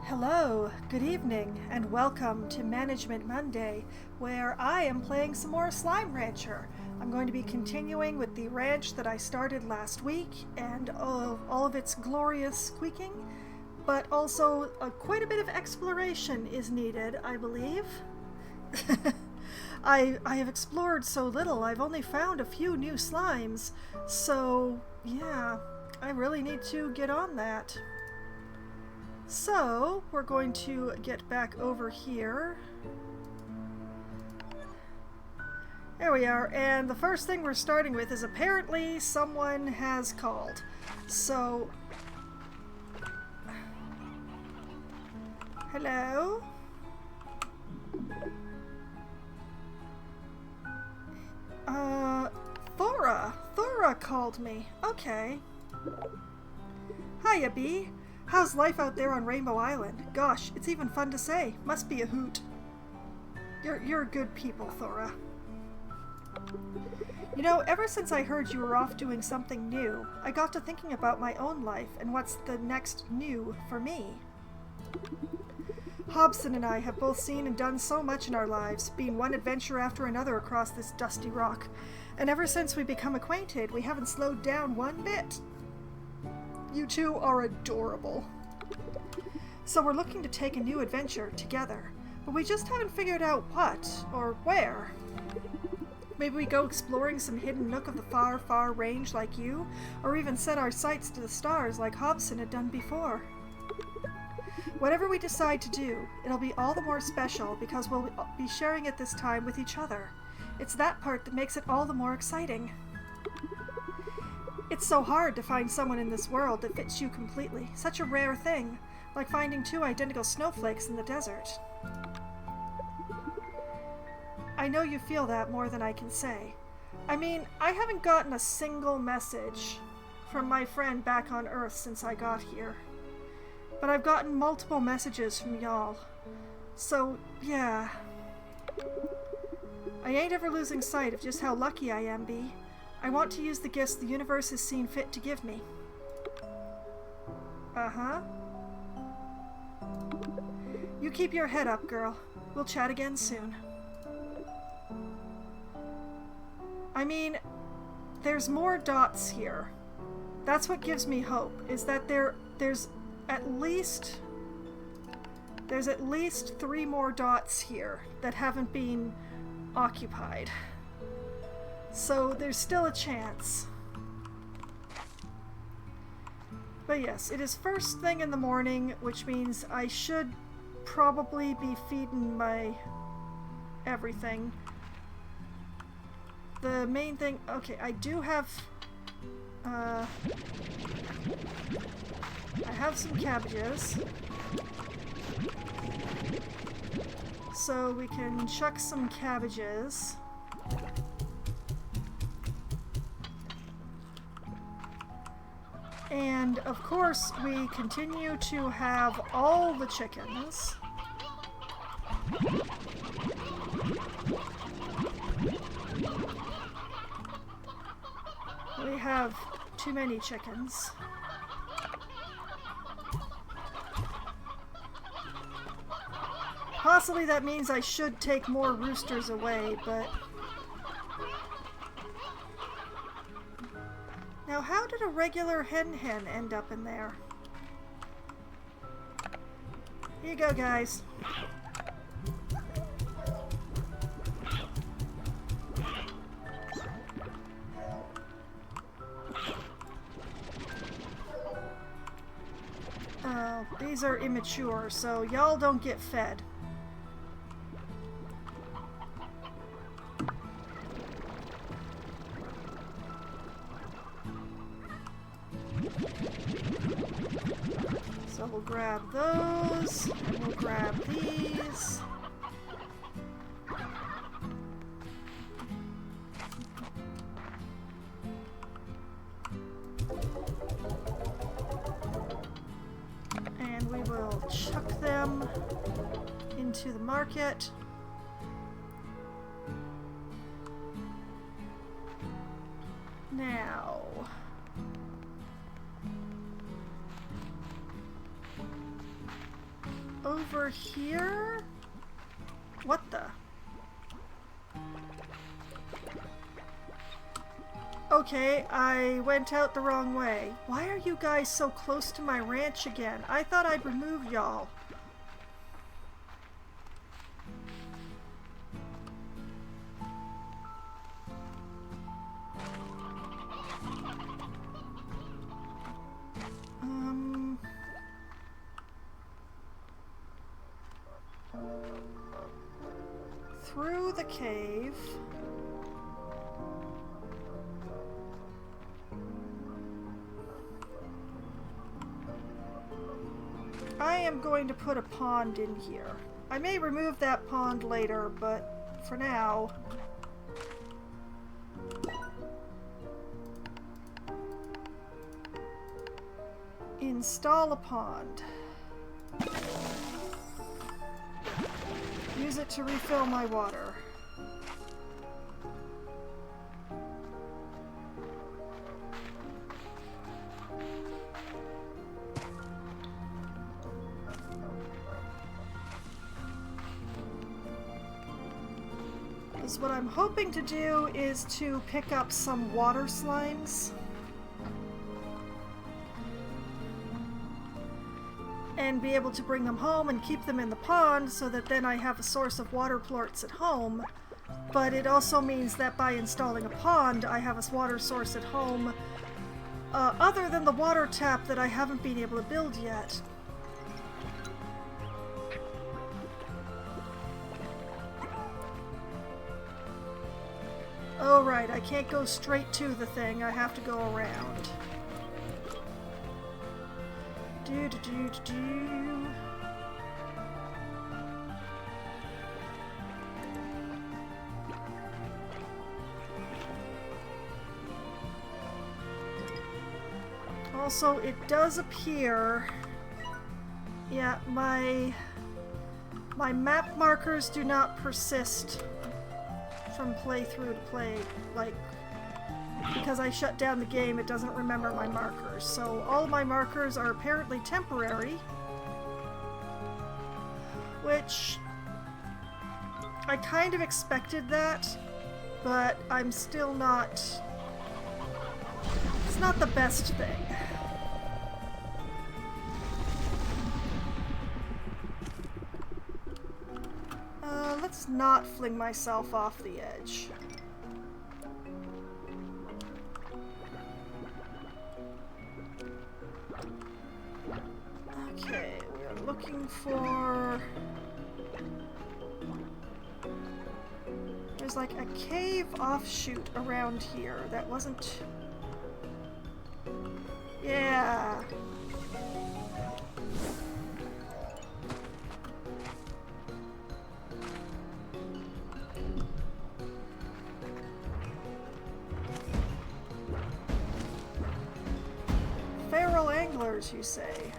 Hello, good evening, and welcome to Management Monday, where I am playing some more Slime Rancher. I'm going to be continuing with the ranch that I started last week, and all of its glorious squeaking, but also quite a bit of exploration is needed, I believe. I have explored so little, I've only found a few new slimes, so yeah, I really need to get on that. So, we're going to get back over here. There we are, and the first thing we're starting with is apparently someone has called. So, hello? Thora called me. Okay. Hiya, Bee. How's life out there on Rainbow Island? Gosh, it's even fun to say. Must be a hoot. You're good people, Thora. You know, ever since I heard you were off doing something new, I got to thinking about my own life and what's the next new for me. Hobson and I have both seen and done so much in our lives, been one adventure after another across this dusty rock. And ever since we become acquainted, we haven't slowed down one bit. You two are adorable. So we're looking to take a new adventure together, but we just haven't figured out what or where. Maybe we go exploring some hidden nook of the far, far range like you, or even set our sights to the stars like Hobson had done before. Whatever we decide to do, it'll be all the more special because we'll be sharing it this time with each other. It's that part that makes it all the more exciting. It's so hard to find someone in this world that fits you completely. Such a rare thing, like finding two identical snowflakes in the desert. I know you feel that more than I can say. I mean, I haven't gotten a single message from my friend back on Earth since I got here. But I've gotten multiple messages from y'all. So, yeah. I ain't ever losing sight of just how lucky I am, Bee. I want to use the gifts the universe has seen fit to give me. Uh-huh. You keep your head up, girl. We'll chat again soon. I mean, there's more dots here. That's what gives me hope, is that there's at least 3 more dots here that haven't been occupied. So there's still a chance. But yes, it is first thing in the morning, which means I should probably be feeding my everything. The main thing, okay, I do have, I have some cabbages. So we can chuck some cabbages. And of course, we continue to have all the chickens. We have too many chickens. Possibly that means I should take more roosters away, but... Now, how did a regular hen end up in there? Here you go, guys. Oh, these are immature, so y'all don't get fed. So we'll grab those, and we'll grab these. And we will chuck them into the market. Now, over here? What the? Okay, I went out the wrong way. Why are you guys so close to my ranch again? I thought I'd remove y'all. Through the cave. I am going to put a pond in here. I may remove that pond later, but for now... Install a pond. Use it to refill my water. Because what I'm hoping to do is to pick up some water slimes. And be able to bring them home and keep them in the pond so that then I have a source of water plorts at home. But it also means that by installing a pond, I have a water source at home other than the water tap that I haven't been able to build yet. Oh right, I can't go straight to the thing, I have to go around. Also, it does appear... Yeah, my map markers do not persist from playthrough to play, like... Because I shut down the game, it doesn't remember my markers. So all of my markers are apparently temporary. Which... I kind of expected that, but I'm still not... It's not the best thing. Let's not fling myself off the edge. Okay, we are looking for... There's like a cave offshoot around here that wasn't... Yeah. Feral anglers, you say?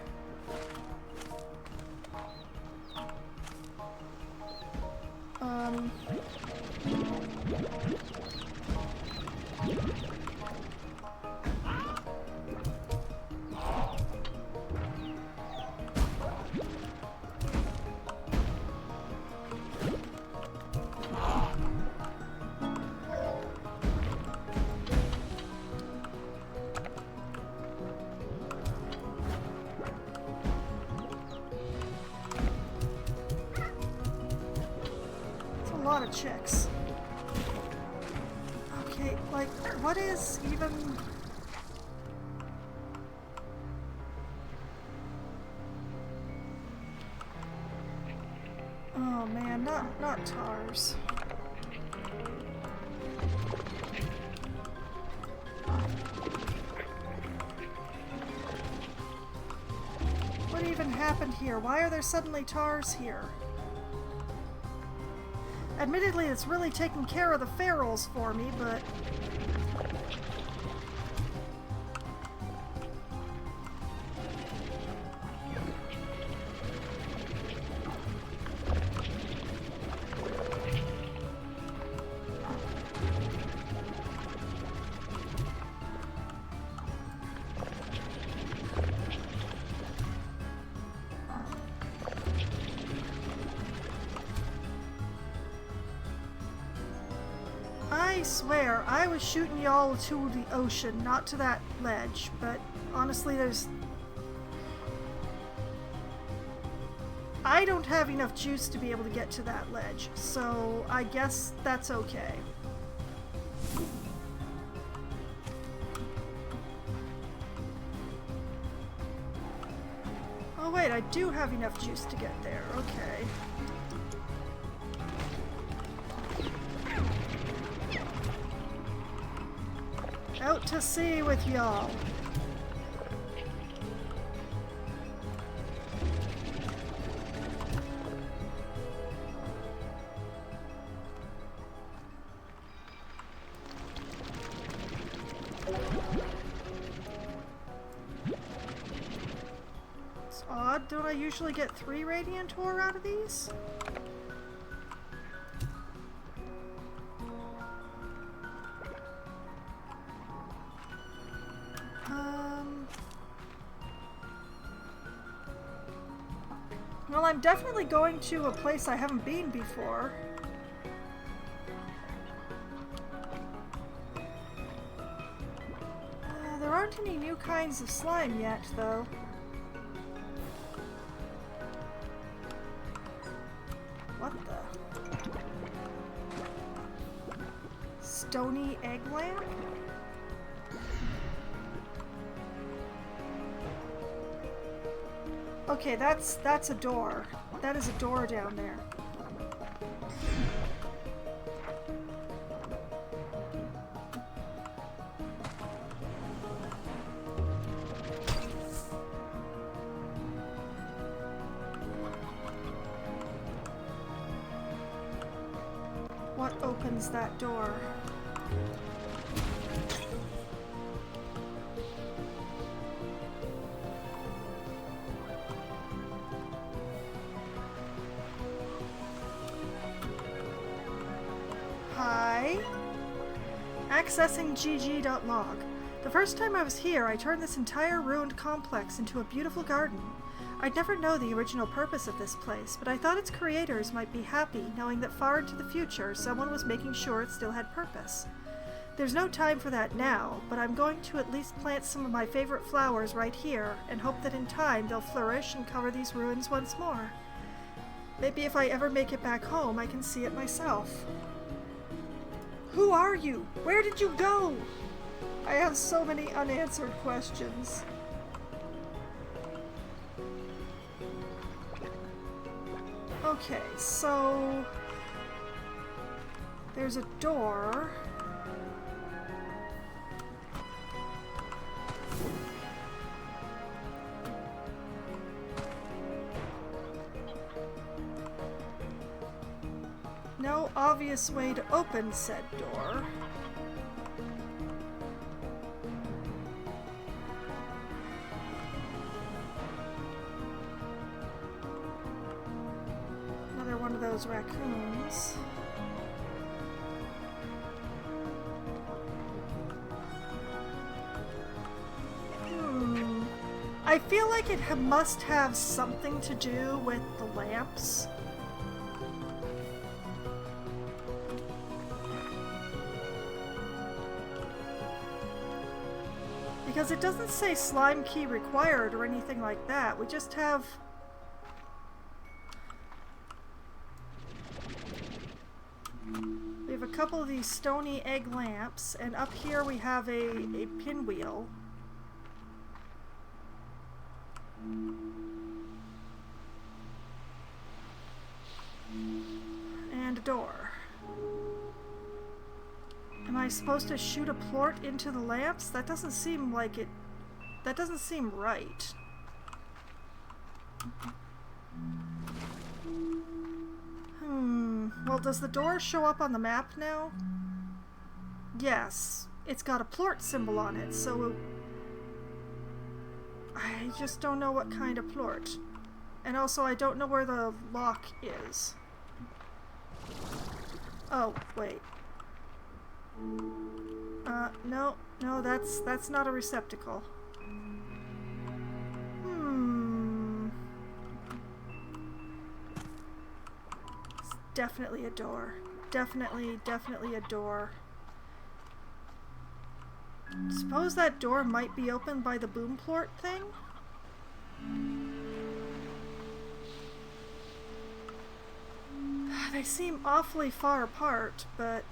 A lot of chicks. Okay, like, what is even... Oh man, not tars. What even happened here? Why are there suddenly tars here? Admittedly, it's really taking care of the ferals for me, but... I swear, I was shooting y'all to the ocean, not to that ledge, but honestly, I don't have enough juice to be able to get to that ledge, so I guess that's okay. Oh wait, I do have enough juice to get there, okay. Out to sea with y'all. It's odd, don't I usually get 3 radiant ore out of these? Well, I'm definitely going to a place I haven't been before. There aren't any new kinds of slime yet, though. What the? Stony egg lamp? Okay, that's a door. That is a door down there. What opens that door? Hi. Accessing gg.log. The first time I was here, I turned this entire ruined complex into a beautiful garden. I'd never know the original purpose of this place, but I thought its creators might be happy knowing that far into the future someone was making sure it still had purpose. There's no time for that now, but I'm going to at least plant some of my favorite flowers right here and hope that in time they'll flourish and cover these ruins once more. Maybe if I ever make it back home, I can see it myself. Who are you? Where did you go? I have so many unanswered questions. Okay, so there's a door. No obvious way to open said door. Another one of those raccoons. I feel like it must have something to do with the lamps. Because it doesn't say slime key required or anything like that. We just have... We have a couple of these stony egg lamps, and up here we have a pinwheel. And a door. Am I supposed to shoot a plort into the lamps? That doesn't seem like it... That doesn't seem right. Well, does the door show up on the map now? Yes. It's got a plort symbol on it, so... I just don't know what kind of plort. And also, I don't know where the lock is. Oh, wait. No, that's not a receptacle. It's definitely a door. Definitely a door. Suppose that door might be opened by the boom plort thing? They seem awfully far apart, but...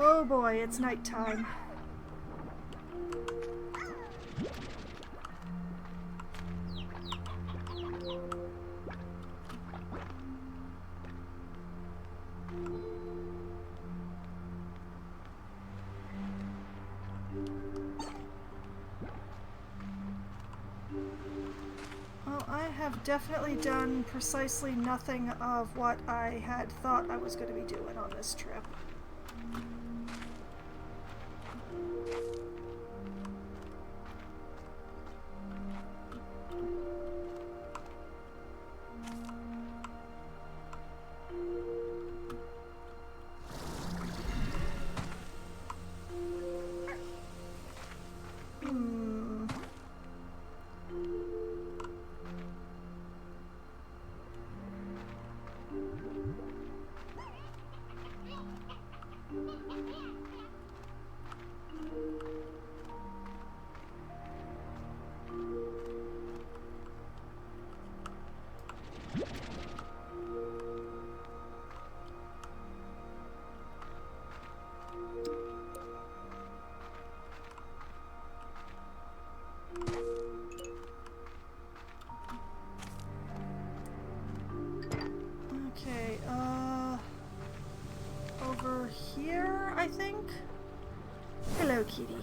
Oh boy, it's nighttime. Well, I have definitely done precisely nothing of what I had thought I was going to be doing on this trip. Okay, over here, I think? Hello, kitty.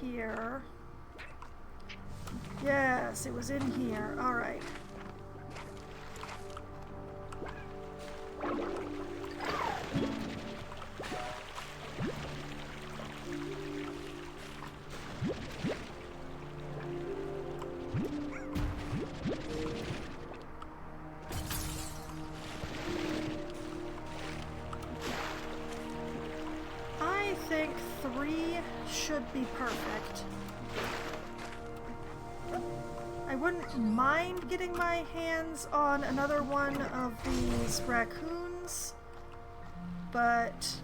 Here. Yes, it was in here. All right. I think 3 should be perfect. I wouldn't mind getting my hands on another one of these raccoons, but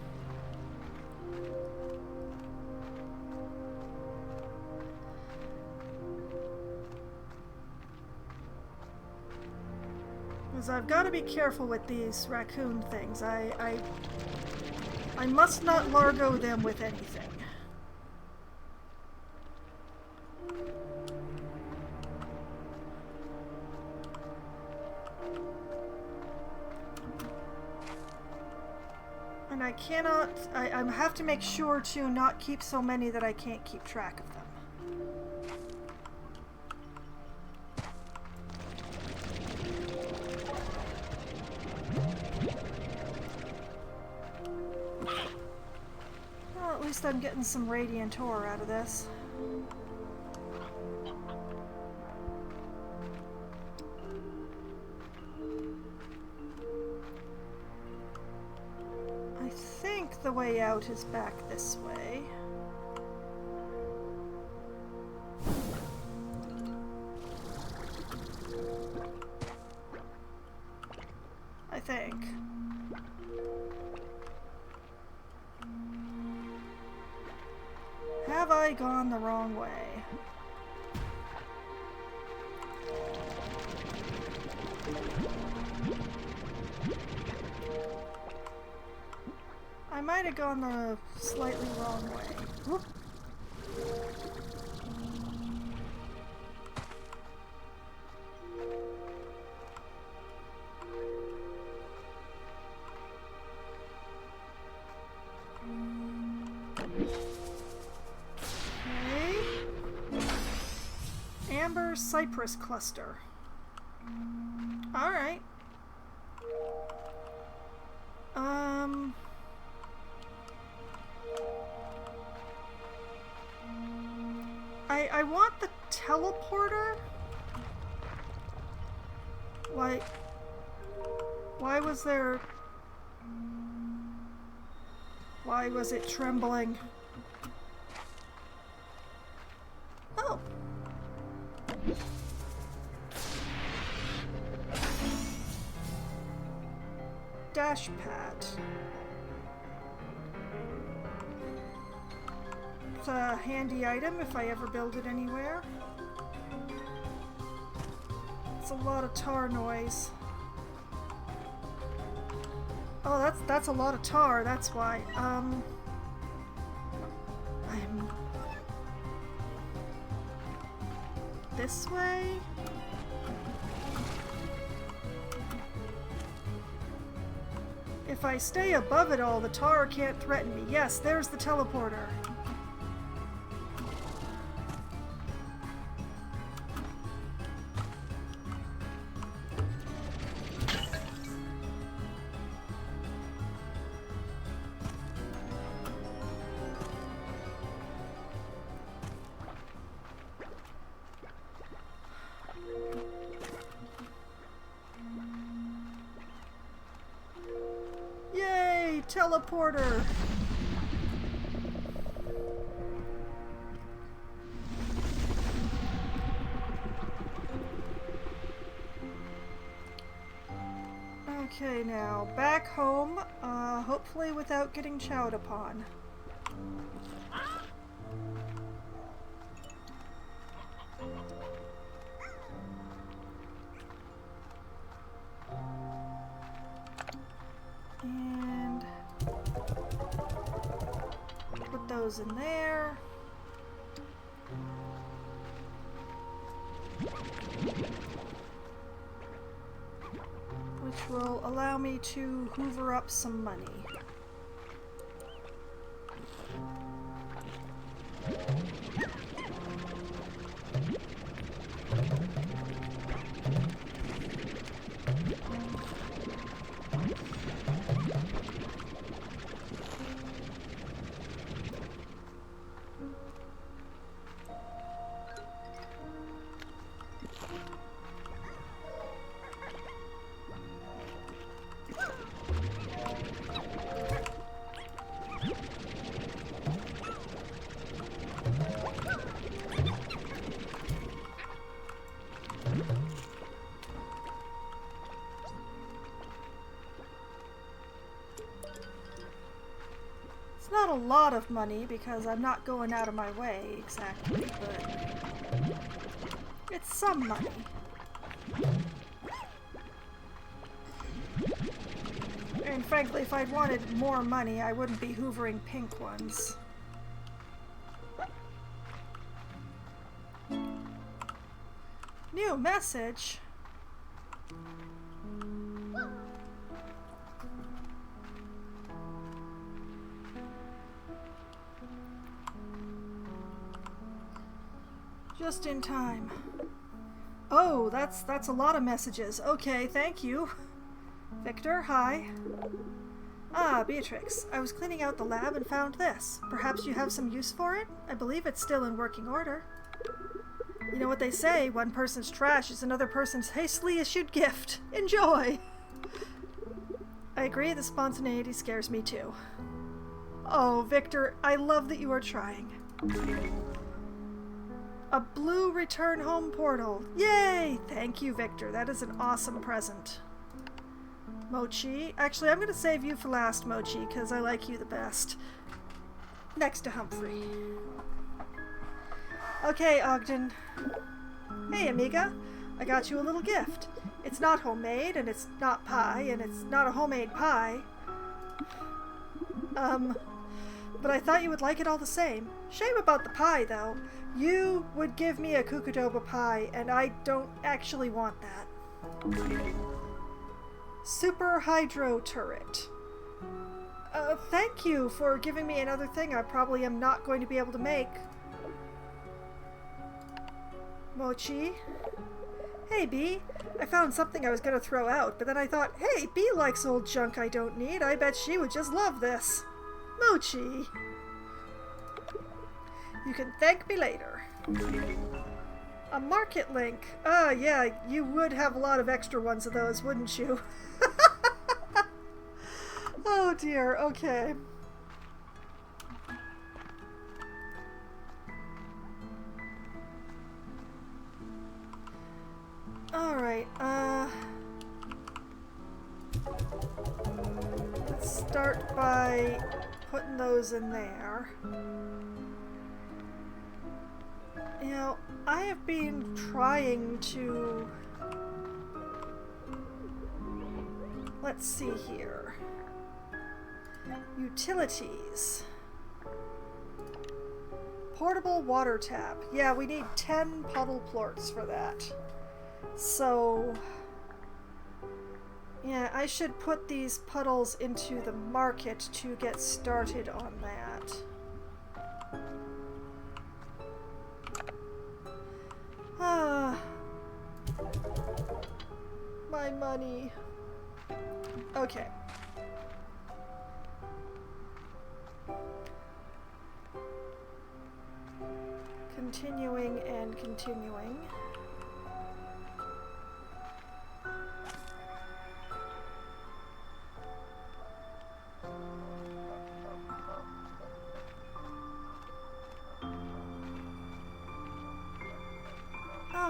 because I've got to be careful with these raccoon things. I must not largo them with anything. And I cannot, I have to make sure to not keep so many that I can't keep track of them. Well, at least I'm getting some radiant ore out of this. I think the way out is back this way. I think. Have I gone the wrong way? I might have gone the slightly wrong way. Whoop. Okay. Amber cypress cluster. Alright. I want the teleporter. Why was there... Why was it trembling? Oh. Dash pad. It's a handy item if I ever build it anywhere. It's a lot of tar noise. Oh, that's a lot of tar, that's why. I'm... This way? If I stay above it all, the tar can't threaten me. Yes, there's the teleporter. Yay, teleporter! Okay, now back home, hopefully without getting chowed upon. And put those in there. Which will allow me to hoover up some money. It's not a lot of money because I'm not going out of my way exactly, but it's some money. And frankly, if I'd wanted more money, I wouldn't be hoovering pink ones. New message? Just in time. Oh, that's a lot of messages. Okay, thank you. Victor, hi. Ah, Beatrix. I was cleaning out the lab and found this. Perhaps you have some use for it? I believe it's still in working order. You know what they say, one person's trash is another person's hastily issued gift. Enjoy! I agree, the spontaneity scares me too. Oh, Victor, I love that you are trying. A blue return home portal. Yay! Thank you, Victor. That is an awesome present. Mochi. Actually, I'm going to save you for last, Mochi, because I like you the best. Next to Humphrey. Okay, Ogden. Hey, amiga. I got you a little gift. It's not homemade, and it's not pie, and it's not a homemade pie. But I thought you would like it all the same. Shame about the pie, though. You would give me a Kukudoba pie, and I don't actually want that. Super Hydro Turret. Thank you for giving me another thing I probably am not going to be able to make. Mochi? Hey, Bee. I found something I was gonna throw out, but then I thought, hey, Bee likes old junk I don't need. I bet she would just love this. Mochi. You can thank me later. A market link. Yeah, you would have a lot of extra ones of those, wouldn't you? Oh dear, okay. Alright, let's start by putting those in there. You know, I have been trying to... Let's see here. Utilities. Portable water tap. Yeah, we need 10 puddle plorts for that. So... yeah, I should put these puddles into the market to get started on that. My money. Okay. Continuing and continuing.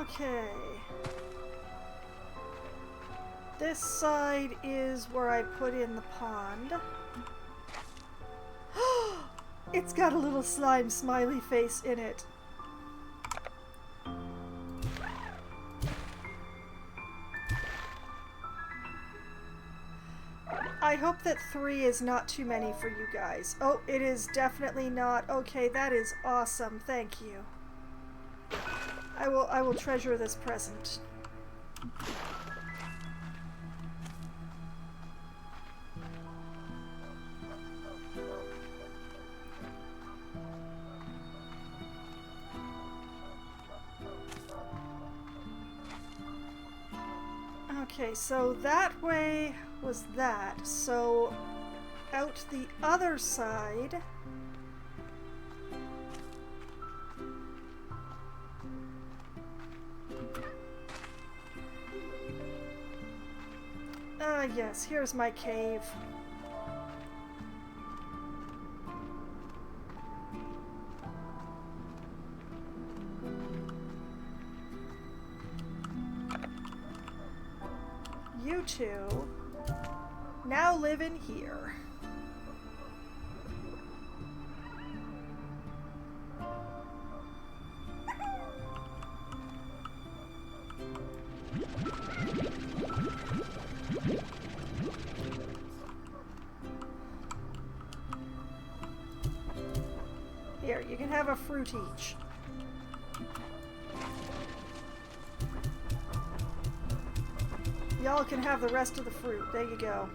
Okay. This side is where I put in the pond. It's got a little slime smiley face in it. I hope that 3 is not too many for you guys. Oh, it is definitely not. Okay, that is awesome. Thank you. I will treasure this present. Okay, so that way was that. So out the other side. Yes, here's my cave. You two now live in here. Here, you can have a fruit each. Y'all can have the rest of the fruit. There you go.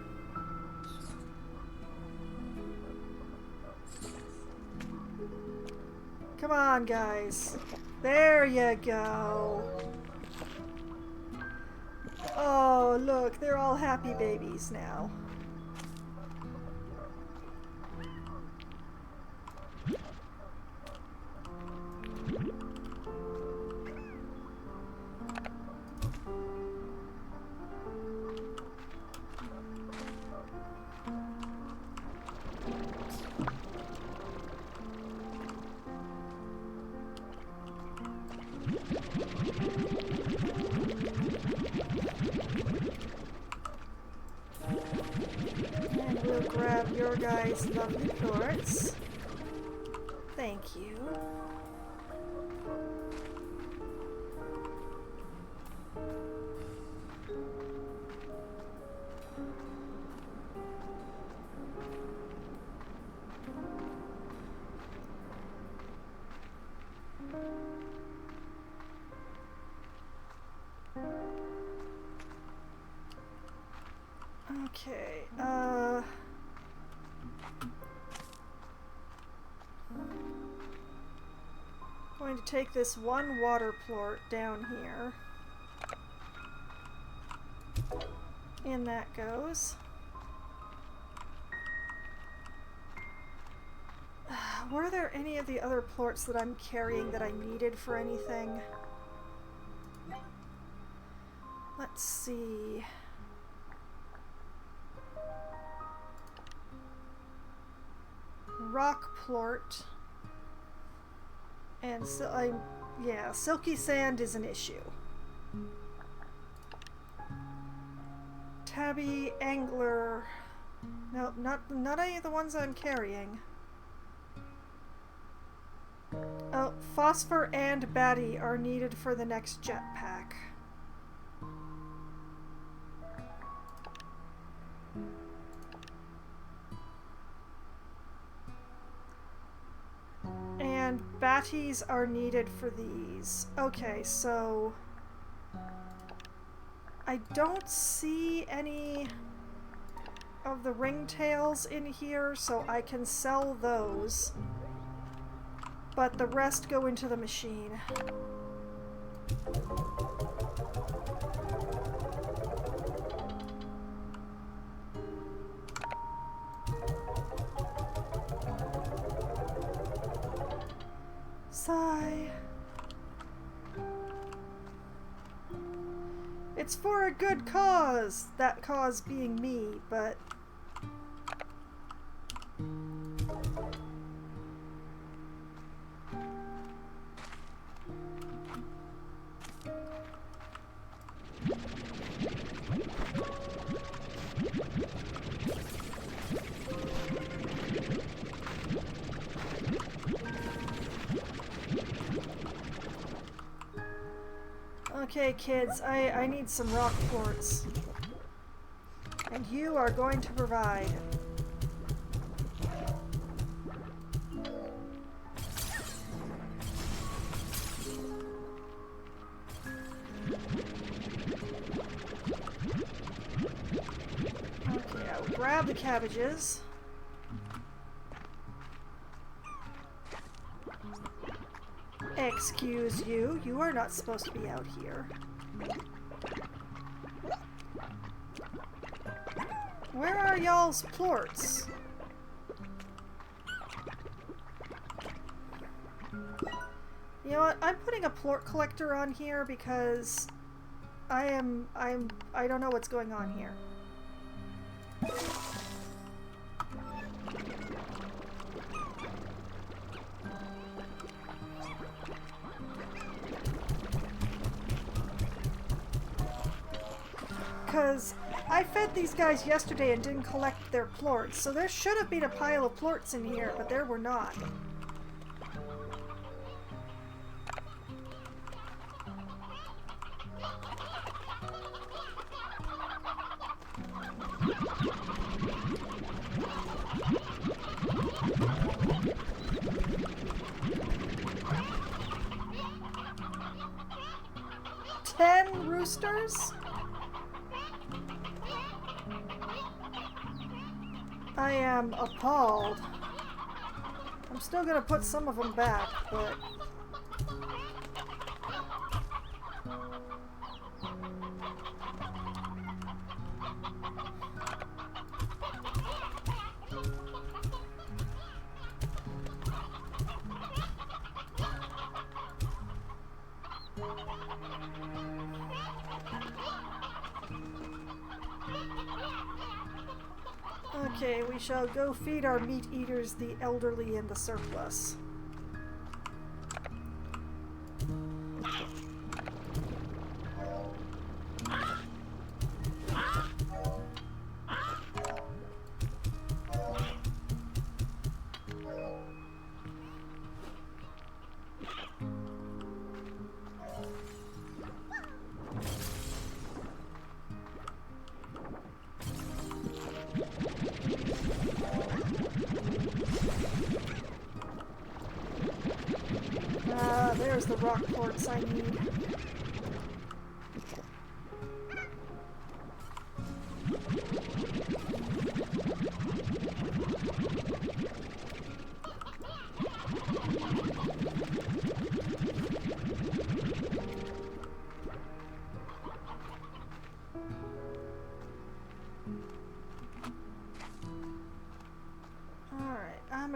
Come on, guys. There you go. Oh, look, they're all happy babies now. And we'll grab your guys' lovely plorts. Thank you. Okay, Going to take this one water plort down here. In that goes. Were there any of the other plorts that I'm carrying that I needed for anything? Let's see. Rock plort. And so yeah, silky sand is an issue. Tabby, angler. No, not any of the ones I'm carrying. Oh, phosphor and batty are needed for the next jetpack. And batties are needed for these. Okay, so I don't see any of the ringtails in here, so I can sell those. But the rest go into the machine. Sigh. It's for a good cause, that cause being me, but okay, kids, I need some rock quartz. And you are going to provide. Okay, I will grab the cabbages. Excuse you, you are not supposed to be out here. Where are y'all's plorts? You know what, I'm putting a plort collector on here because I don't know what's going on here. Because I fed these guys yesterday and didn't collect their plorts, so there should have been a pile of plorts in here, but there were not. Ten roosters? I am appalled. I'm still gonna put some of them back, but okay, we shall go feed our meat eaters, the elderly and the surplus. There's the rock quartz I need.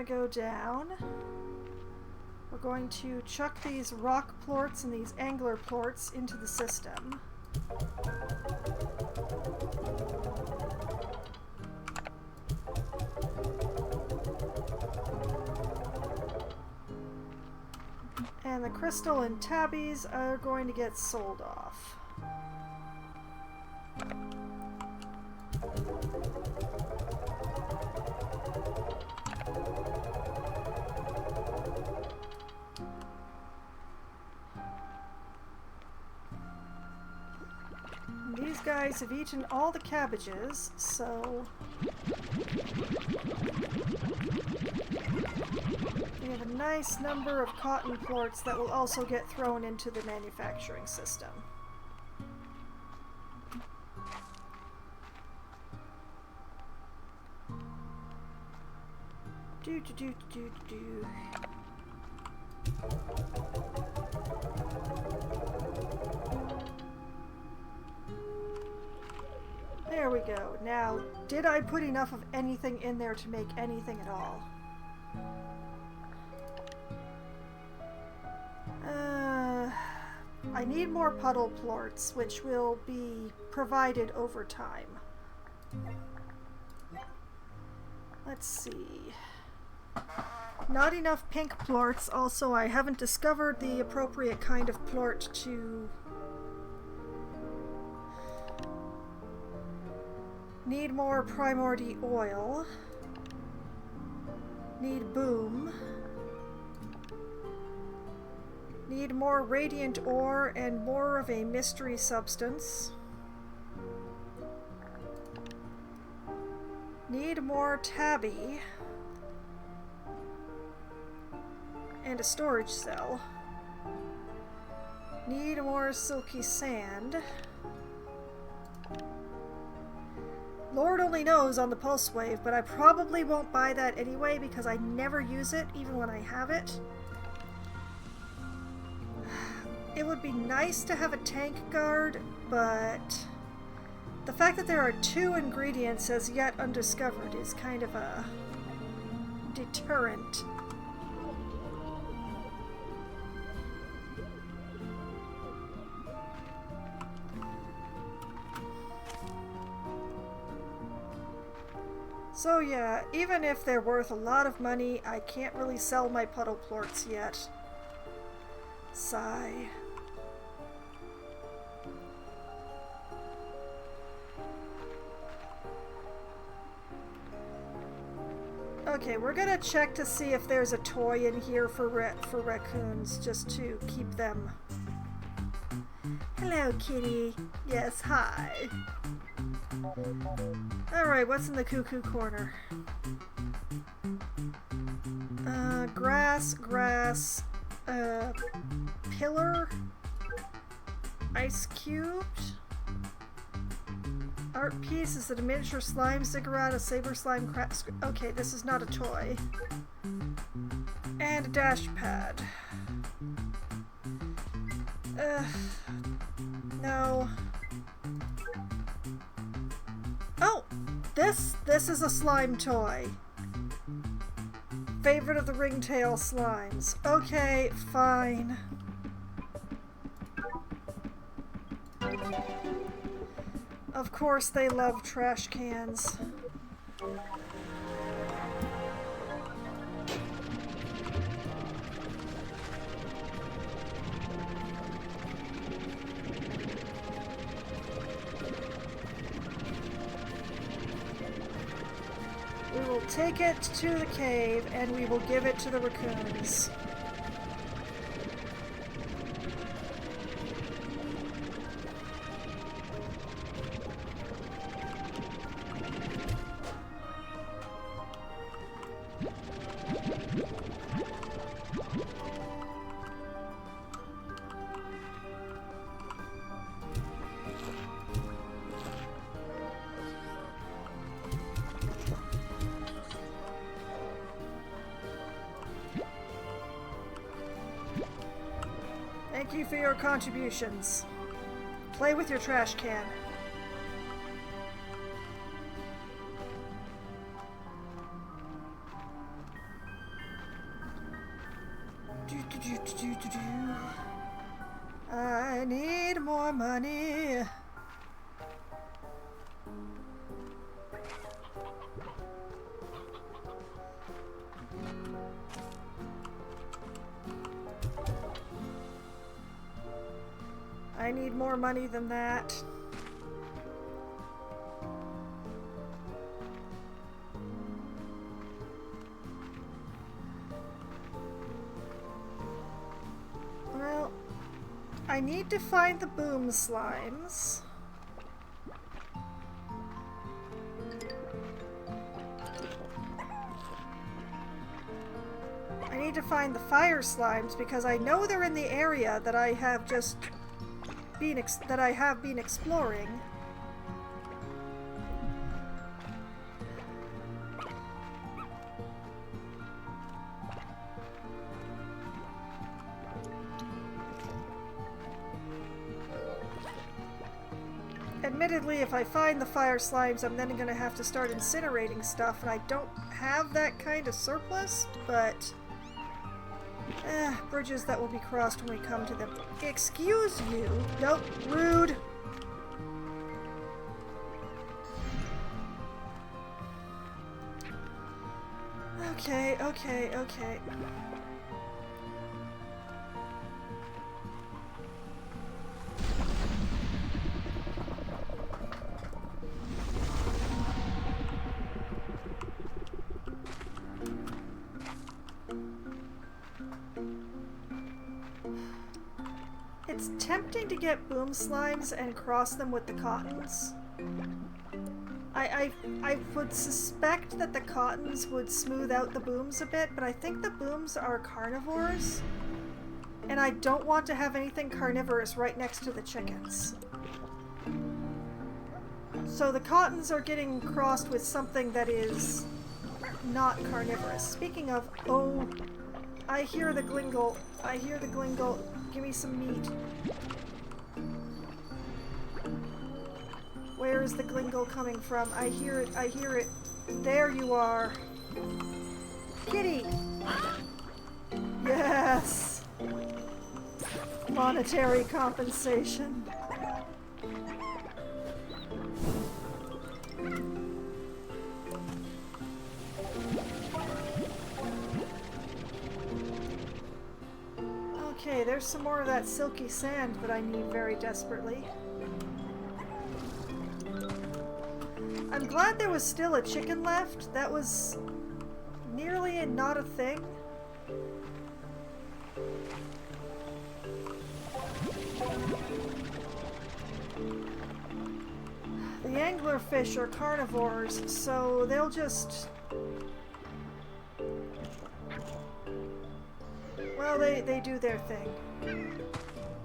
go down. We're going to chuck these rock plorts and these angler plorts into the system. And the crystal and tabbies are going to get sold off. These guys have eaten all the cabbages, so we have a nice number of cotton plorts that will also get thrown into the manufacturing system. There we go. Now, did I put enough of anything in there to make anything at all? I need more puddle plorts, which will be provided over time. Let's see. Not enough pink plorts. Also, I haven't discovered the appropriate kind of plort to... Need more primordy oil. Need boom. Need more radiant ore and more of a mystery substance. Need more tabby. And a storage cell. Need more silky sand. Lord only knows on the pulse wave, but I probably won't buy that anyway because I never use it, even when I have it. It would be nice to have a tank guard, but the fact that there are 2 ingredients as yet undiscovered is kind of a deterrent. So yeah, even if they're worth a lot of money, I can't really sell my puddle plorts yet. Sigh. Okay, we're gonna check to see if there's a toy in here for raccoons, just to keep them. Hello, kitty. Yes, hi. Alright, what's in the cuckoo corner? Grass, pillar, ice cubed, art piece is a miniature slime ziggurat, a saber slime craft. Okay, this is not a toy. And a dash pad. No. Oh! This is a slime toy. Favorite of the ringtail slimes. Okay, fine. Of course they love trash cans. We will take it to the cave and we will give it to the raccoons. Thank you for your contributions. Play with your trash can. I need more money. I need more money than that. Well, I need to find the boom slimes. I need to find the fire slimes because I know they're in the area that I have just been exploring. Admittedly, if I find the fire slimes, I'm then going to have to start incinerating stuff, and I don't have that kind of surplus, but bridges that will be crossed when we come to them. Excuse you. Nope, rude. Okay. It's tempting to get boom slimes and cross them with the cottons. I would suspect that the cottons would smooth out the booms a bit, but I think the booms are carnivores, and I don't want to have anything carnivorous right next to the chickens. So the cottons are getting crossed with something that is not carnivorous. Speaking of, oh, I hear the glingle. I hear the glingle. Give me some meat. Where is the glingle coming from? I hear it. I hear it. There you are. Kitty! Yes! Monetary compensation. Okay, there's some more of that silky sand that I need very desperately. I'm glad there was still a chicken left. That was nearly not a thing. The anglerfish are carnivores, so they'll just... Well, they do their thing.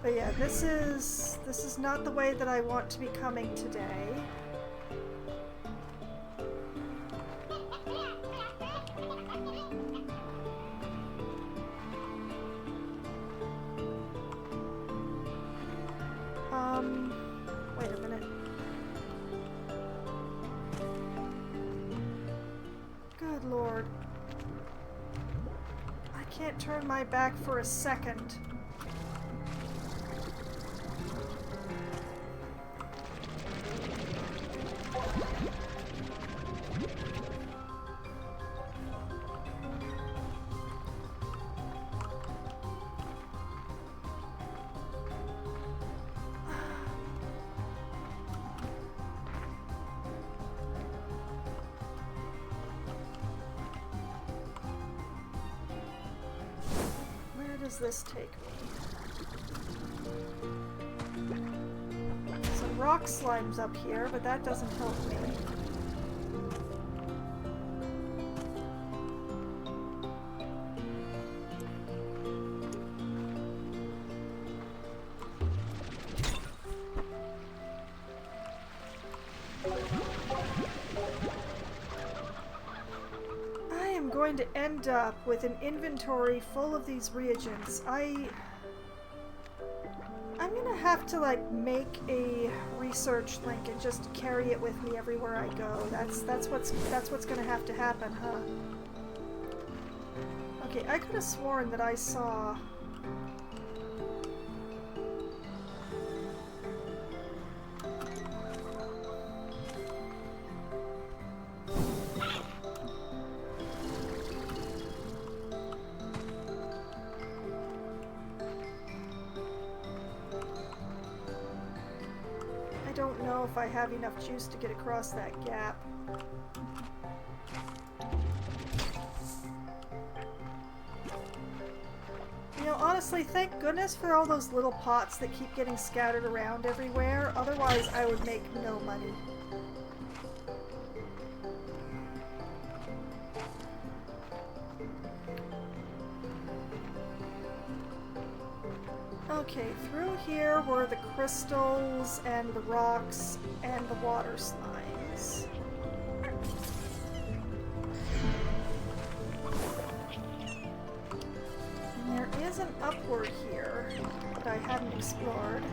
But yeah, this is not the way that I want to be coming today. Wait a minute. Good Lord. I can't turn my back for a second. Does this take me? Some rock slimes up here, but that doesn't help me. Going to end up with an inventory full of these reagents. I'm gonna have to like make a research link and just carry it with me everywhere I go. That's what's gonna have to happen, huh? Okay, I could have sworn that I saw I don't know if I have enough juice to get across that gap. You know, honestly, thank goodness for all those little pots that keep getting scattered around everywhere. Otherwise, I would make no money. Okay, through here were the crystals and the rocks and the water slimes. And there is an upward here that I hadn't explored.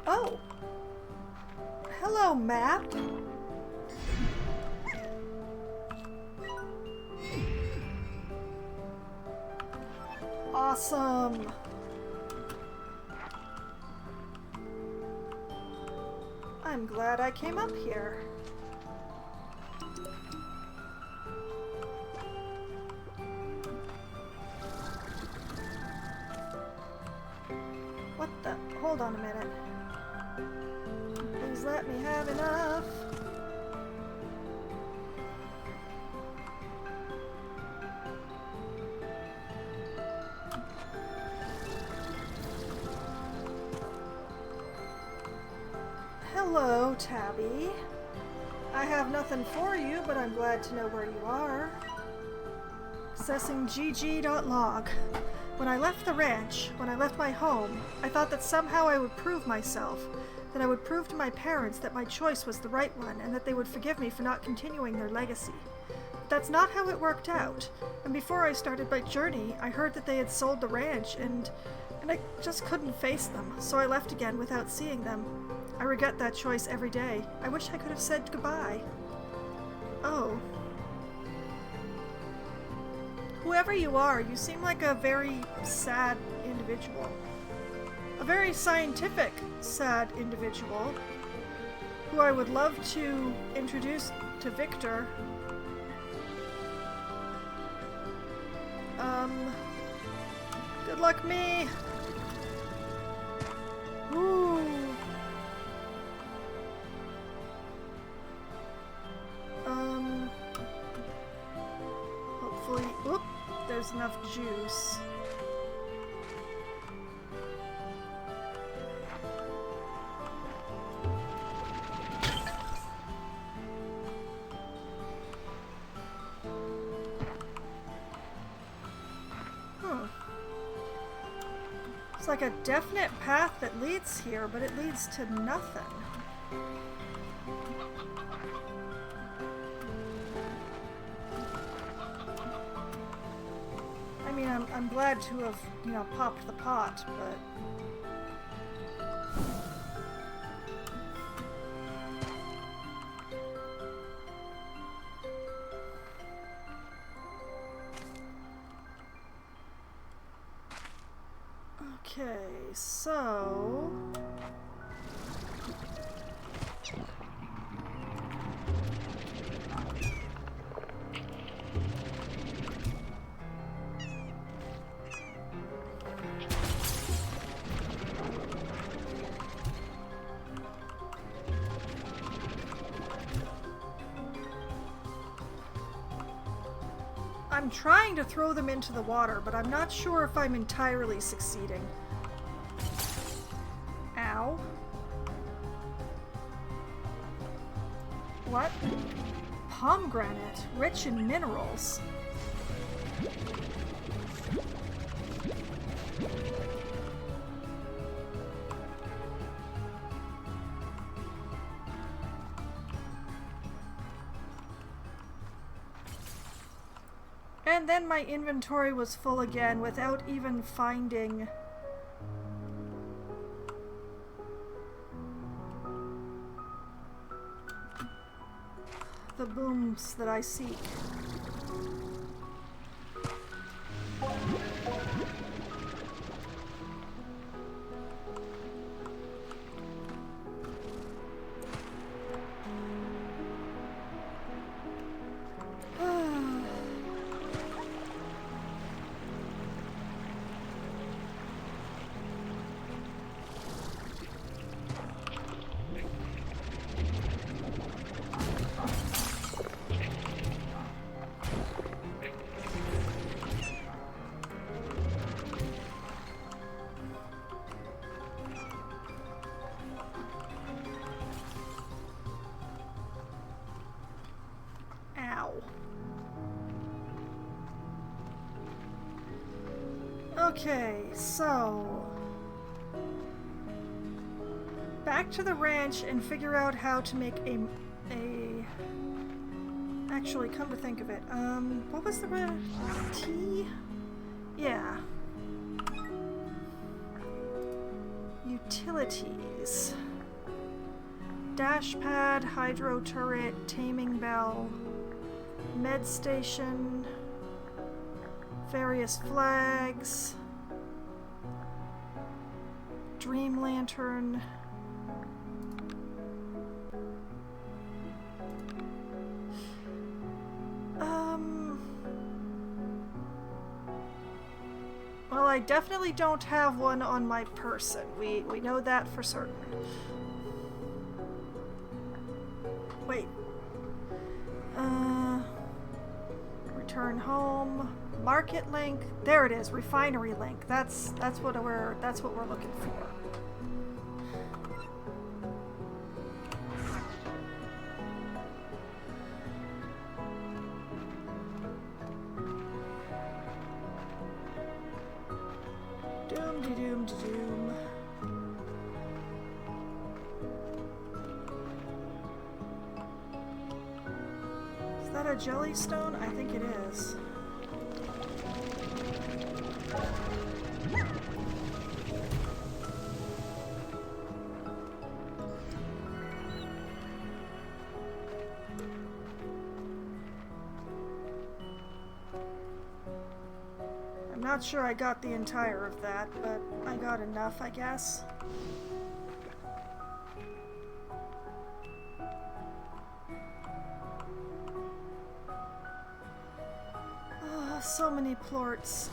Oh! Hello, map! Awesome! I'm glad I came up here. What the? Hold on a minute. Please let me have enough. Hello, Tabby. I have nothing for you, but I'm glad to know where you are. Accessing gg.log. When I left the ranch, when I left my home, I thought that somehow I would prove myself, that I would prove to my parents that my choice was the right one, and that they would forgive me for not continuing their legacy. But that's not how it worked out, and before I started my journey, I heard that they had sold the ranch, and I just couldn't face them, so I left again without seeing them. I regret that choice every day. I wish I could have said goodbye. Oh. Whoever you are, you seem like a very sad individual. A very scientific, sad individual who I would love to introduce to Victor. Good luck, me! Ooh. Hopefully, oop, there's enough juice. It's like a definite path that leads here, but it leads to nothing. I mean, I'm glad to have, you know, popped the pot, but... Okay, so... I'm trying to throw them into the water, but I'm not sure if I'm entirely succeeding. Ow. What? Pomegranate, rich in minerals. And then my inventory was full again without even finding... the booms that I seek. Okay, so back to the ranch and figure out how to make a actually, come to think of it, what was the tea? Yeah. Utilities. Dash pad, hydro turret, taming bell, med station, various flags, dream lantern, well, I definitely don't have one on my person. We know that for certain. Wait. Return home. Market link. There it is. Refinery link. That's what we're looking for. Doom. Is that a jellystone? I think it is. I'm not sure I got the entire of that, but I got enough, I guess. Oh, so many plorts.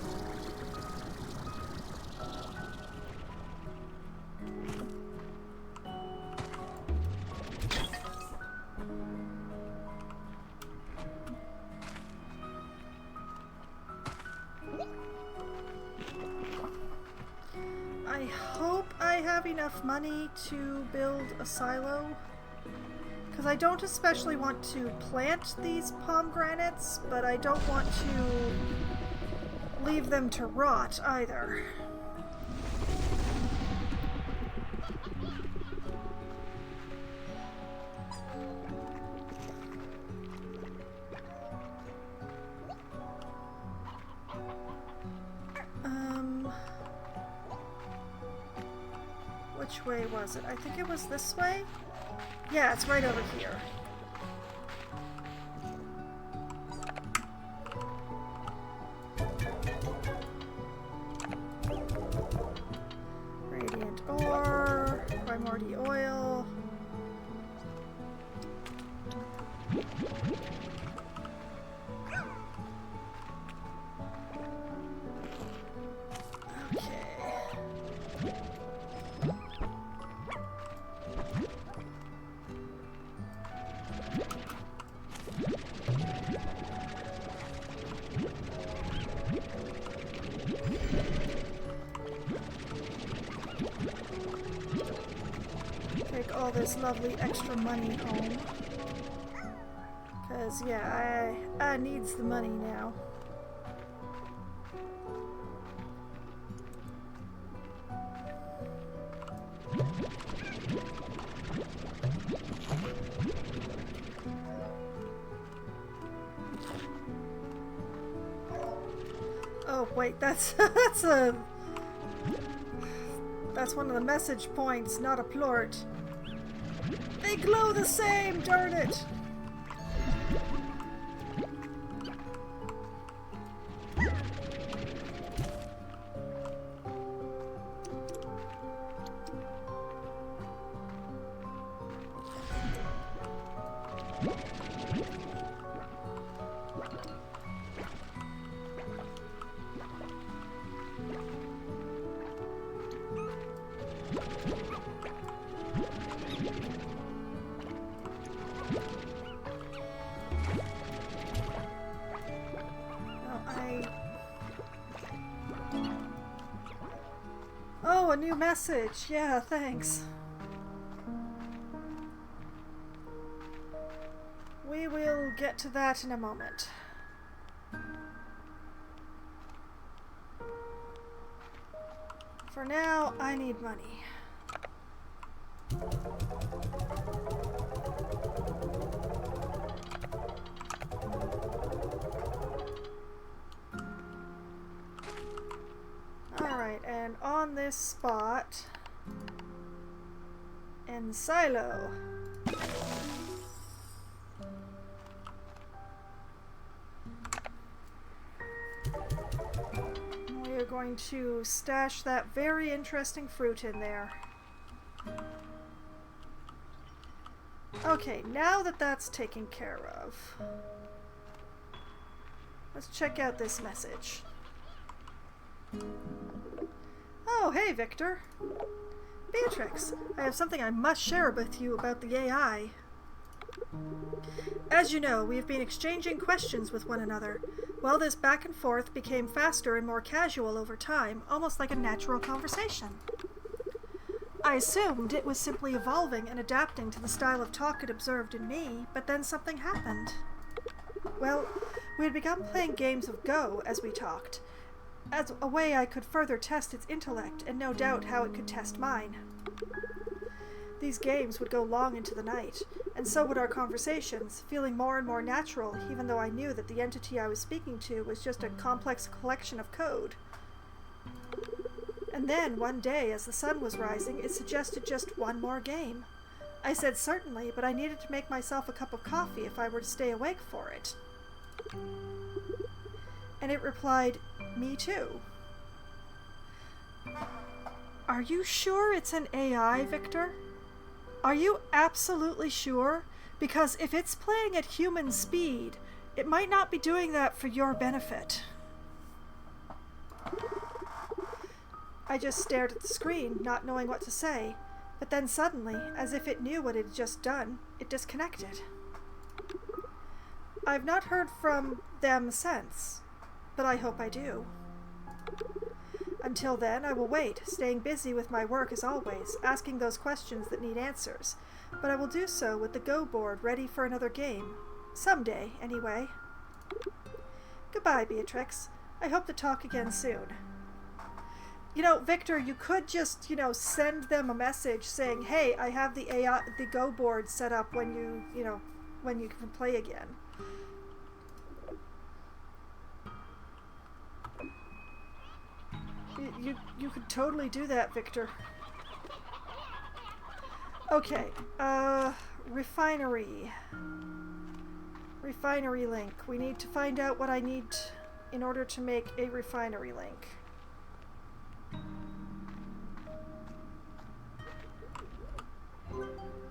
I hope I have enough money to build a silo, because I don't especially want to plant these pomegranates, but I don't want to leave them to rot either. Which way was it? I think it was this way? Yeah, it's right over here. Radiant ore, primordial oil. Take all this lovely extra money home. Cause yeah, I needs the money now. Oh wait, that's one of the message points, not a plort. They glow the same, darn it! Oh, a new message. Yeah, thanks. We will get to that in a moment. For now, I need money. Alright, and on this spot, in Silo. We're going to stash that very interesting fruit in there. Okay, now that that's taken care of, let's check out this message. Oh, hey, Victor. Beatrix, I have something I must share with you about the AI. As you know, we have been exchanging questions with one another. Well, this back and forth became faster and more casual over time, almost like a natural conversation. I assumed it was simply evolving and adapting to the style of talk it observed in me, but then something happened. Well, we had begun playing games of Go as we talked, as a way I could further test its intellect and no doubt how it could test mine. These games would go long into the night, and so would our conversations, feeling more and more natural, even though I knew that the entity I was speaking to was just a complex collection of code. And then, one day, as the sun was rising, it suggested just one more game. I said certainly, but I needed to make myself a cup of coffee if I were to stay awake for it. And it replied, "Me too." Are you sure it's an AI, Victor? Are you absolutely sure? Because if it's playing at human speed, it might not be doing that for your benefit. I just stared at the screen, not knowing what to say, but then suddenly, as if it knew what it had just done, it disconnected. I've not heard from them since, but I hope I do. Until then, I will wait, staying busy with my work as always, asking those questions that need answers, but I will do so with the Go board ready for another game. Someday, anyway. Goodbye, Beatrix. I hope to talk again soon. You know, Victor, you could just, send them a message saying, hey, I have the Go board set up when when you can play again. You could totally do that, Victor. Okay, refinery. Refinery link. We need to find out what I need in order to make a refinery link.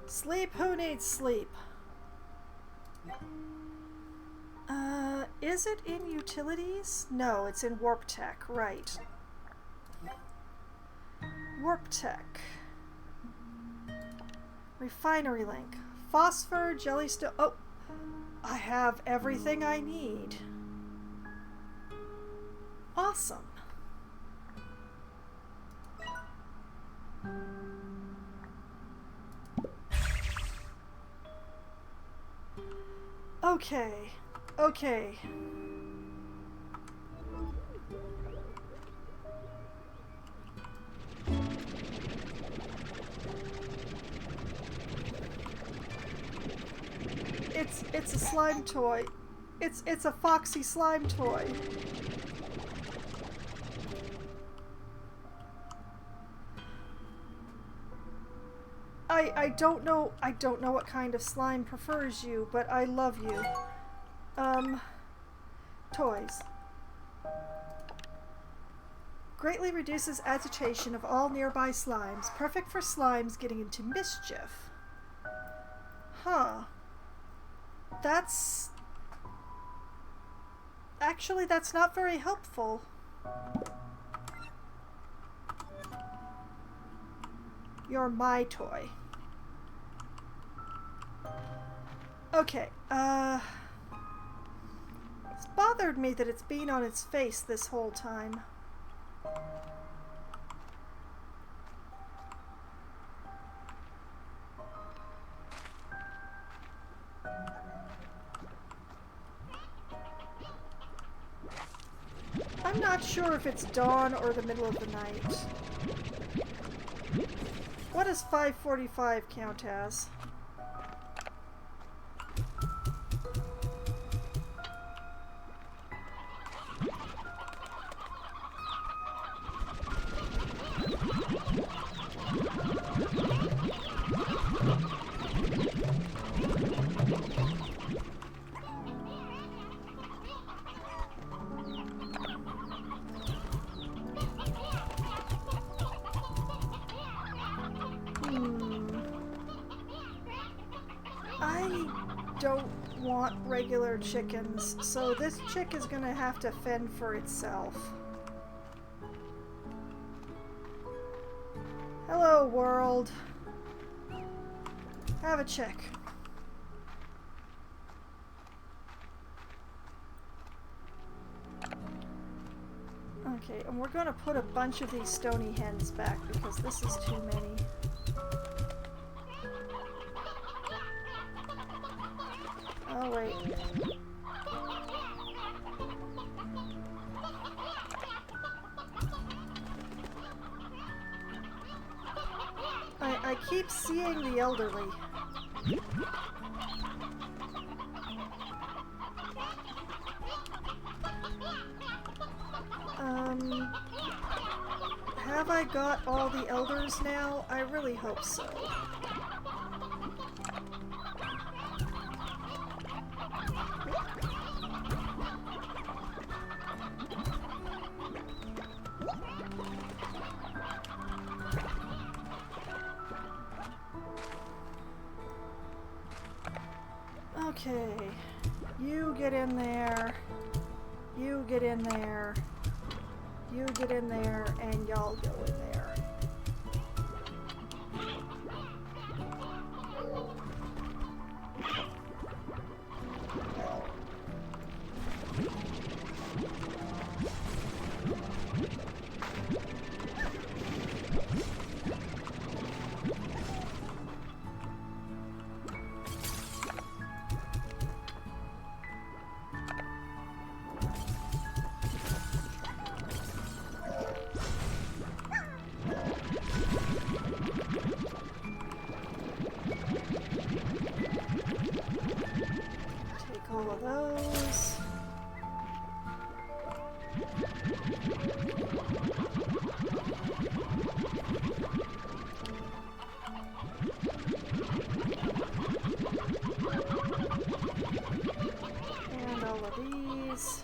Sleep? Who needs sleep? Is it in utilities? No, it's in warp tech, right. Warp tech. Refinery link. Phosphor, jellystone. Oh, I have everything I need. Awesome. Okay. Okay. It's a slime toy. It's a foxy slime toy. I don't know what kind of slime prefers you, but I love you. Toys. Greatly reduces agitation of all nearby slimes. Perfect for slimes getting into mischief. Huh. Actually, that's not very helpful. You're my toy. Okay, it's bothered me that it's been on its face this whole time. I'm not sure if it's dawn or the middle of the night. What does 5:45 count as? I don't want regular chickens, so this chick is gonna have to fend for itself. Hello, world. Have a chick. Okay, and we're gonna put a bunch of these stony hens back because this is too many. Oh, wait. I keep seeing the elderly. Have I got all the elders now? I really hope so. Okay, you get in there, you get in there, you get in there, and y'all go in there. All of those. And all of these.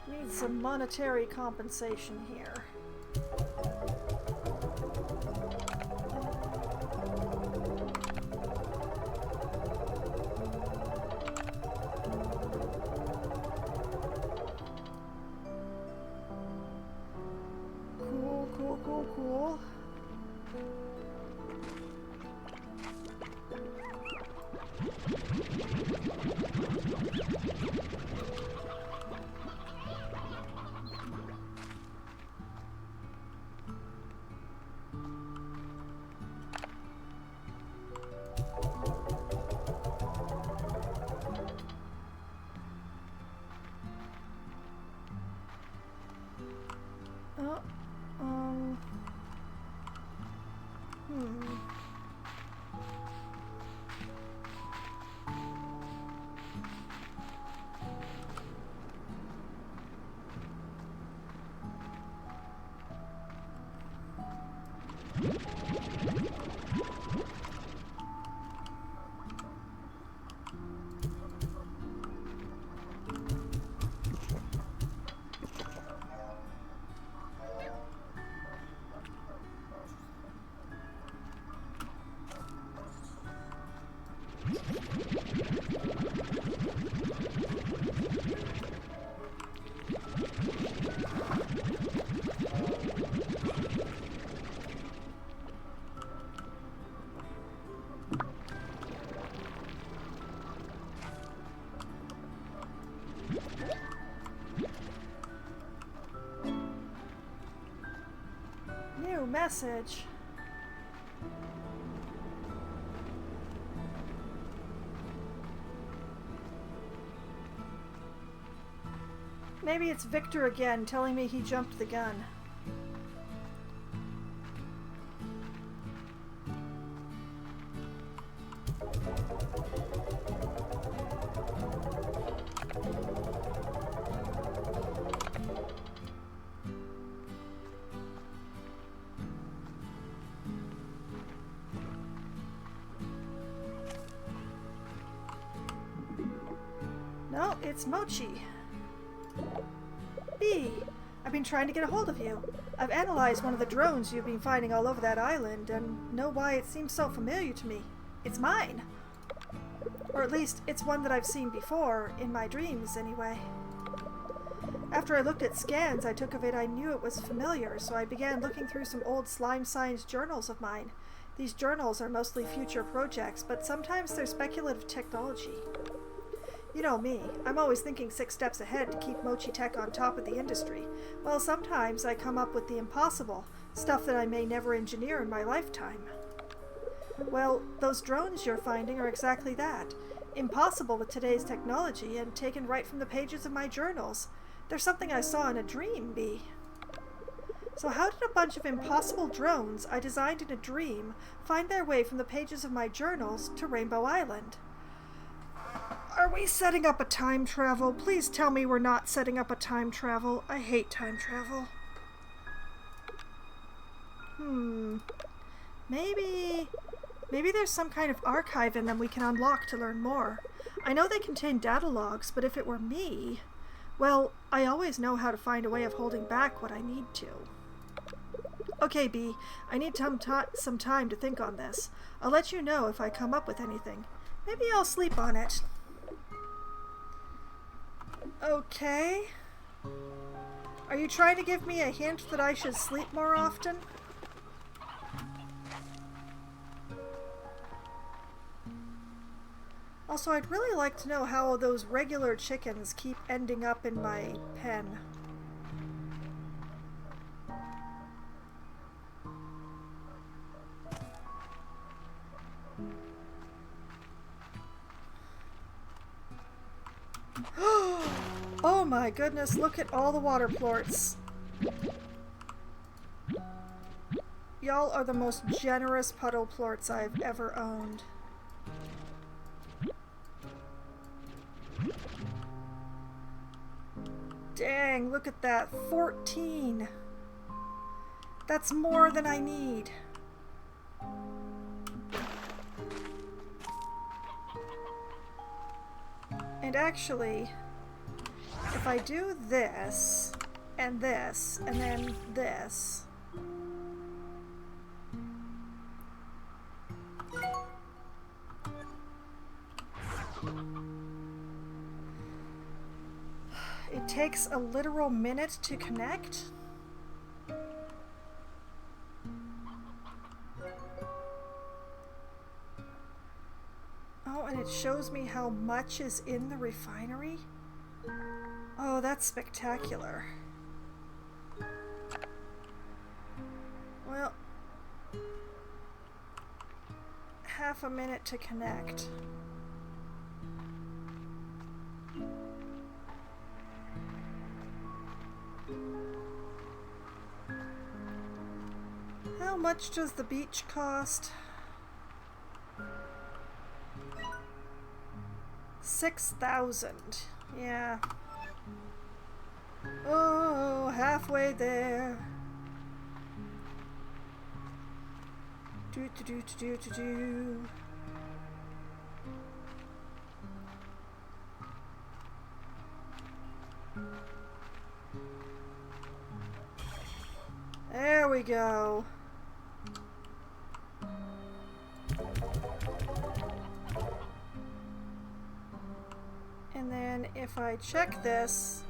Need some monetary compensation here. Cool. New message. Maybe it's Victor again telling me he jumped the gun. No, it's Mochi. B, I've been trying to get a hold of you. I've analyzed one of the drones you've been finding all over that island and know why it seems so familiar to me. It's mine. Or at least, it's one that I've seen before, in my dreams anyway. After I looked at scans I took of it, I knew it was familiar, so I began looking through some old slime science journals of mine. These journals are mostly future projects, but sometimes they're speculative technology. You know me, I'm always thinking 6 steps ahead to keep Mochi Tech on top of the industry. Well, sometimes I come up with the impossible, stuff that I may never engineer in my lifetime. Well, those drones you're finding are exactly that. Impossible with today's technology and taken right from the pages of my journals. They're something I saw in a dream, B. So how did a bunch of impossible drones I designed in a dream find their way from the pages of my journals to Rainbow Island? Are we setting up a time travel? Please tell me we're not setting up a time travel. I hate time travel. Maybe there's some kind of archive in them we can unlock to learn more. I know they contain data logs, but if it were me, well, I always know how to find a way of holding back what I need to. Okay, B, I need some time to think on this. I'll let you know if I come up with anything. Maybe I'll sleep on it. Okay. Are you trying to give me a hint that I should sleep more often? Also, I'd really like to know how those regular chickens keep ending up in my pen. Oh my goodness, look at all the water plorts. Y'all are the most generous puddle plorts I've ever owned. Dang, look at that. 14. That's more than I need. And actually, if I do this, and this, and then this, it takes a literal minute to connect. Oh, and it shows me how much is in the refinery. Oh, that's spectacular. Well, half a minute to connect. How much does the beach cost? 6,000. Yeah. Oh, halfway there. Do. There we go. And then if I check this,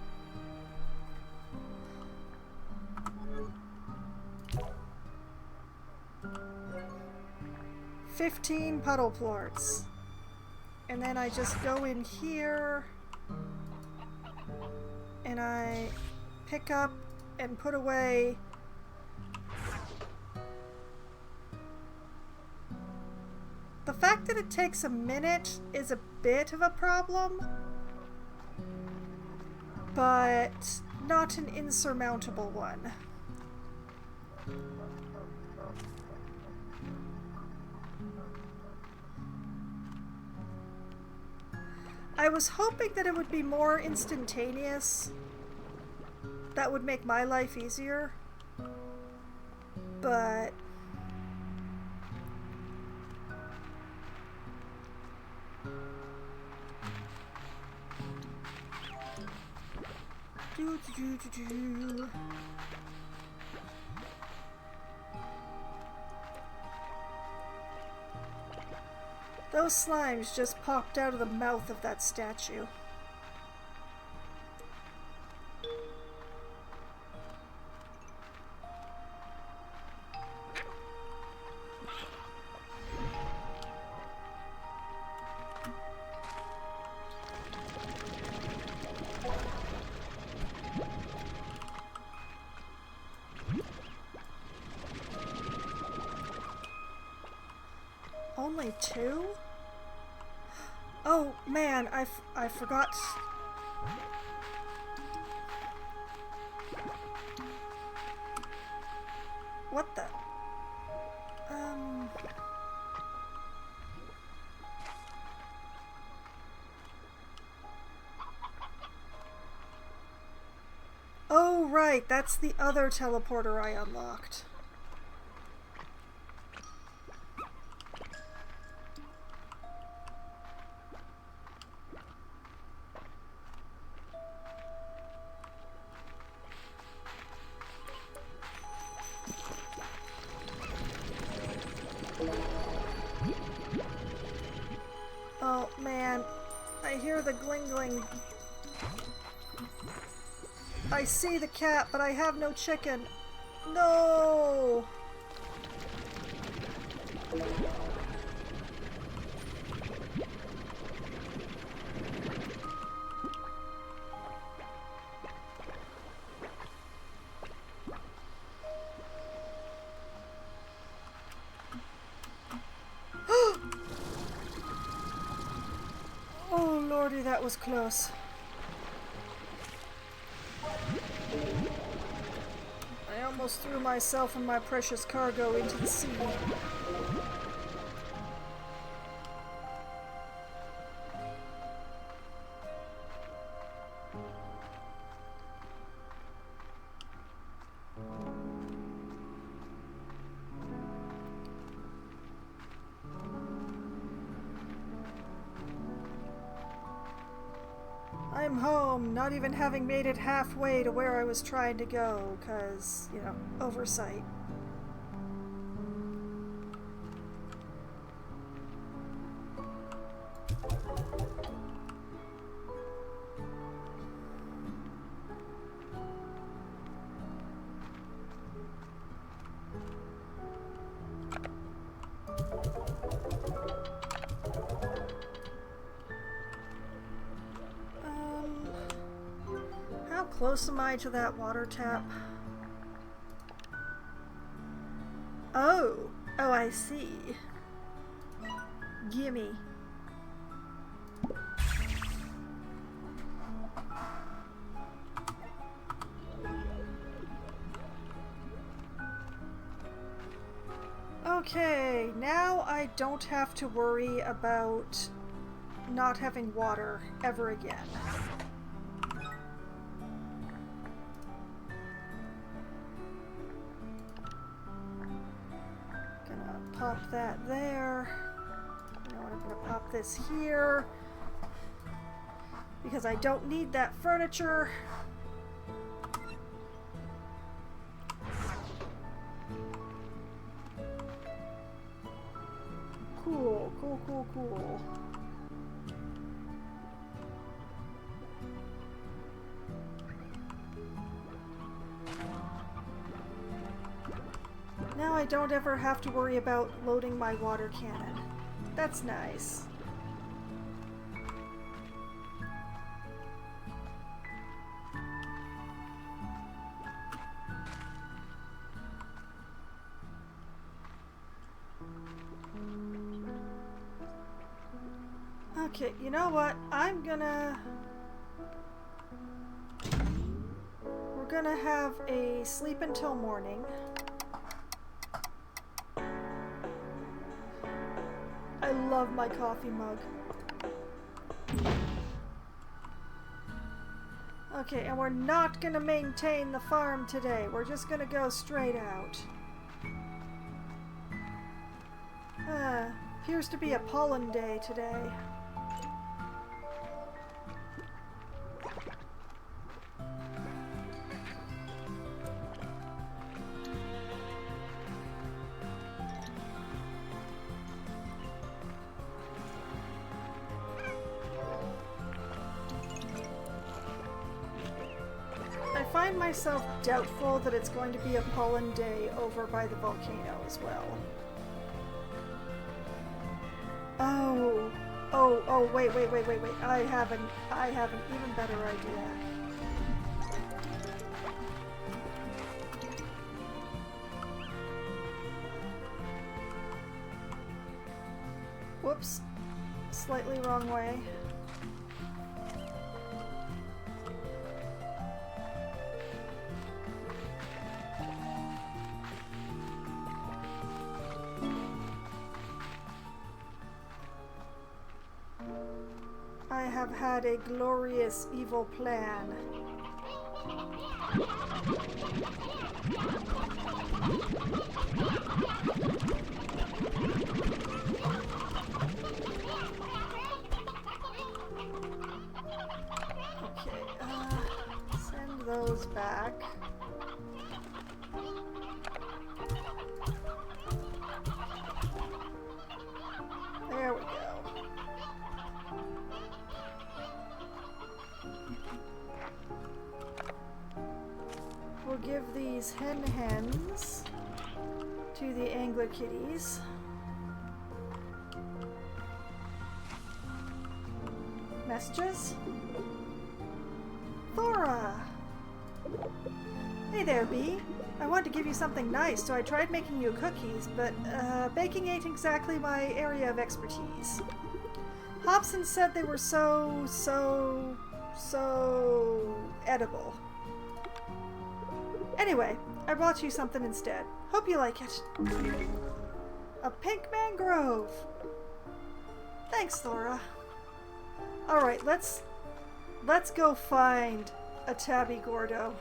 $15 puddle plorts. And then I just go in here and I pick up and put away the fact that it takes a minute is a bit of a problem. but not an insurmountable one. I was hoping that it would be more instantaneous. That would make my life easier. But those slimes just popped out of the mouth of that statue. Only two? Oh man, I forgot. What the? Oh right, that's the other teleporter I unlocked. Oh man, I hear the glingling. I see the cat, but I have no chicken. No! Oh lordy, that was close. I almost threw myself and my precious cargo into the sea. I'm home, not even having made it halfway to where I was trying to go, 'cause, you know, oversight. How close am I to that water tap? Oh! Oh, I see. Gimme. Okay, now I don't have to worry about not having water ever again. Gonna pop that there. You know what, I'm gonna pop this here because I don't need that furniture. Cool, cool, cool, cool. Now I don't ever have to worry about loading my water cannon. That's nice. Okay, you know what? I'm gonna gonna have a sleep until morning. I love my coffee mug. Okay, and we're not gonna maintain the farm today. We're just gonna go straight out. Appears to be a pollen day today. I find myself doubtful that it's going to be a pollen day over by the volcano as well. Oh, wait. I have an even better idea. Whoops. Slightly wrong way. I have had a glorious evil plan. Okay, send those back. There we go. We'll give these hens to the angler kitties. Messages? Thora! Hey there, Bee. I wanted to give you something nice, so I tried making you cookies, but baking ain't exactly my area of expertise. Hobson said they were so edible. Anyway, I brought you something instead. Hope you like it. A pink mangrove. Thanks, Thora. Alright, let's go find a Tabby Gordo.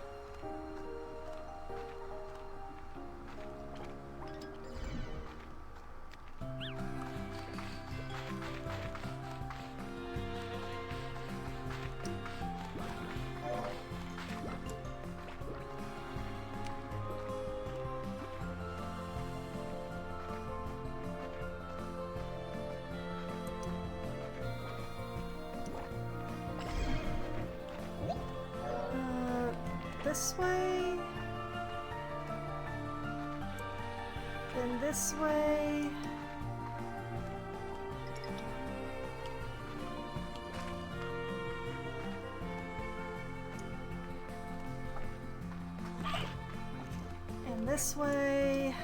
This way, then this way. And this way.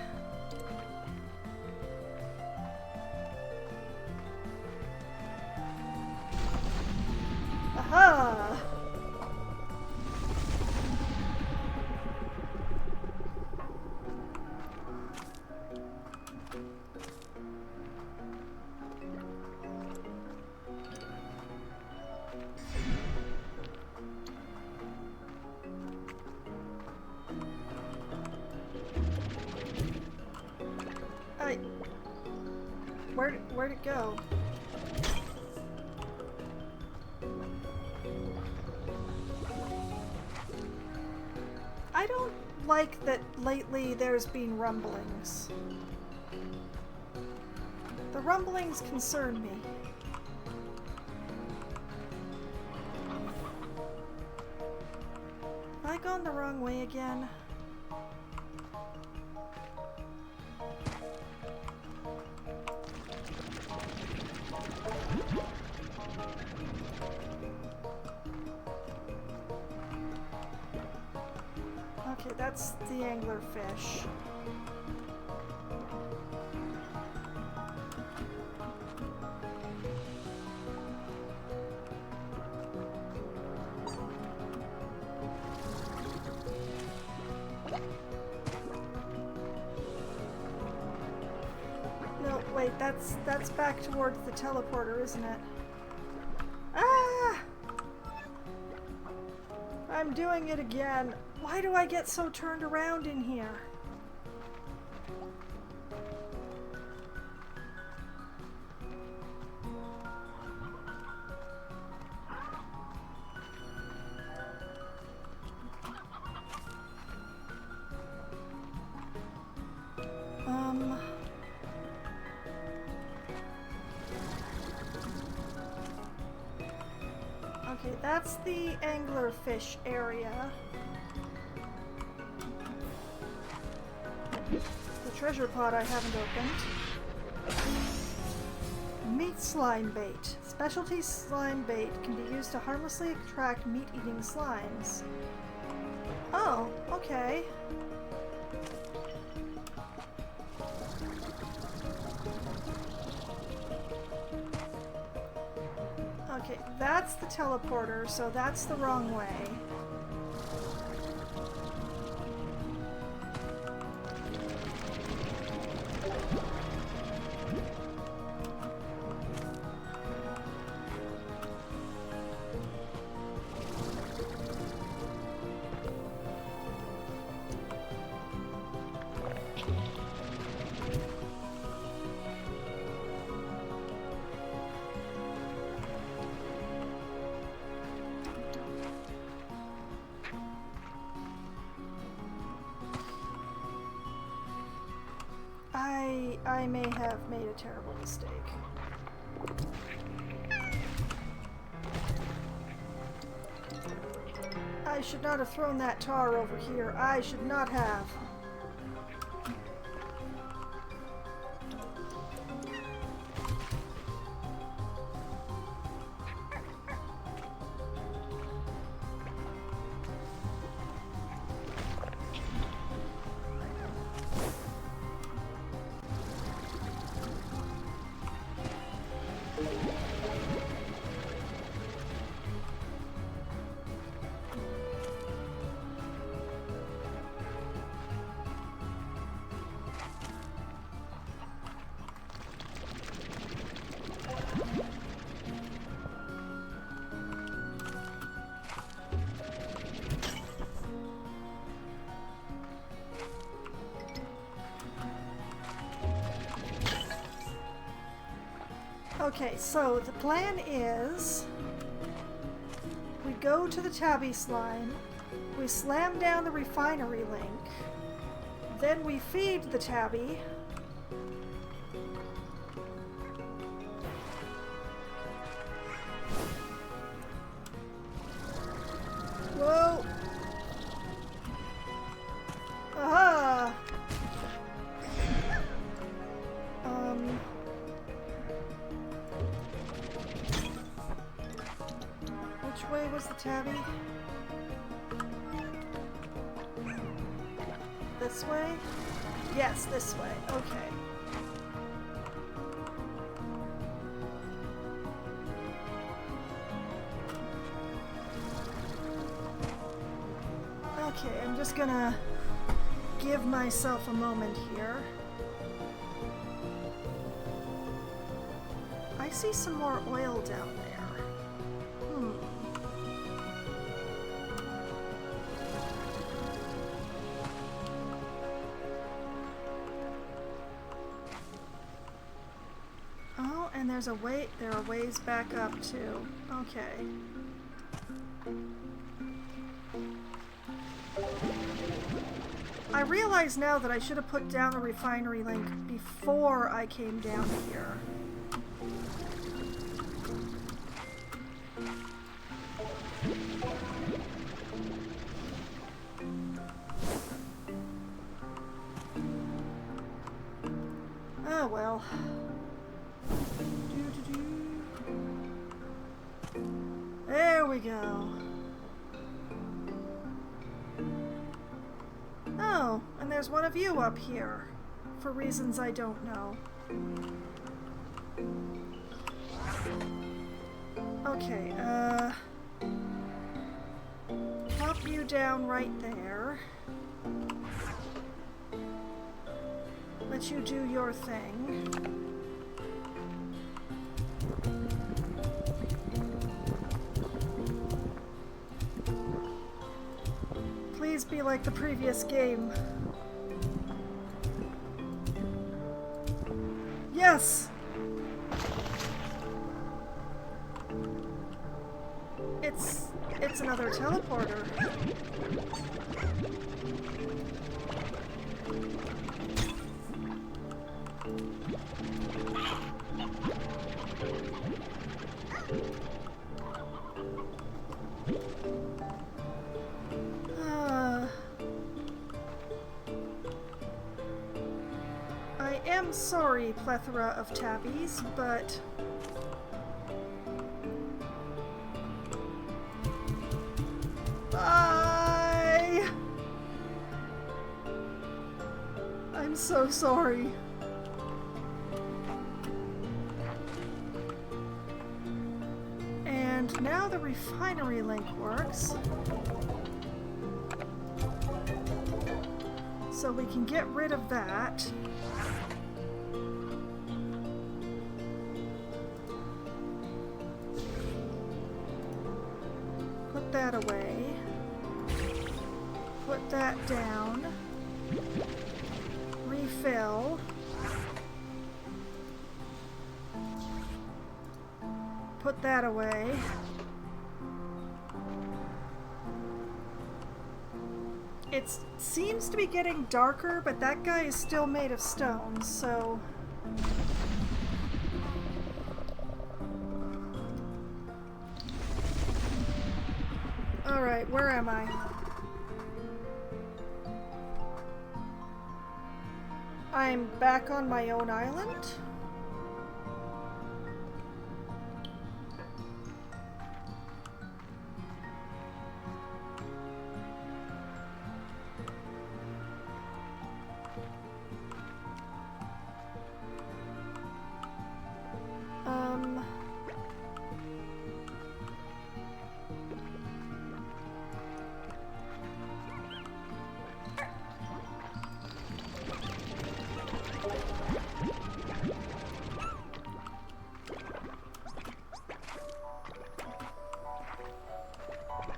Aha! Where'd it go? I don't like that lately there's been rumblings. The rumblings concern me. Have I gone the wrong way again? Okay, that's the anglerfish. Wait, that's back towards the teleporter, isn't it? Ah! I'm doing it again. Why do I get so turned around in here? Okay, that's the anglerfish area. The treasure pot I haven't opened. Meat slime bait. Specialty slime bait can be used to harmlessly attract meat-eating slimes. Oh, okay. Okay, that's the teleporter, so that's the wrong way. I may have made a terrible mistake. I should not have thrown that tar over here. I should not have. Okay, so the plan is we go to the tabby slime, we slam down the refinery link, then we feed the tabby, whoa, aha, which way was the tabby? This way? Yes, this way. Okay. Okay, I'm just gonna give myself a moment here. I see some more oil down there. Oh, and there are ways back up too. Okay. I realize now that I should have put down the refinery link before I came down here. Oh well. There we go. Oh, and there's one of you up here, for reasons I don't know. Okay, pop you down right there. Let you do your thing. please be like the previous game. Yes! It's another teleporter. I am sorry, plethora of tabbies, but bye! I'm so sorry. And now the refinery link works. So we can get rid of that. Put that away. Put that down. Refill. Put that away. It seems to be getting darker, but that guy is still made of stone, so... Alright, where am I? I'm back on my own island?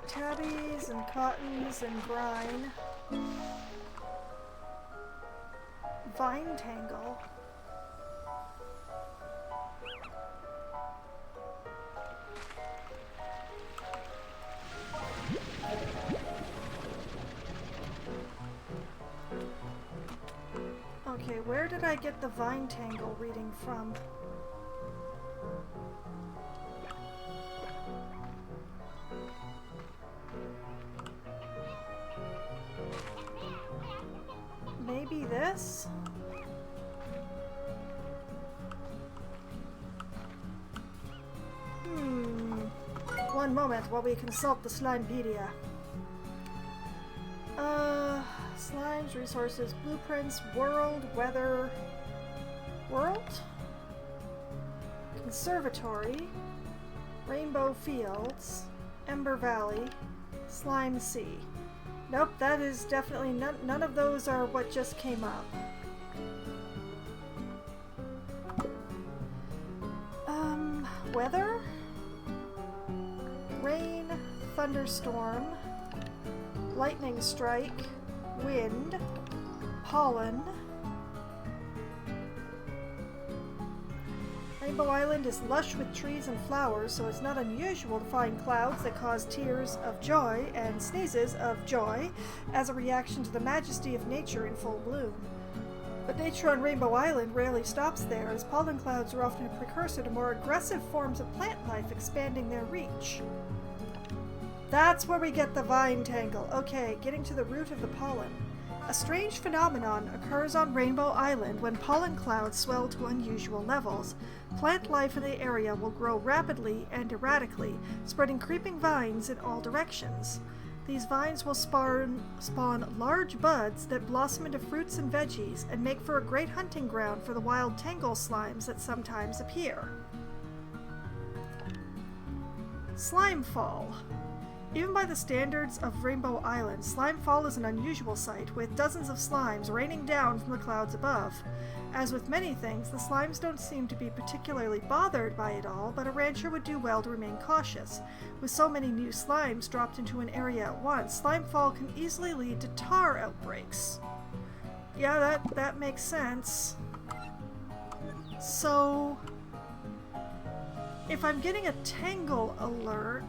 Tabbies and cottons and brine. Vine tangle. Okay, where did I get the vine tangle reading from? Maybe this? One moment while we consult the Slimepedia. Slimes, resources, blueprints, world, weather... World? Conservatory, Rainbow Fields, Ember Valley, Slime Sea. Nope, that is definitely none of those are what just came up. Weather? Rain, thunderstorm, lightning strike, wind, pollen. Rainbow Island is lush with trees and flowers, so it's not unusual to find clouds that cause tears of joy and sneezes of joy as a reaction to the majesty of nature in full bloom. But nature on Rainbow Island rarely stops there, as pollen clouds are often a precursor to more aggressive forms of plant life expanding their reach. That's where we get the vine tangle. Okay, getting to the root of the pollen. A strange phenomenon occurs on Rainbow Island when pollen clouds swell to unusual levels. Plant life in the area will grow rapidly and erratically, spreading creeping vines in all directions. These vines will spawn large buds that blossom into fruits and veggies and make for a great hunting ground for the wild tangle slimes that sometimes appear. Slimefall. Even by the standards of Rainbow Island, Slimefall is an unusual sight, with dozens of slimes raining down from the clouds above. As with many things, the slimes don't seem to be particularly bothered by it all, but a rancher would do well to remain cautious. With so many new slimes dropped into an area at once, slimefall can easily lead to tar outbreaks. Yeah, that makes sense. So, if I'm getting a tangle alert,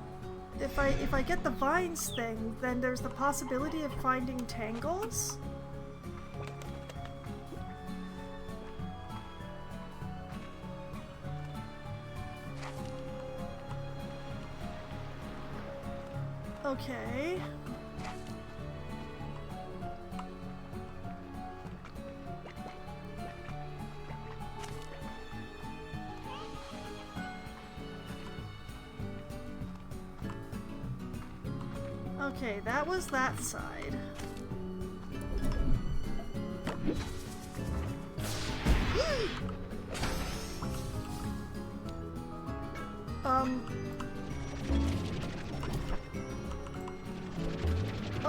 if I get the vines thing, then there's the possibility of finding tangles? Okay. Okay, that was that side.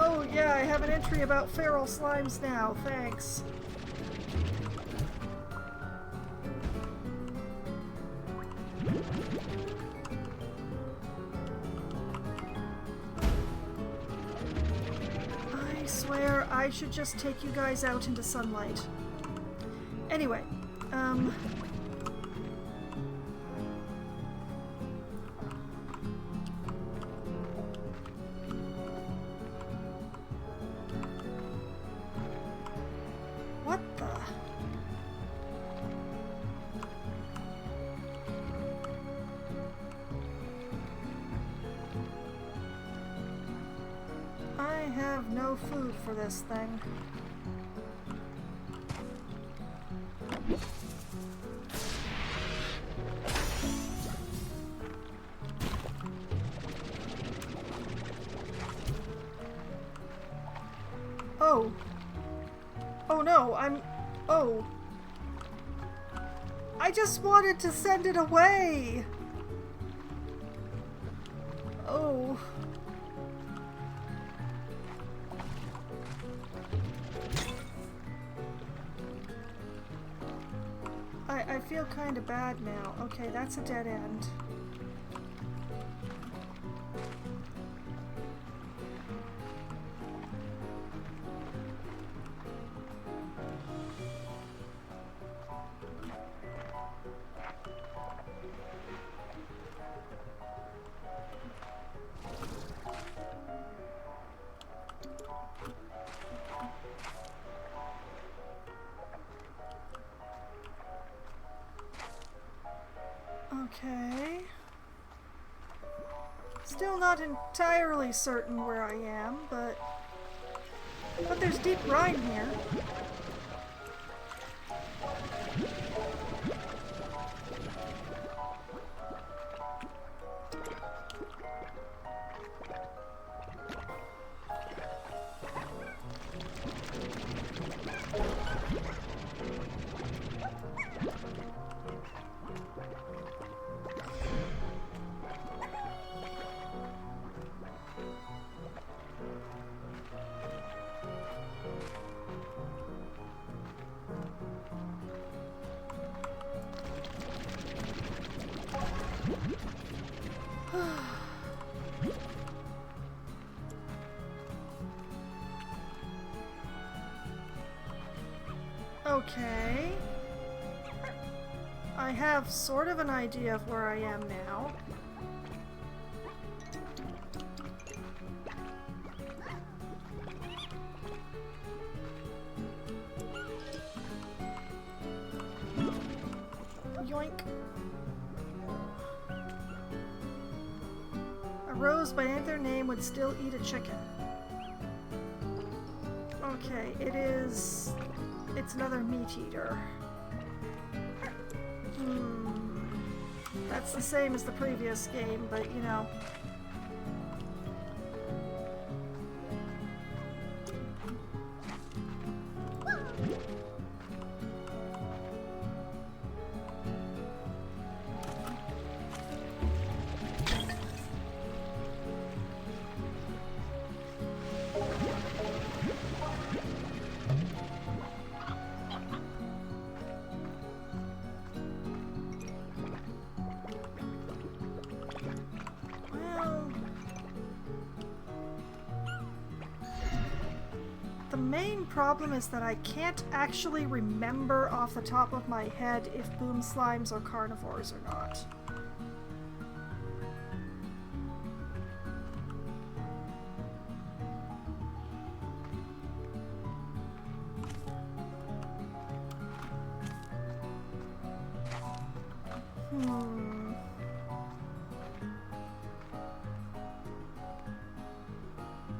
Oh yeah, I have an entry about feral slimes now, thanks. I swear I should just take you guys out into sunlight. Anyway, what the? I have no food for this thing. Oh. Oh no, oh. I just wanted to send it away! Oh. I feel kind of bad now. Okay, that's a dead end. Okay. Still not entirely certain where I am, but there's deep brine here. Okay. I have sort of an idea of where I am now. Yoink. A rose by any other name would still eat a chicken. Okay, it's another meat eater. That's the same as the previous game, but you know. problem is that I can't actually remember off the top of my head if boom slimes are carnivores or not.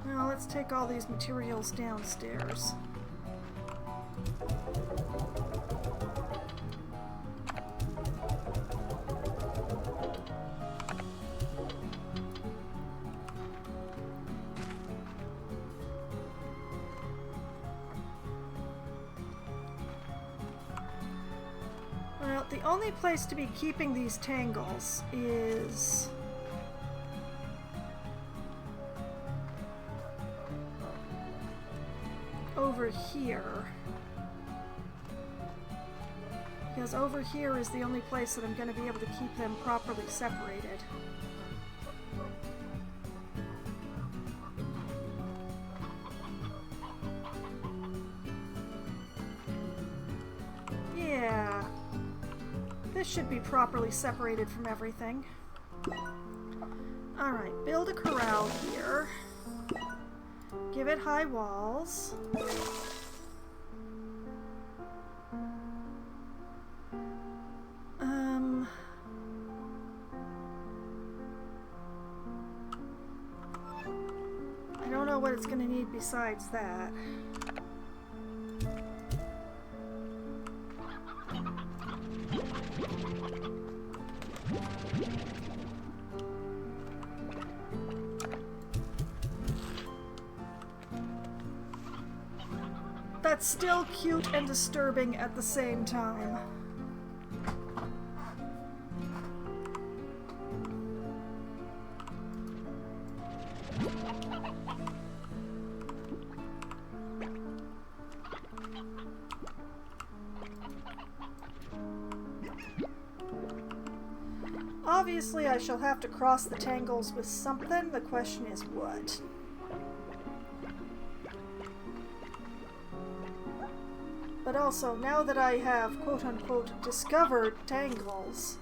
Well, let's take all these materials downstairs. Well, the only place to be keeping these tangles is over here. Because over here is the only place that I'm going to be able to keep them properly separated. Yeah. This should be properly separated from everything. Alright, build a corral here. Give it high walls. I don't know what it's going to need besides that. That's still cute and disturbing at the same time. Obviously, I shall have to cross the tangles with something. The question is what? But also, now that I have quote-unquote discovered tangles,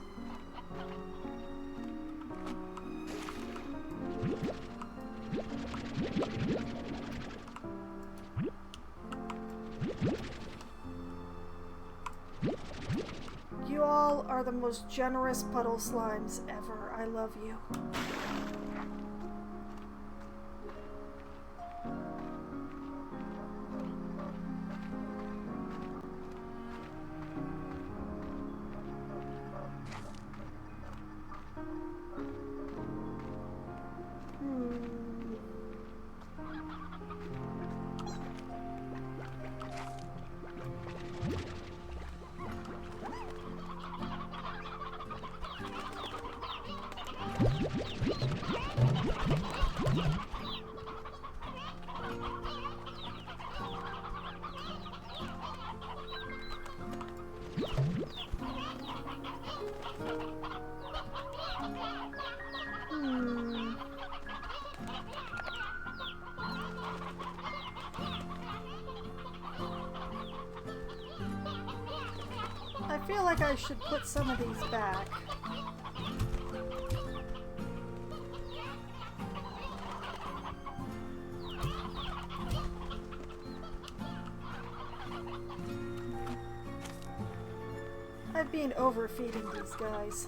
you all are the most generous puddle slimes ever. I love you. I feel like I should put some of these back. I've been overfeeding these guys.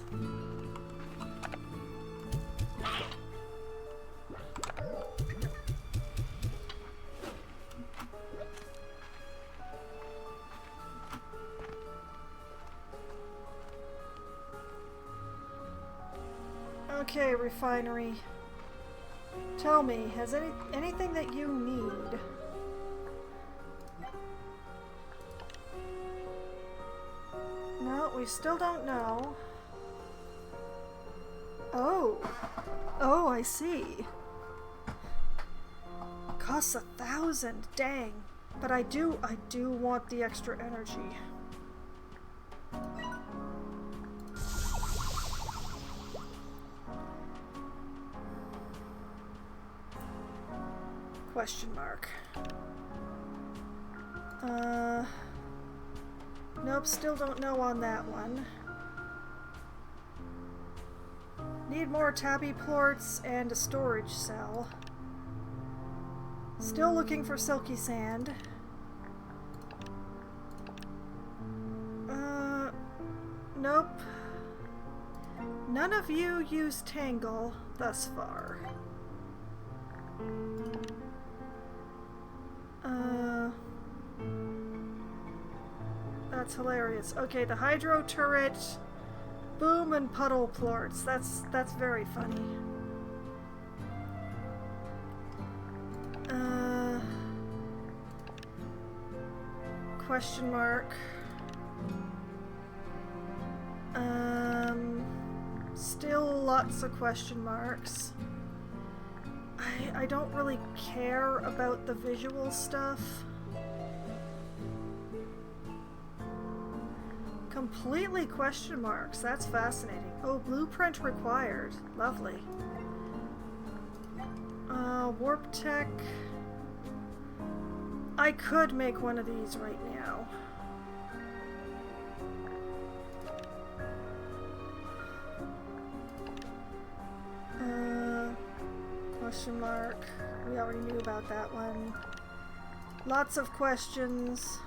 Okay, refinery. Tell me, has anything that you need? No, we still don't know. Oh. Oh, I see. Costs 1,000, dang. But I do want the extra energy. Question mark. Nope, still don't know on that one. Need more tabby plorts and a storage cell. Still looking for silky sand. Nope. None of you use Tangle thus far. That's hilarious. Okay, the hydro turret, boom, and puddle plorts. That's very funny. Question mark. Still lots of question marks. I don't really care about the visual stuff. Completely question marks. That's fascinating. Oh, blueprint required. Lovely. Warp tech. I could make one of these right now. Question mark. We already knew about that one. Lots of questions.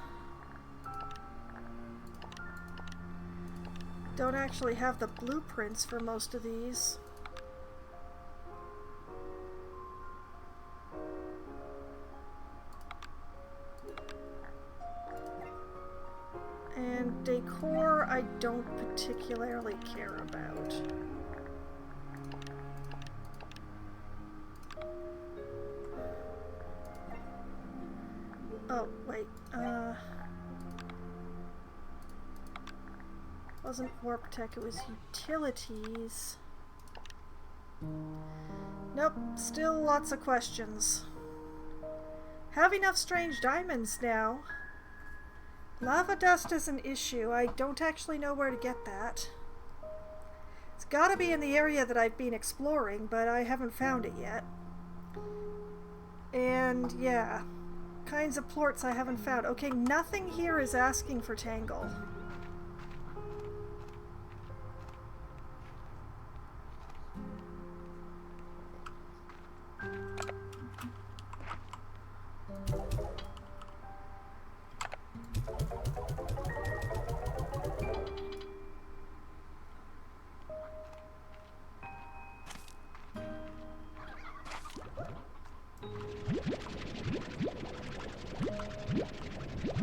Don't actually have the blueprints for most of these. And decor I don't particularly care about. Oh, wait, wasn't warp tech, it was utilities. Nope, still lots of questions. Have enough strange diamonds now. Lava dust is an issue. I don't actually know where to get that. It's gotta be in the area that I've been exploring, but I haven't found it yet. And yeah. Kinds of plorts I haven't found. Okay, nothing here is asking for Tangle.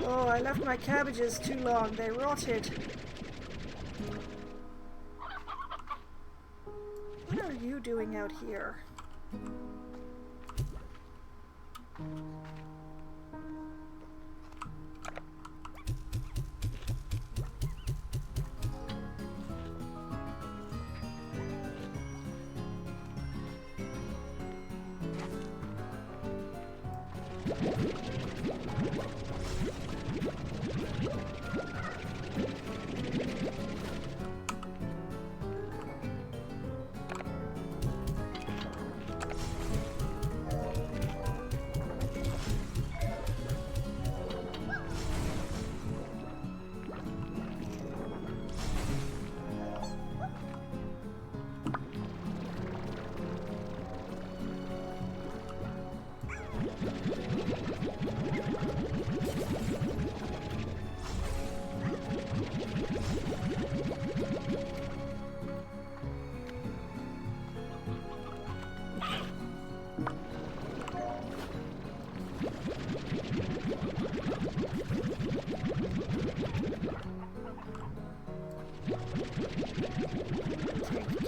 Oh, I left my cabbages too long. They rotted. What are you doing out here?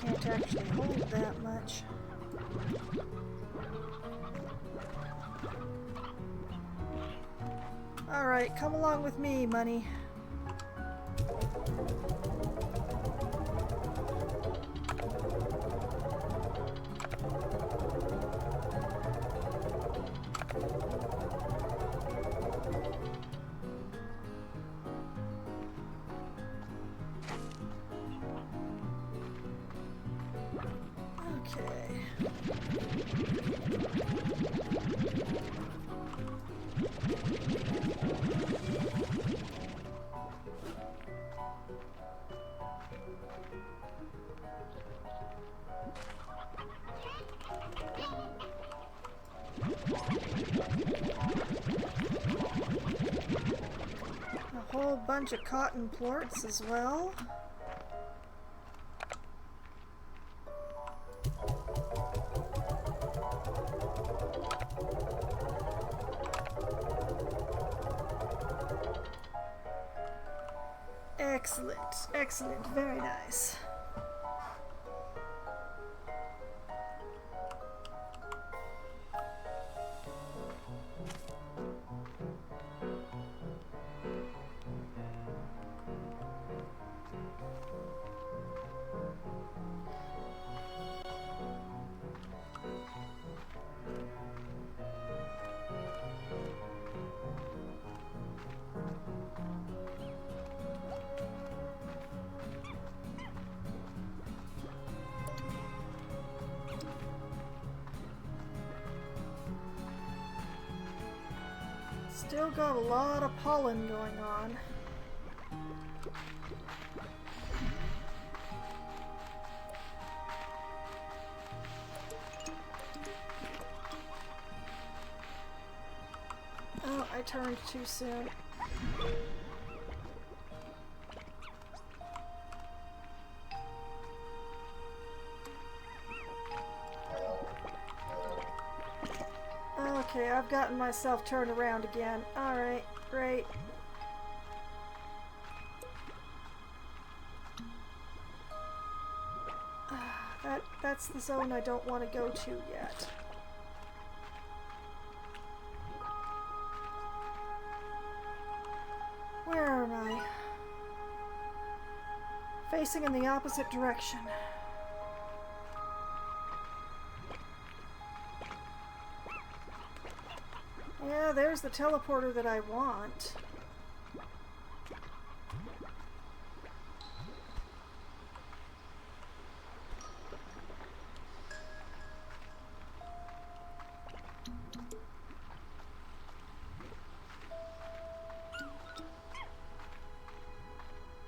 Can't actually hold that much. Alright, come along with me, money. Okay. whole bunch of cotton plorts as well. Excellent, excellent, very nice. Still got a lot of pollen going on. Oh, I turned too soon. Okay, I've gotten myself turned around again. Alright, great. That's the zone I don't want to go to yet. Where am I? Facing in the opposite direction. Yeah, there's the teleporter that I want.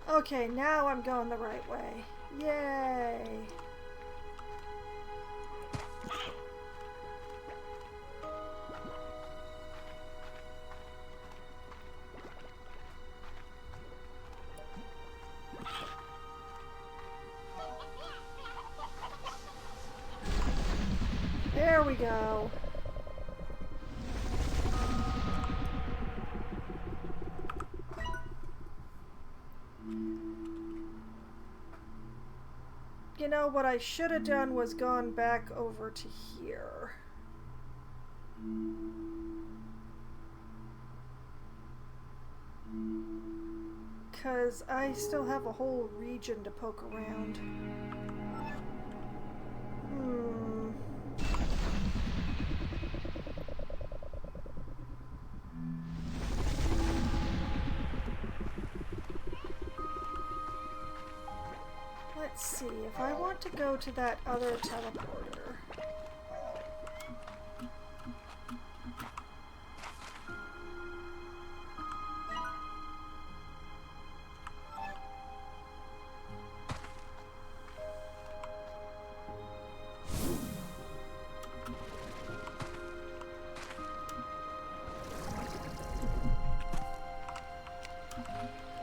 Okay, now I'm going the right way. Yay! There we go. You know, what I should have done was gone back over to here. Because I still have a whole region to poke around. Let's see, if I want to go to that other teleporter.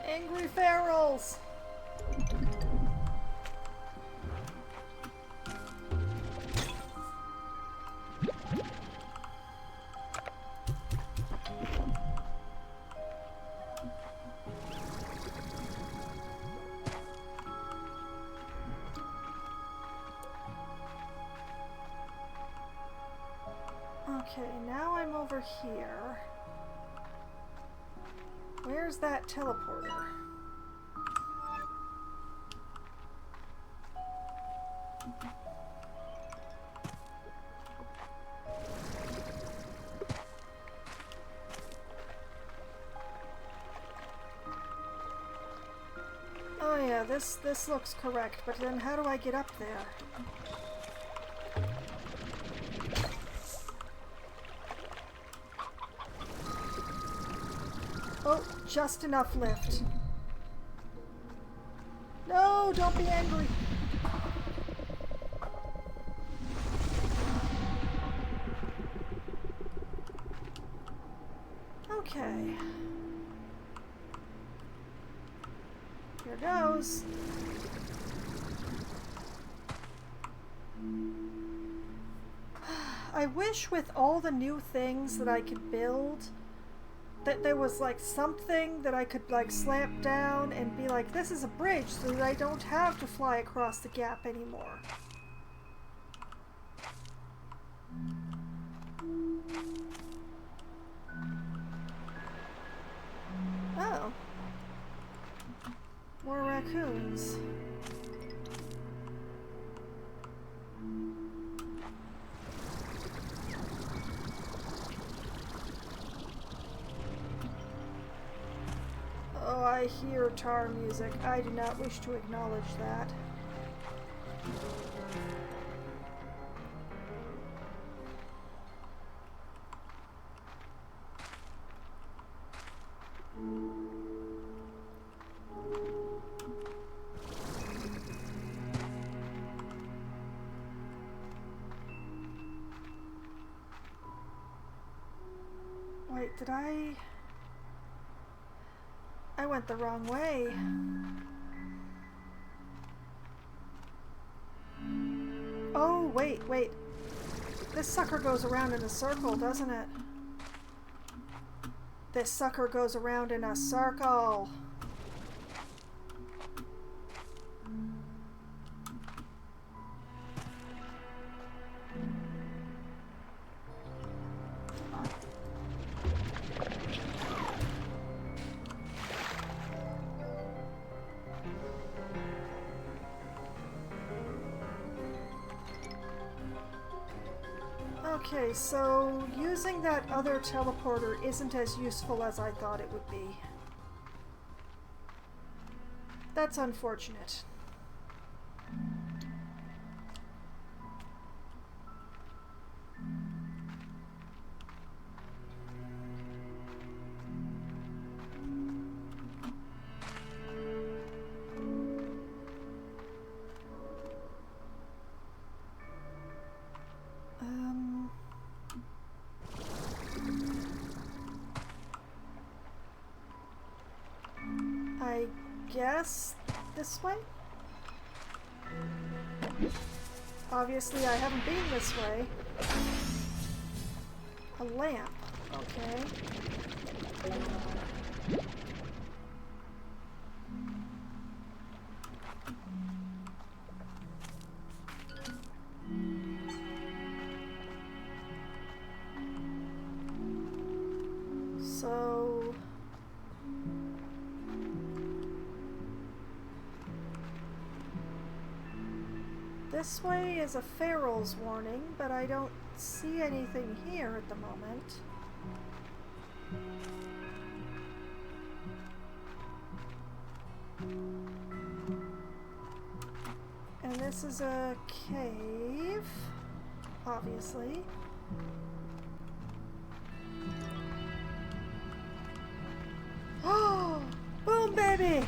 Angry ferals! Okay, now I'm over here. Where's that teleporter? Oh yeah, this looks correct, but then how do I get up there? Oh, just enough lift. No, don't be angry. Okay. goes. I wish with all the new things that I could build that there was like something that I could like slam down and be like, this is a bridge, so that I don't have to fly across the gap anymore. Oh. More raccoons. Oh, I hear tar music. I do not wish to acknowledge that. Wait, did I went the wrong way. Oh, wait. This sucker goes around in a circle, doesn't it? This sucker goes around in a circle. Okay, so using that other teleporter isn't as useful as I thought it would be. That's unfortunate. I guess this way? Obviously I haven't been this way. A lamp, okay. So this way is a feral's warning, but I don't see anything here at the moment. And this is a cave, obviously. Oh! Boom, baby!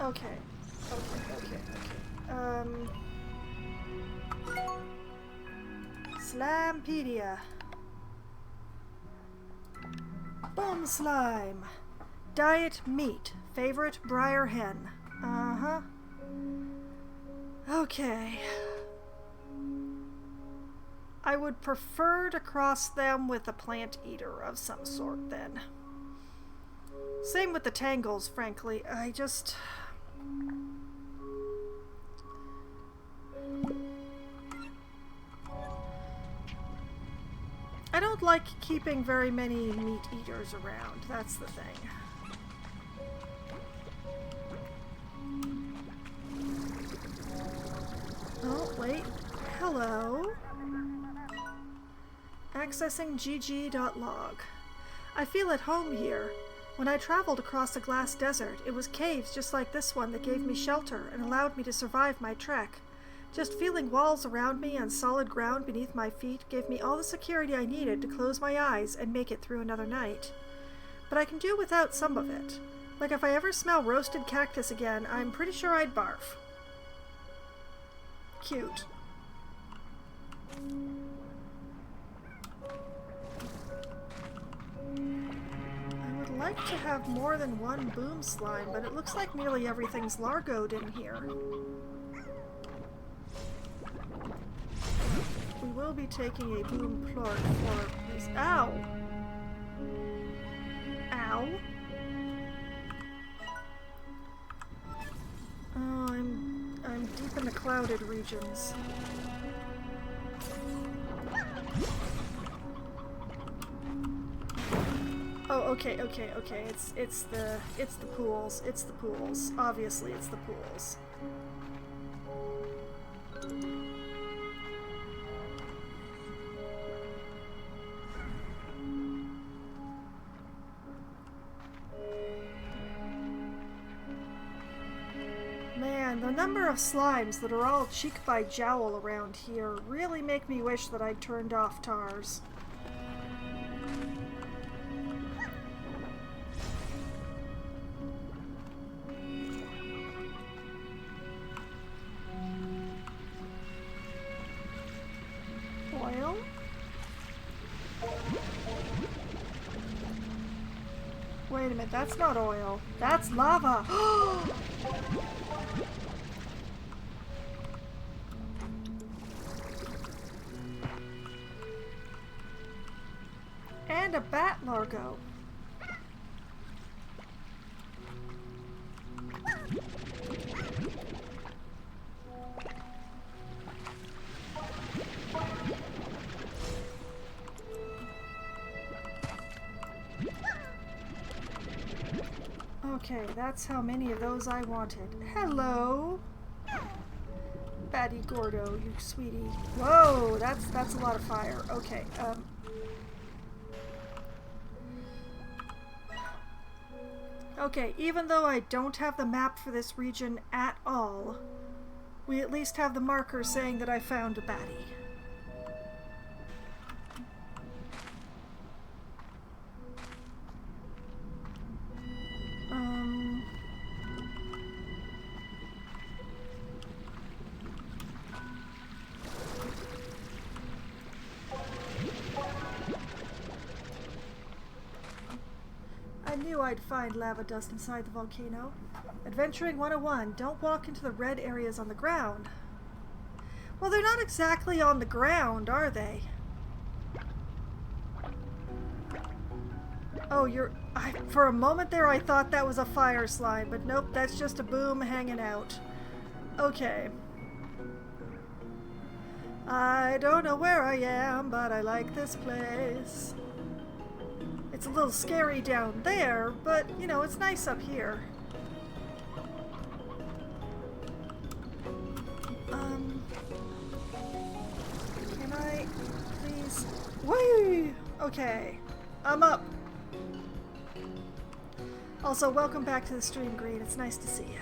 Okay. Slampedia. Boom slime. Diet meat. Favorite briar hen. Uh-huh. Okay. I would prefer to cross them with a plant eater of some sort then. Same with the tangles, frankly. I don't like keeping very many meat eaters around. That's the thing. Oh, wait. Hello. Accessing gg.log. I feel at home here. When I traveled across a glass desert, it was caves just like this one that gave me shelter and allowed me to survive my trek. Just feeling walls around me and solid ground beneath my feet gave me all the security I needed to close my eyes and make it through another night. But I can do without some of it. Like if I ever smell roasted cactus again, I'm pretty sure I'd barf. Cute. I would like to have more than one boom slime, but it looks like nearly everything's Largoed in here. We will be taking a boom plort for these. Ow! Ow! Oh, I'm deep in the clouded regions. Oh, okay. It's the pools. It's the pools. Obviously, it's the pools. Man, the number of slimes that are all cheek by jowl around here really make me wish that I'd turned off TARS. Oil? Wait a minute, that's not oil. That's lava! And a bat largo. Okay, that's how many of those I wanted. Hello! Batty Gordo, you sweetie. Whoa, that's a lot of fire. Okay, Okay, even though I don't have the map for this region at all, we at least have the marker saying that I found a baddie. I knew I'd find lava dust inside the volcano. Adventuring 101, don't walk into the red areas on the ground. Well, they're not exactly on the ground, are they? Oh, for a moment there I thought that was a fire slime, but nope, that's just a boom hanging out. Okay. I don't know where I am, but I like this place. It's a little scary down there, but, you know, it's nice up here. Can I please... Whee! Okay, I'm up. Also, welcome back to the stream, Green. It's nice to see you.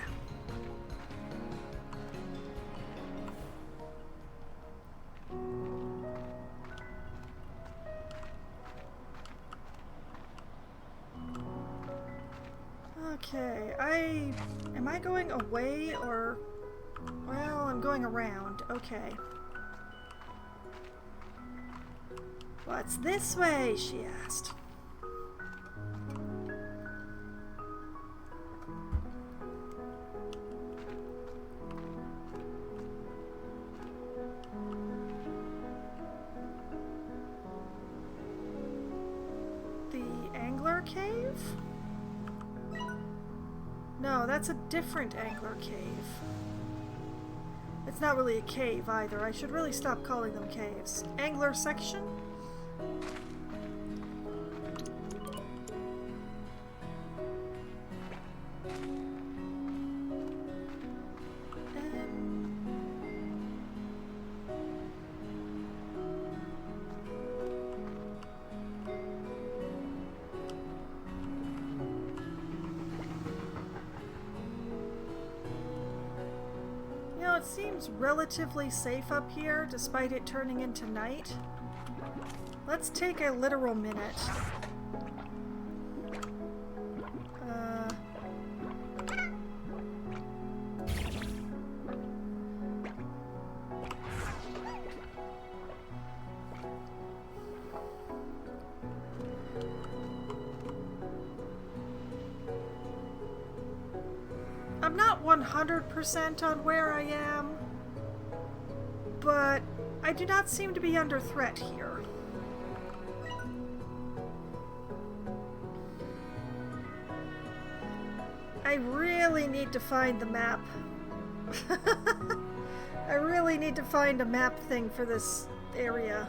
Okay, am I going away or... Well, I'm going around. Okay. What's this way? She asked. The Angler Cave? No, that's a different Angler Cave. It's not really a cave either. I should really stop calling them caves. Angler section? It seems relatively safe up here, despite it turning into night. Let's take a literal minute. not 100% on where I am, but I do not seem to be under threat here. I really need to find the map. I really need to find a map thing for this area.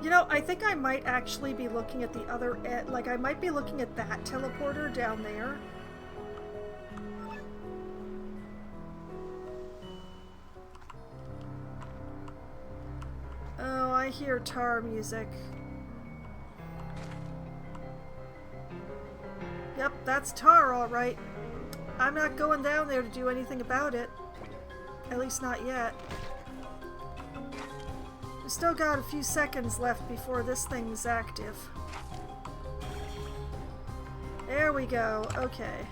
You know, I think I might actually be looking at the other end. Like, I might be looking at that teleporter down there. Oh, I hear tar music. Yep, that's tar, all right. I'm not going down there to do anything about it. At least not yet. We still got a few seconds left before this thing's active. There we go. Okay.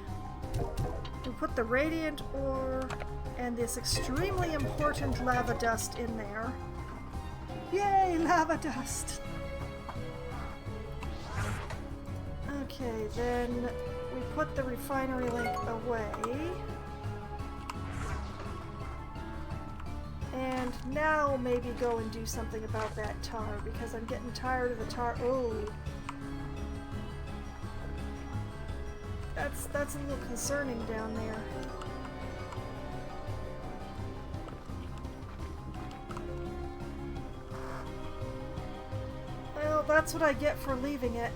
We put the radiant ore and this extremely important lava dust in there. Yay, lava dust! Okay, then we put the refinery link away. And now maybe go and do something about that tar, because I'm getting tired of the tar. Oh! That's a little concerning down there. Well, that's what I get for leaving it.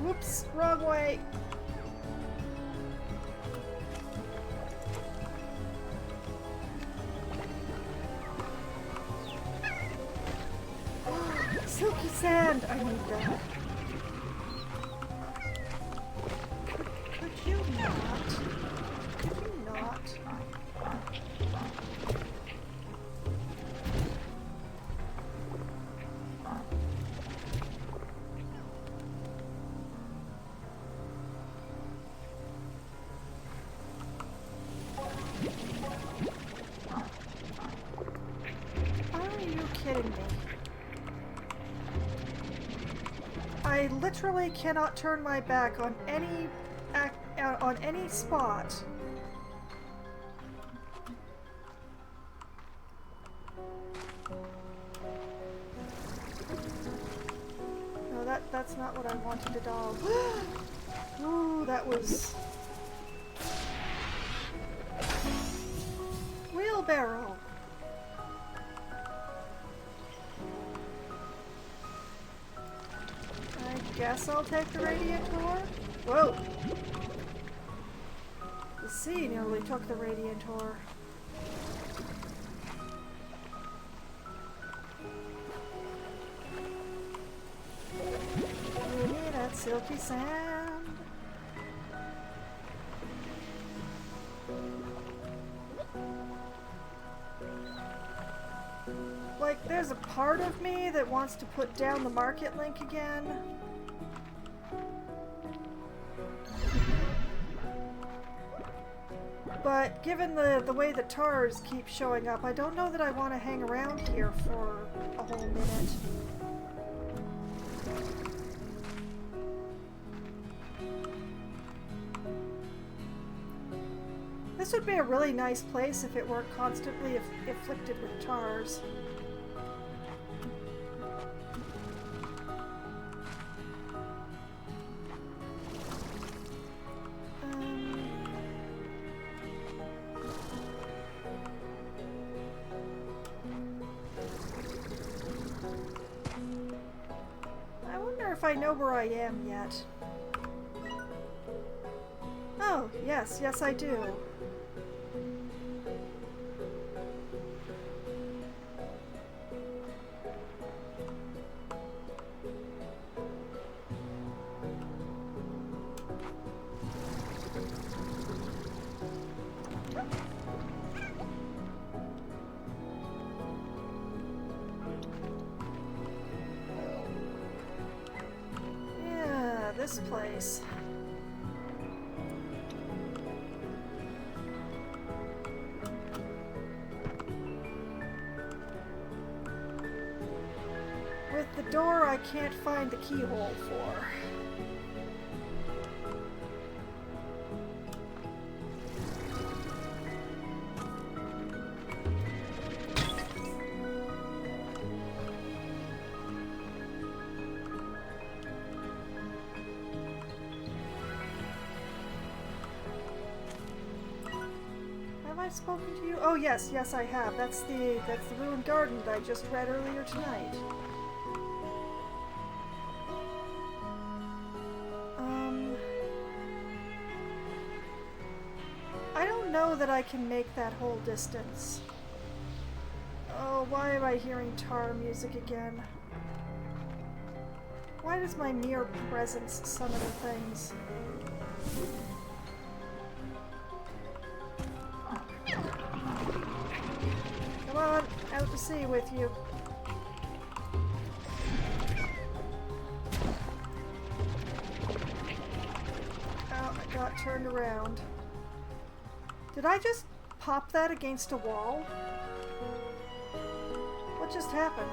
Whoops, wrong way. Silky sand! I need that. Could you not? Could you not? Are you kidding me? I literally cannot turn my back on any spot. No, that's not what I wanted at all. Ooh, that was wheelbarrow. Guess I'll take the radiant ore. Whoa! The sea nearly took the radiant ore. We need that silky sand. Like, there's a part of me that wants to put down the market link again. But given the way the tars keep showing up, I don't know that I want to hang around here for a whole minute. This would be a really nice place if it weren't constantly afflicted with tars. If I know where I am yet. Oh, yes, I do. this place. With the door I can't find the keyhole for. Have I spoken to you? Oh yes, yes I have. That's the ruined garden that I just read earlier tonight. I don't know that I can make that whole distance. Oh, why am I hearing tar music again? Why does my mere presence summon things? Come on, out to sea with you. Oh, I got turned around. Did I just pop that against a wall? What just happened?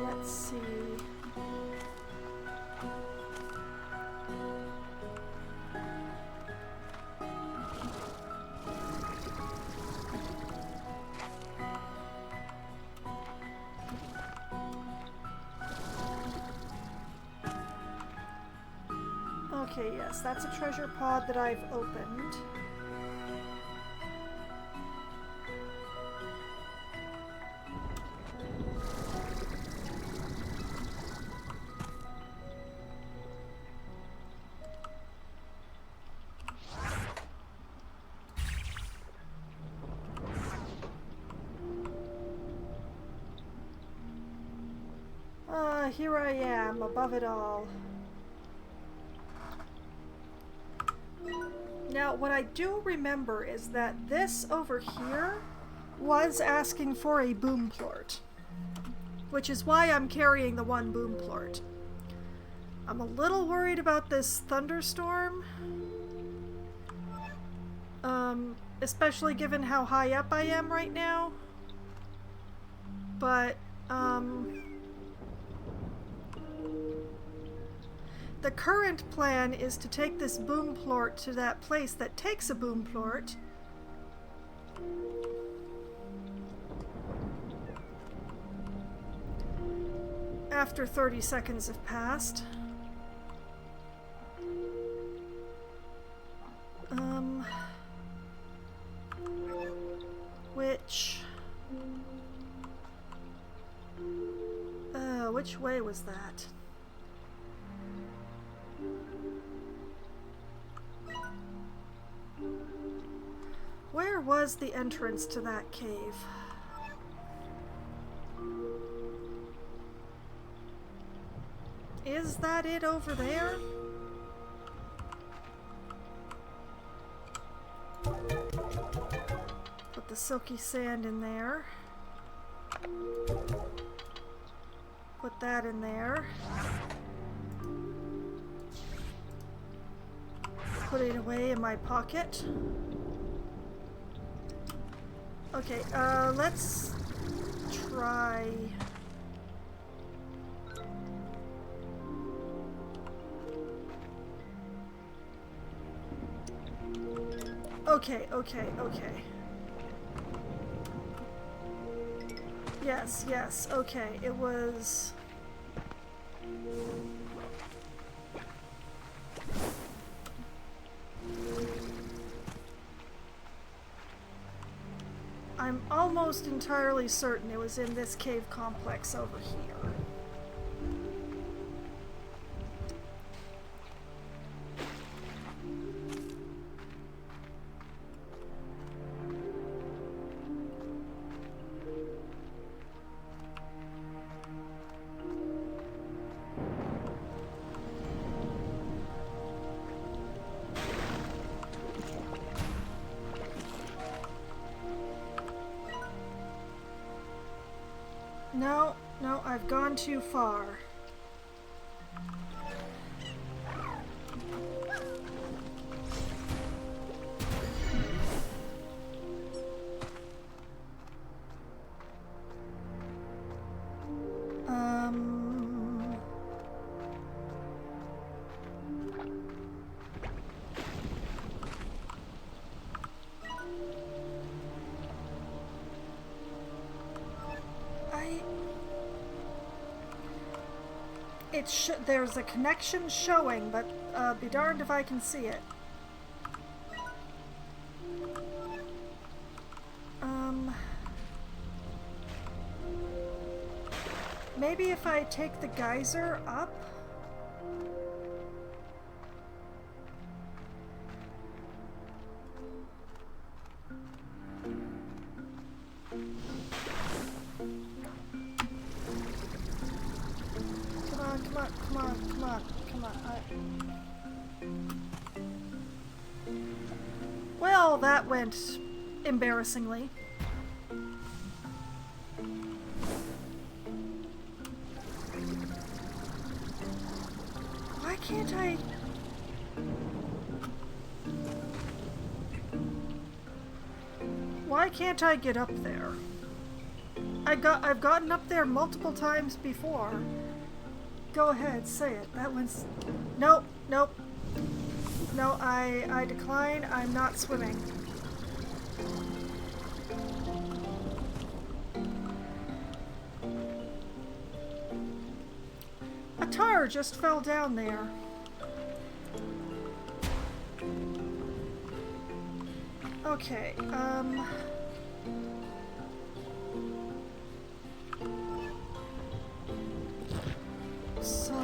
Let's see. Okay, yes, that's a treasure pod that I've opened. Here I am, above it all. Now, what I do remember is that this over here was asking for a boom plort, which is why I'm carrying the one boom plort. I'm a little worried about this thunderstorm, especially given how high up I am right now, but, the current plan is to take this boom plort to that place that takes a boom plort. After 30 seconds have passed. Which way was that? Where was the entrance to that cave? Is that it over there? Put the silky sand in there. Put that in there. Put it away in my pocket. Okay, let's try... Okay. Yes, okay, it was... I'm almost entirely certain it was in this cave complex over here. No, no, I've gone too far. There's a connection showing, but be darned if I can see it. Maybe if I take the geyser up? Come on. Well, that went embarrassingly. Why can't I... Why can't I get up there? I've gotten up there multiple times before. Go ahead, say it. That one's... Nope, nope. No, I decline. I'm not swimming. A tar just fell down there. Okay, so...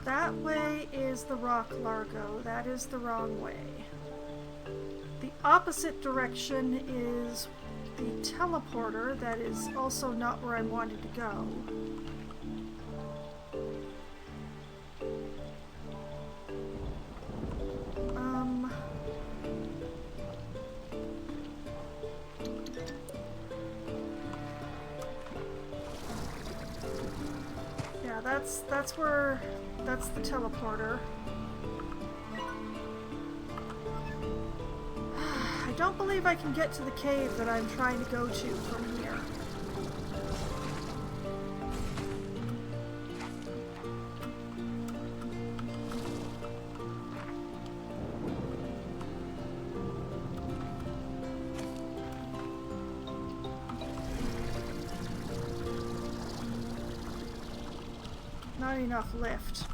That way is the rock largo. That is the wrong way. The opposite direction is the teleporter. That is also not where I wanted to go. Yeah, that's the teleporter. I don't believe I can get to the cave that I'm trying to go to from here. Not enough lift.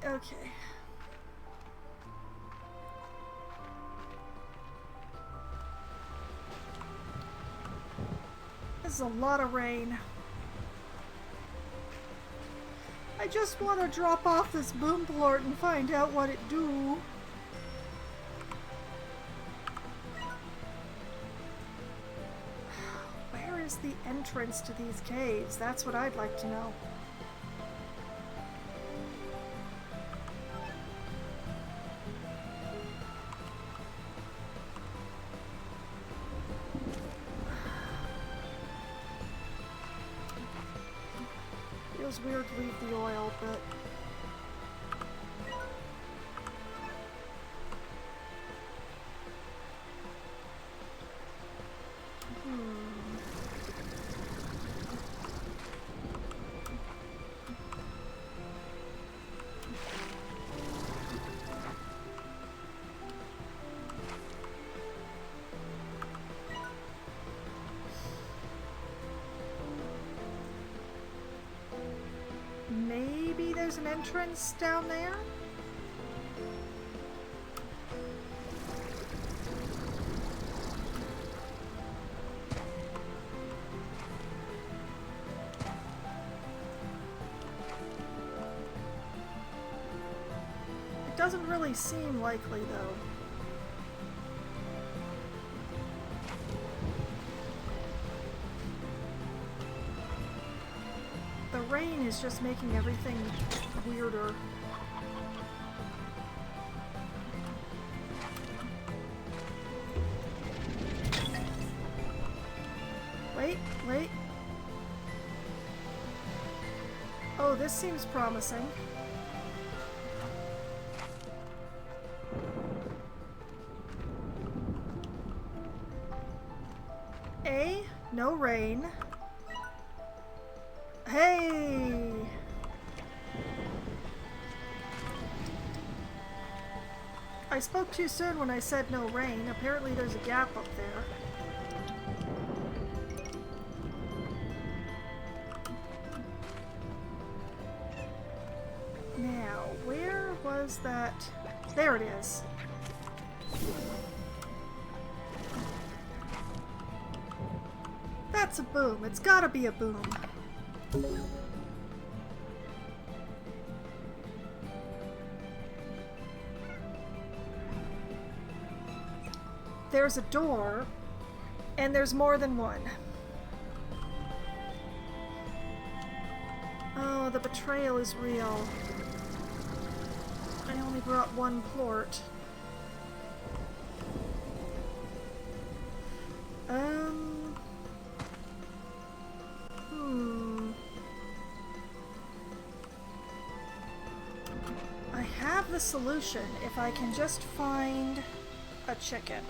Okay. This is a lot of rain. I just want to drop off this boom plort and find out what it do. Where is the entrance to these caves? That's what I'd like to know. Feels weird to leave the oil, but... Maybe there's an entrance down there? It doesn't really seem likely, though. rain is just making everything weirder. Wait. Oh, this seems promising. No rain. Hey! I spoke too soon when I said no rain. Apparently there's a gap up there. Now, where was that? There it is. That's a boom. It's gotta be a boom. There's a door, and there's more than one. Oh, the betrayal is real. I only brought one plort. I have the solution if I can just find a chicken.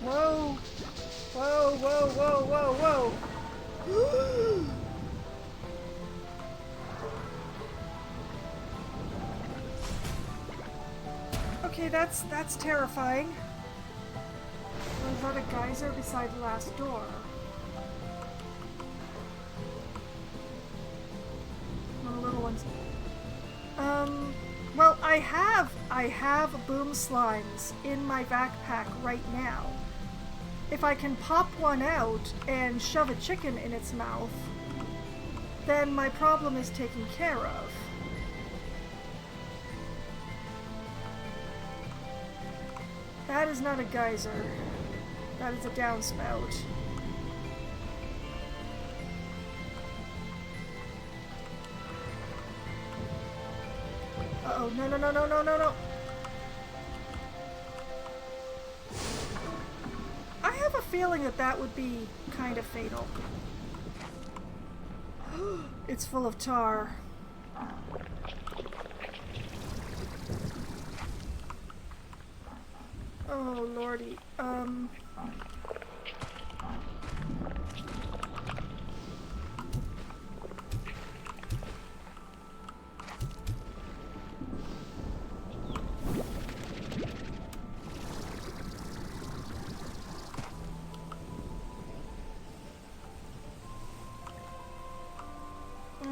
Whoa! Whoa, whoa, whoa, whoa, whoa! Okay, that's terrifying. Was that a geyser beside the last door? One of the little ones. Well, I have boom slimes in my backpack right now. If I can pop one out and shove a chicken in its mouth, then my problem is taken care of. That is not a geyser. That is a downspout. Uh-oh, no, no, no, no, no, no, no. I have a feeling that that would be kind of fatal. It's full of tar. Oh, lordy.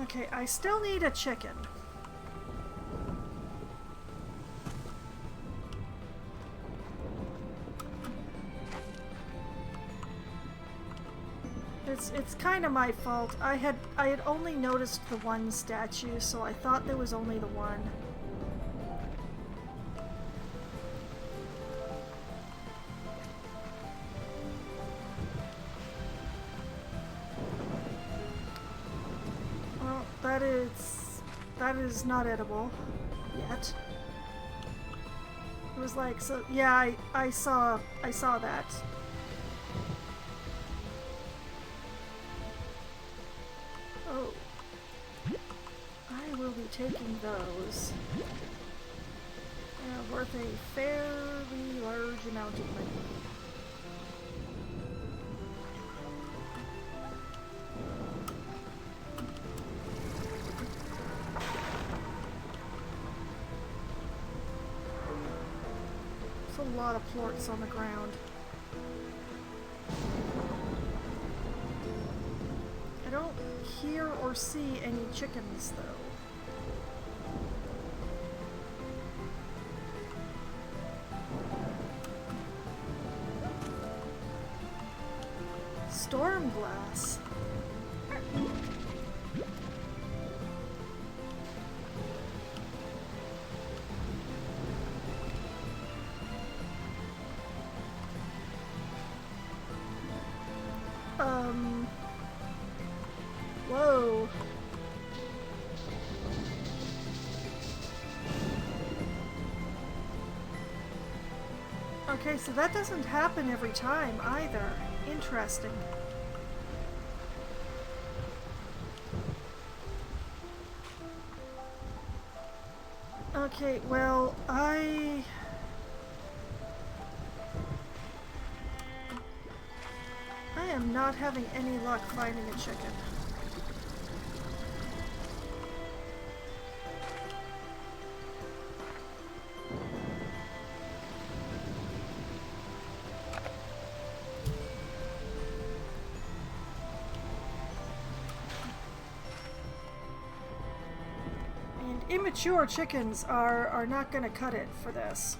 Okay, I still need a chicken. It's kind of my fault. I had only noticed the one statue, so I thought there was only the one. Well, that is not edible yet. It was like, so yeah, I saw that. Oh, I will be taking those. Worth a fairly large amount of money. There's a lot of plorts on the ground. I don't hear or see any chickens, though. Storm glass. Okay, so that doesn't happen every time either. Interesting. Okay, well, I am not having any luck finding a chicken. And immature chickens are not going to cut it for this.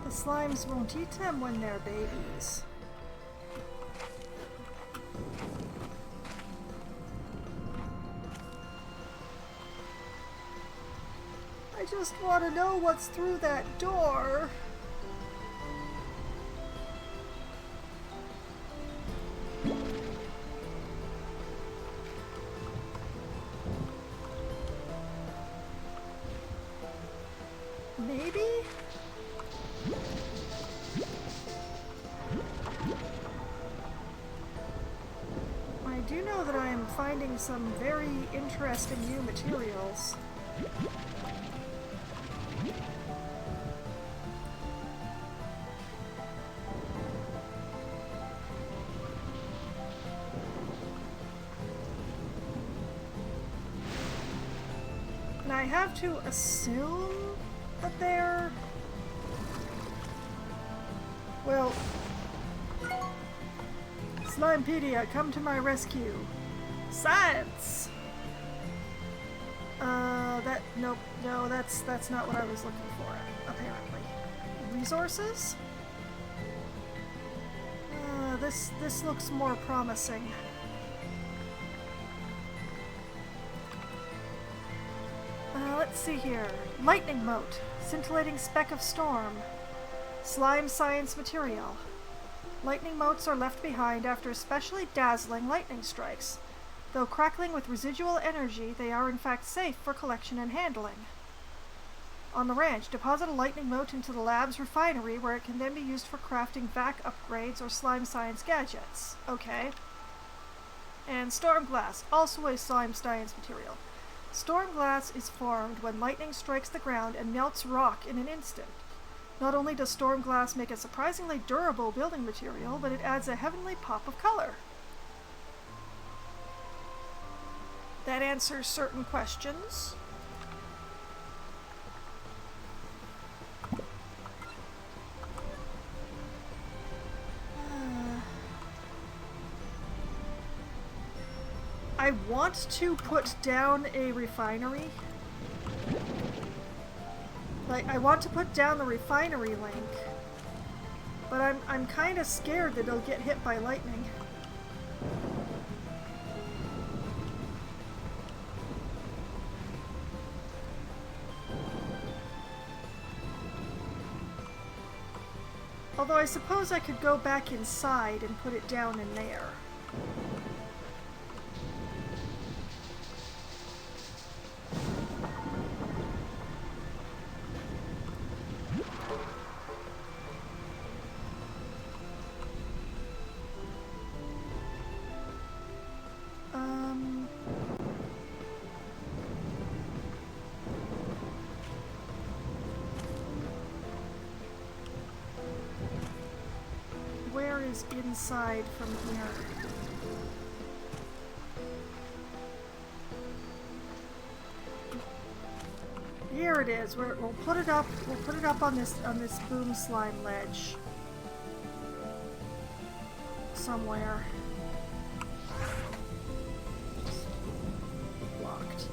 The slimes won't eat them when they're babies. I just want to know what's through that door. Maybe? I do know that I am finding some very interesting new materials. And I have to assume that they're... Well... Slimepedia, come to my rescue. Science! Nope, no, that's not what I was looking for, apparently. Resources? This looks more promising. Let's see here. Lightning mote. Scintillating speck of storm. Slime science material. Lightning motes are left behind after especially dazzling lightning strikes. Though crackling with residual energy, they are in fact safe for collection and handling. On the ranch, deposit a lightning mote into the lab's refinery where it can then be used for crafting vac upgrades or slime science gadgets. Okay. And storm glass, also a slime science material. Storm glass is formed when lightning strikes the ground and melts rock in an instant. Not only does storm glass make a surprisingly durable building material, but it adds a heavenly pop of color. That answers certain questions. I want to put down a refinery. Like, I want to put down the refinery link, but I'm kind of scared that it'll get hit by lightning. Although I suppose I could go back inside and put it down in there. Where is inside from here? Here it is. We'll put it up. We'll put it up on this boom slime ledge somewhere. Blocked.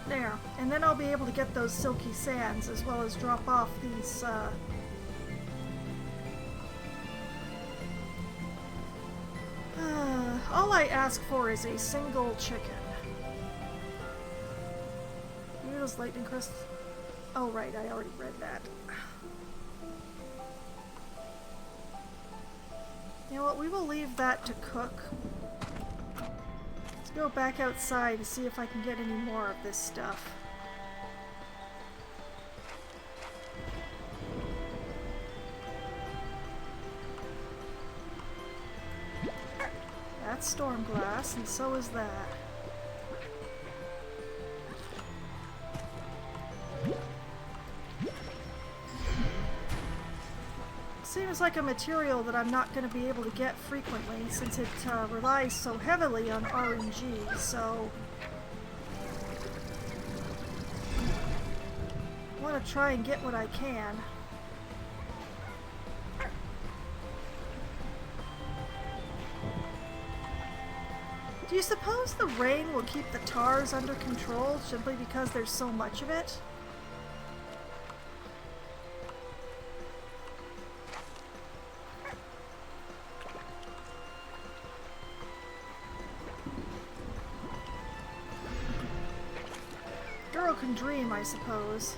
There, and then I'll be able to get those silky sands as well as drop off these all I ask for is a single chicken. Maybe those lightning crystals. Oh, right, I already read that. You know what, we will leave that to cook. Let's go back outside and see if I can get any more of this stuff. That's storm glass, and so is that. Seems like a material that I'm not going to be able to get frequently since it relies so heavily on RNG, so I want to try and get what I can. Do you suppose the rain will keep the tars under control simply because there's so much of it? Girl can dream, I suppose.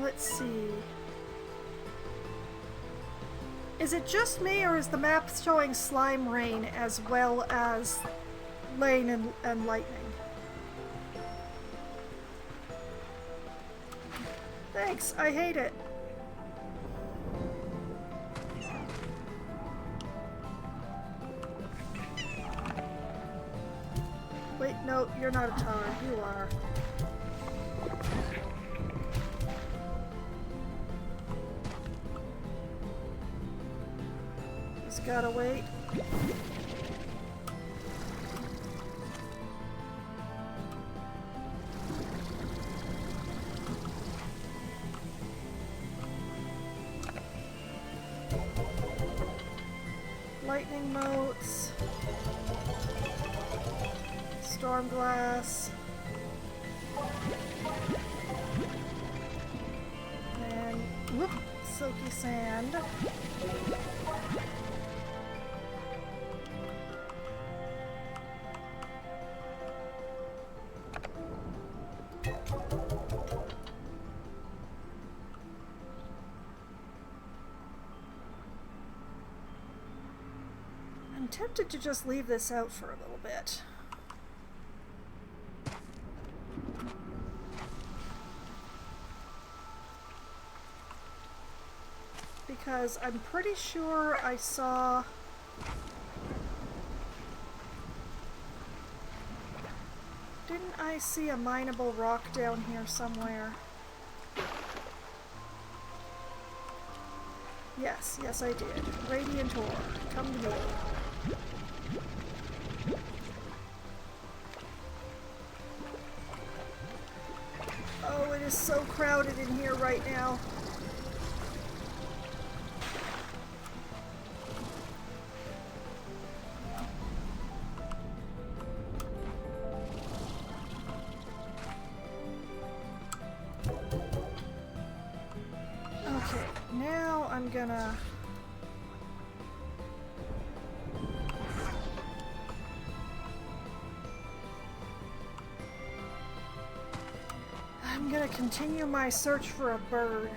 Let's see. Is it just me, or is the map showing slime rain as well as rain and lightning? Thanks, I hate it. Wait, no, you're not a tar. You are. Just gotta wait. Lightning motes. Storm glass. And whoop, silky sand. I'm tempted to just leave this out for a little bit. Because I'm pretty sure I saw... Didn't I see a mineable rock down here somewhere? Yes, yes I did. Radiant ore. Come to me. Oh, it is so crowded in here right now. I'm gonna... continue my search for a bird.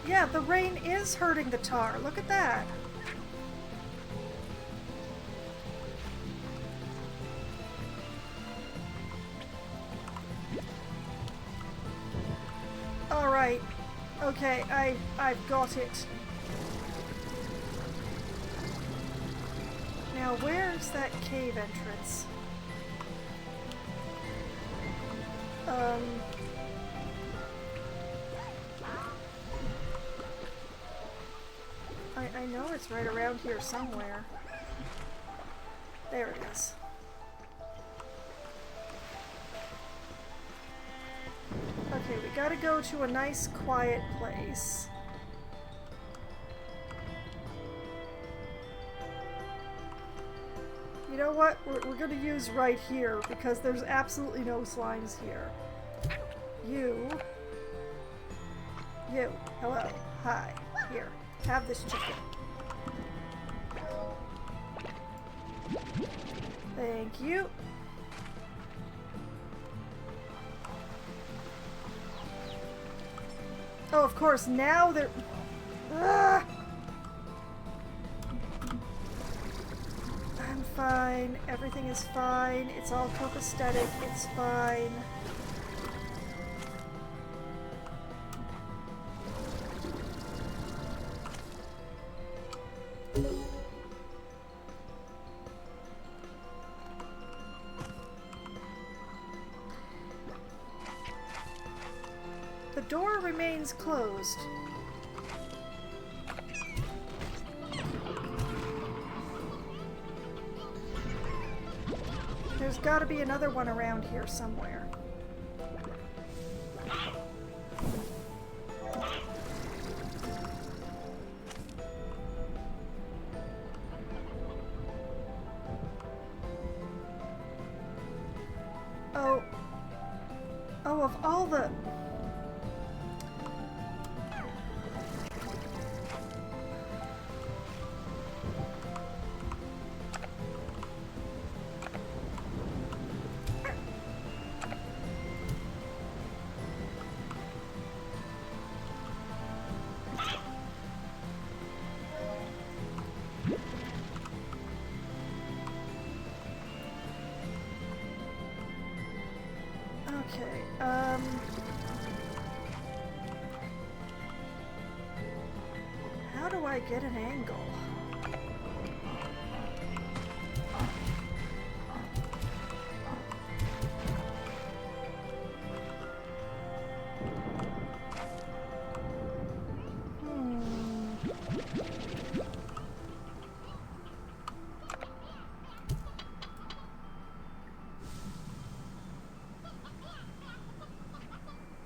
Yeah, the rain is hurting the tar. Look at that. All right. Okay, I've got it. Now, where's that cave entrance? I know it's right around here somewhere. There it is. Okay, we gotta go to a nice quiet place. You know what? We're gonna use right here because there's absolutely no slimes here. You. Hello. Hi. Here. Have this chicken. Thank you. Oh, of course, now they're... Ah! I'm fine. Everything is fine. It's all copacetic. It's fine. The door remains closed. There's got to be another one around here somewhere. Oh, of all the... Okay, how do I get an angle?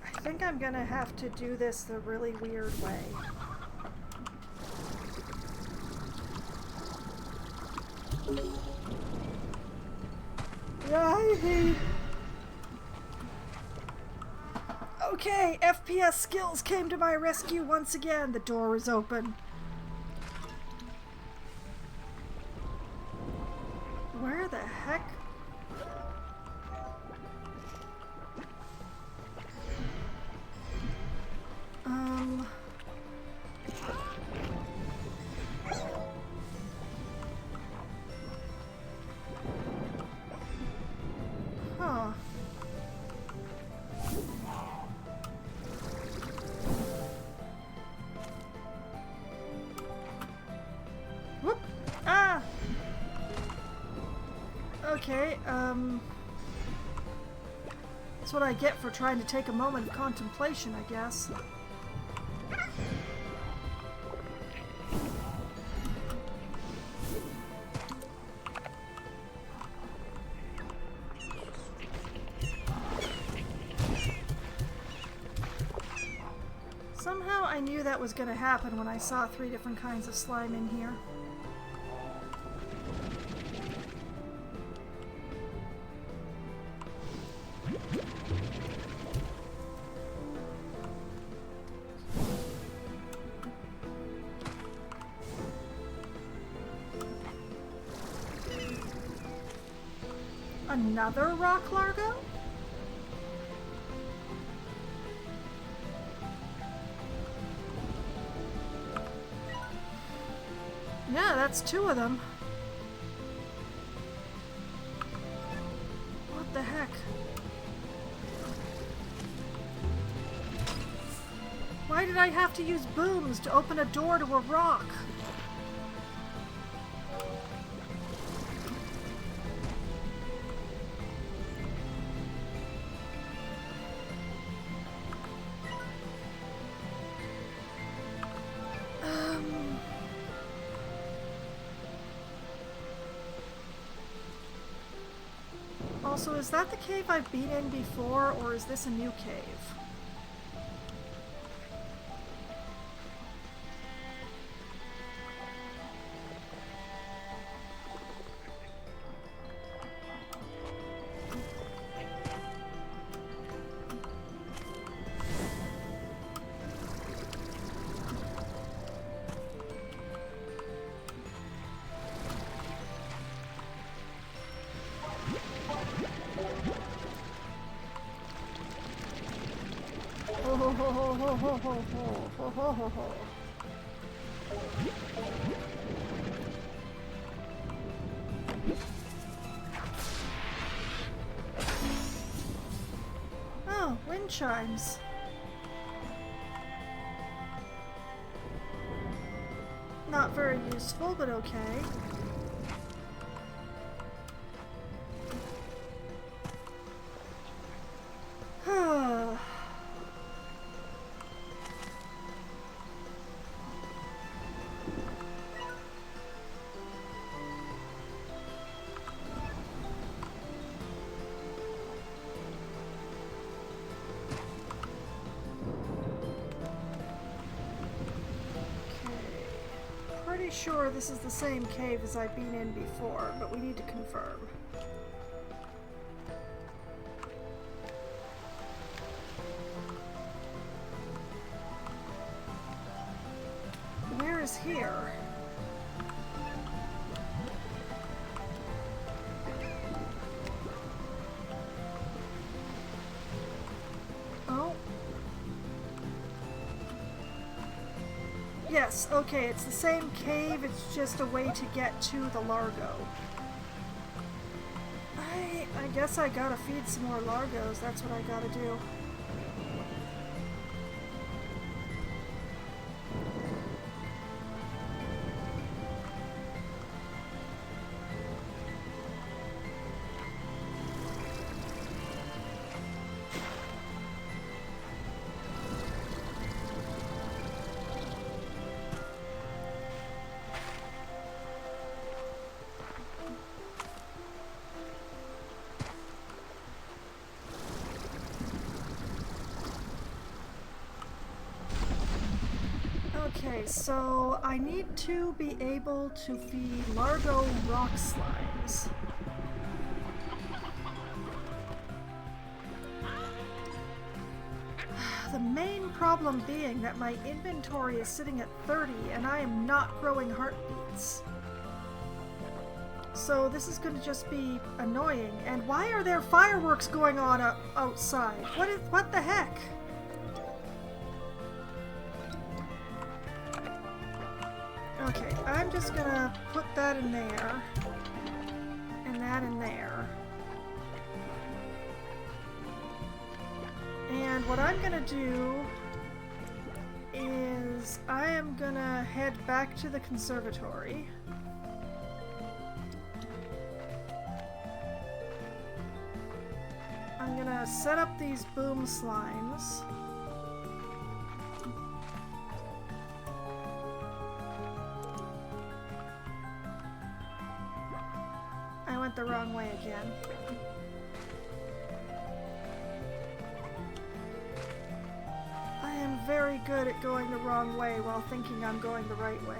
I think I'm gonna have to do this the really weird way. Right. Okay, FPS skills came to my rescue once again. The door is open. Where the heck? Huh. Whoop! Ah! Okay, that's what I get for trying to take a moment of contemplation, I guess. Somehow I knew that was going to happen when I saw 3 different kinds of slime in here. Another rock largo? Yeah, that's 2 of them. What the heck? Why did I have to use booms to open a door to a rock? Also, is that the cave I've been in before, or is this a new cave? Oh, wind chimes. Not very useful, but okay. Pretty sure this is the same cave as I've been in before, but we need to confirm. Where is here? Oh. Yes, okay, it's the same cave, it's just a way to get to the Largo. I guess I gotta feed some more Largos, that's what I gotta do. Okay, so I need to be able to feed Largo rock slimes. The main problem being that my inventory is sitting at 30 and I am not growing heartbeats. So this is going to just be annoying. And why are there fireworks going on outside? What the heck? Okay, I'm just gonna put that in there, and that in there. And what I'm gonna do is I am gonna head back to the conservatory. I'm gonna set up these boom slimes. I went the wrong way again. I am very good at going the wrong way while thinking I'm going the right way.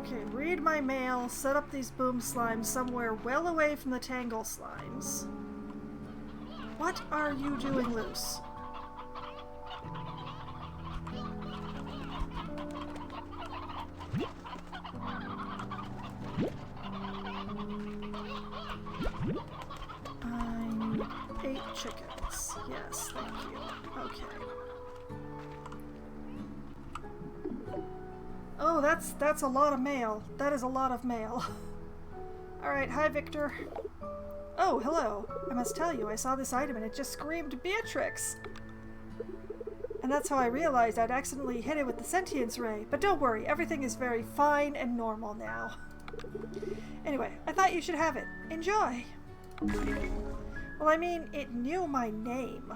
Okay, read my mail, set up these boom slimes somewhere well away from the tangle slimes. What are you doing loose? I need 8 chickens. Yes, thank you. Okay. Oh, that's a lot of mail. That is a lot of mail. Alright, hi Victor. Oh, hello. I must tell you, I saw this item and it just screamed Beatrix. And that's how I realized I'd accidentally hit it with the sentience ray. But don't worry, everything is very fine and normal now. Anyway, I thought you should have it. Enjoy! Well, I mean, it knew my name.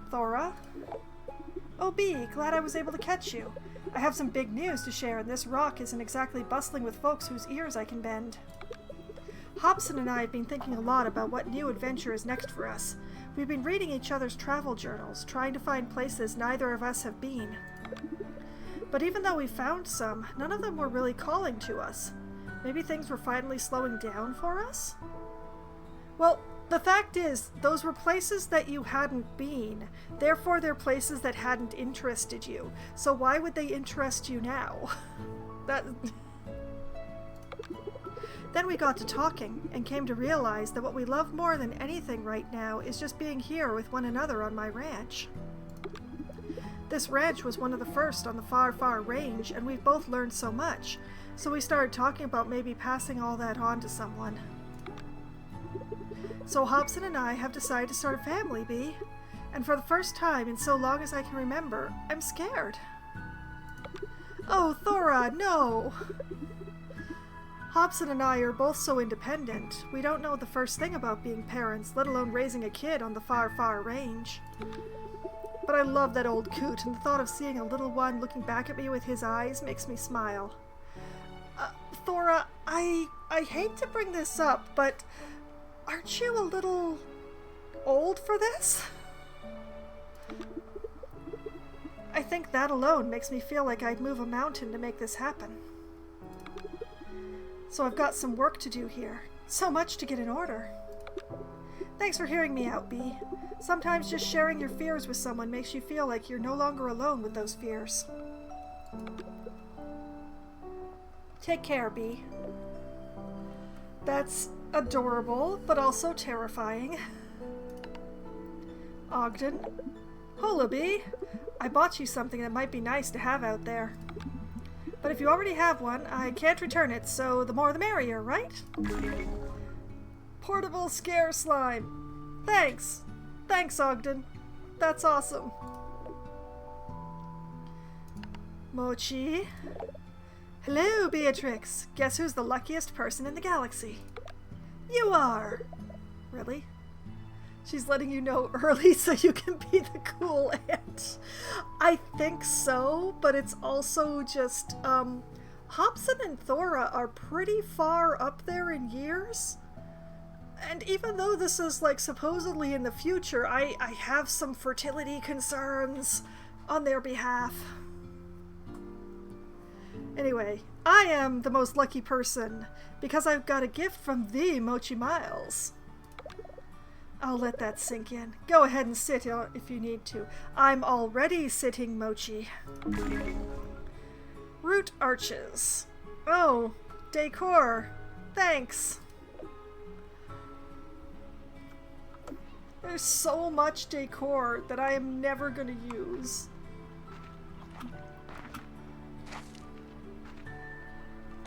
Thora? Oh, Bee, glad I was able to catch you. I have some big news to share, and this rock isn't exactly bustling with folks whose ears I can bend. Hobson and I have been thinking a lot about what new adventure is next for us. We've been reading each other's travel journals, trying to find places neither of us have been. But even though we found some, none of them were really calling to us. Maybe things were finally slowing down for us? Well, the fact is, those were places that you hadn't been. Therefore, they're places that hadn't interested you. So why would they interest you now? Then we got to talking, and came to realize that what we love more than anything right now is just being here with one another on my ranch. This ranch was one of the first on the far, far range, and we've both learned so much. So we started talking about maybe passing all that on to someone. So Hobson and I have decided to start a family, Bee. And for the first time in so long as I can remember, I'm scared. Oh, Thora, no! Hobson and I are both so independent. We don't know the first thing about being parents, let alone raising a kid on the far, far range. But I love that old coot, and the thought of seeing a little one looking back at me with his eyes makes me smile. Thora, I hate to bring this up, but aren't you a little old for this? I think that alone makes me feel like I'd move a mountain to make this happen. So I've got some work to do here. So much to get in order. Thanks for hearing me out, Bee. Sometimes just sharing your fears with someone makes you feel like you're no longer alone with those fears. Take care, Bee. That's adorable, but also terrifying. Ogden. Hola, Bee. I bought you something that might be nice to have out there. But if you already have one, I can't return it, so the more the merrier, right? Portable scare slime. Thanks. Thanks, Ogden. That's awesome. Mochi. Hello, Beatrix. Guess who's the luckiest person in the galaxy? You are. Really? She's letting you know early so you can be the cool aunt. I think so, but it's also just, Hobson and Thora are pretty far up there in years. And even though this is, like, supposedly in the future, I have some fertility concerns on their behalf. Anyway, I am the most lucky person because I've got a gift from the Mochi Miles. I'll let that sink in. Go ahead and sit if you need to. I'm already sitting, Mochi. Root arches. Oh, decor. Thanks. There's so much decor that I am never going to use.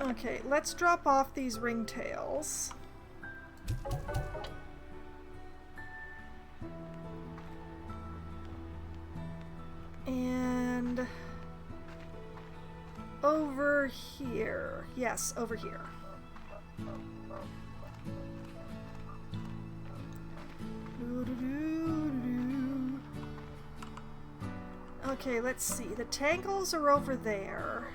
Okay, let's drop off these ringtails. And over here. Yes, over here. Okay, let's see. The tangles are over there.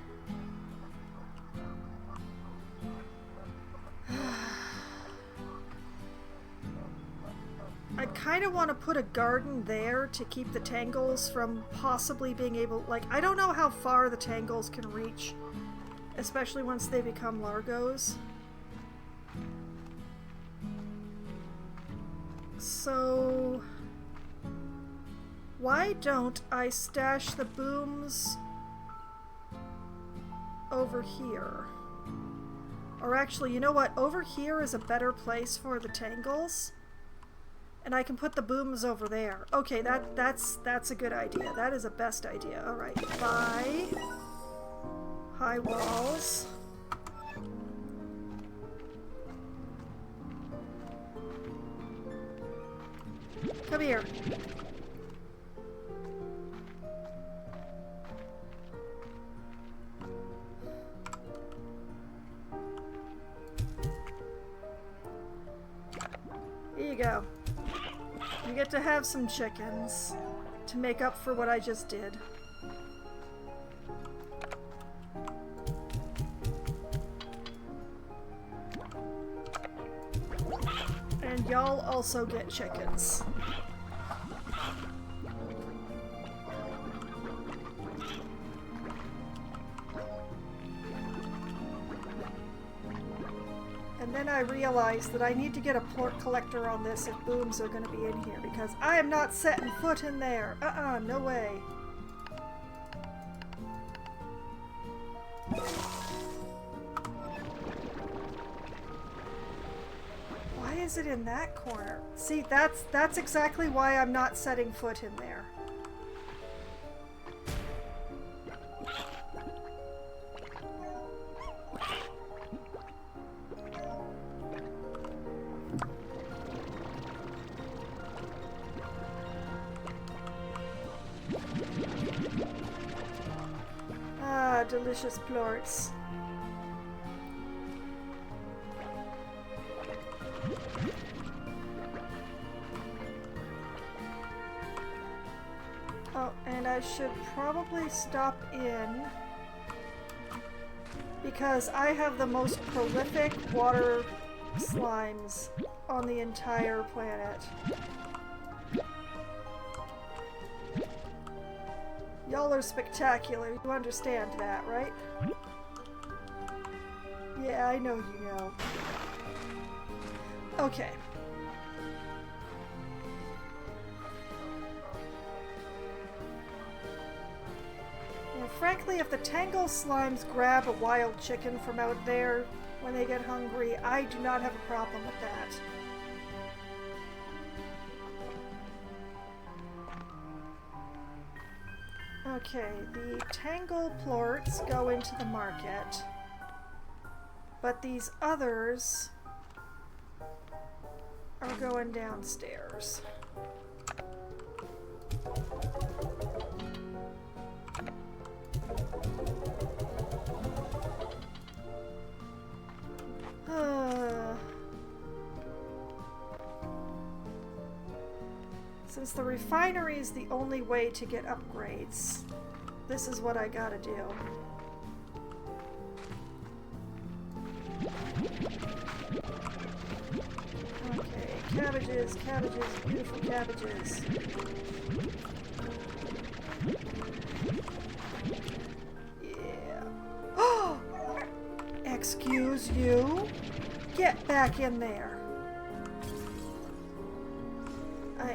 I kind of want to put a garden there to keep the tangles from possibly being able... Like, I don't know how far the tangles can reach, especially once they become Largos. So... why don't I stash the booms over here? Or actually, you know what? Over here is a better place for the tangles. And I can put the booms over there. Okay, that's a good idea. That is a best idea. Alright, bye. High walls. Come here. Here you go. You get to have some chickens. to make up for what I just did. And y'all also get chickens. And then I realized that I need to get a plort collector on this if booms are going to be in here, because I am not setting foot in there. No way. Why is it in that corner? See, that's exactly why I'm not setting foot in there. Delicious plorts. Oh, and I should probably stop in because I have the most prolific water slimes on the entire planet. Y'all are spectacular. You understand that, right? Yeah, I know you know. Okay. Well, frankly, if the Tangle Slimes grab a wild chicken from out there when they get hungry, I do not have a problem with that. Okay, the Tangle plorts go into the market, but these others are going downstairs. Since the refinery is the only way to get upgrades, this is what I gotta do. Okay, cabbages, cabbages, beautiful cabbages. Yeah. Oh! Excuse you? Get back in there.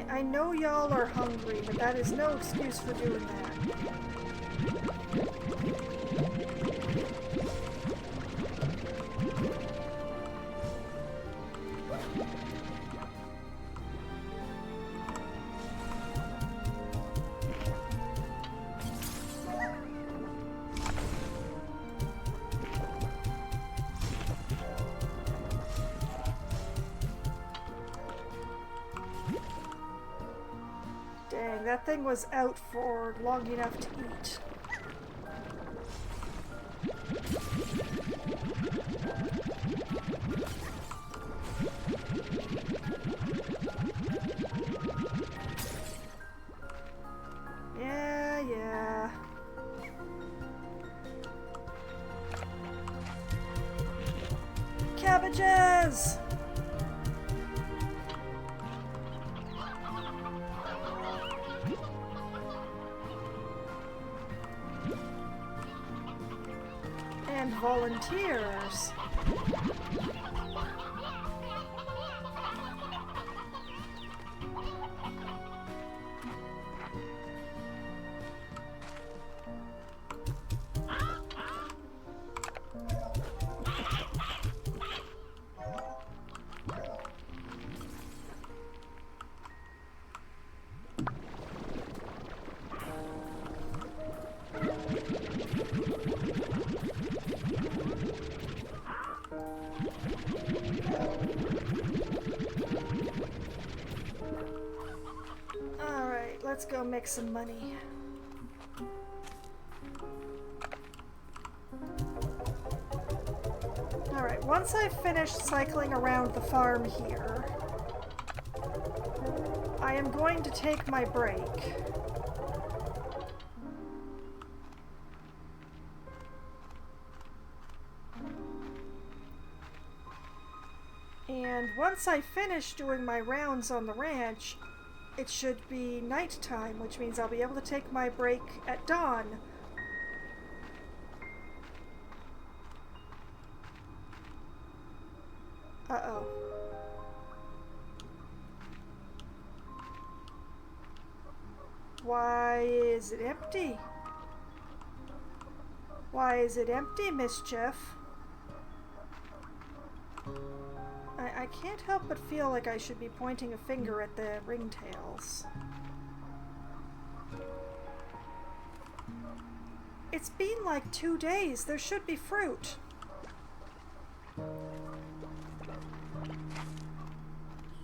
I know y'all are hungry, but that is no excuse for doing that. Dang, that thing was out for long enough to eat. Yeah. Cabbages! And volunteers. Alright, let's go make some money. Alright, once I've finished cycling around the farm here, I am going to take my break. And once I finish doing my rounds on the ranch, it should be nighttime, which means I'll be able to take my break at dawn. Uh-oh. Why is it empty? Why is it empty, Mischief? I can't help but feel like I should be pointing a finger at the ringtails. It's been like 2 days. There should be fruit.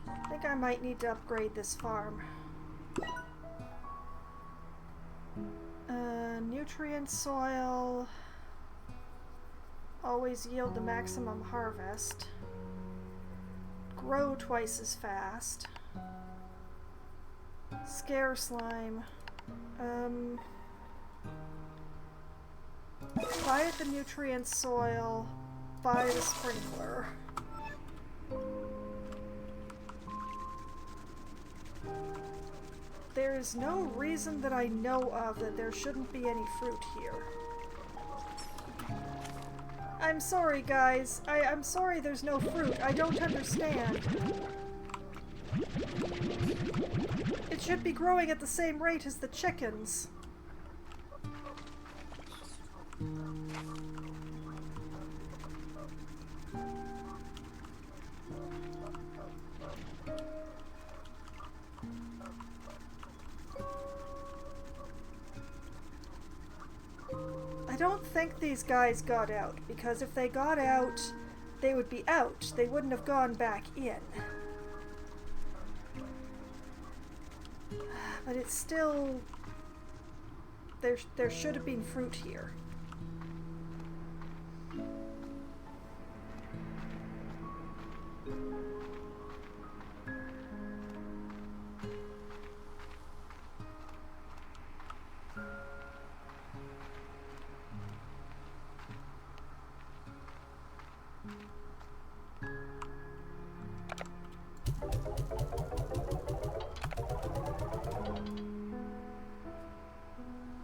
I think I might need to upgrade this farm. Nutrient soil. Always yield the maximum harvest. Grow twice as fast. Scare slime. Buy the nutrient soil. Buy the sprinkler. There is no reason that I know of that there shouldn't be any fruit here. I'm sorry, guys. I'm sorry there's no fruit. I don't understand. It should be growing at the same rate as the chickens. I don't think these guys got out, because if they got out, they would be out. They wouldn't have gone back in. But it's still... There should have been fruit here.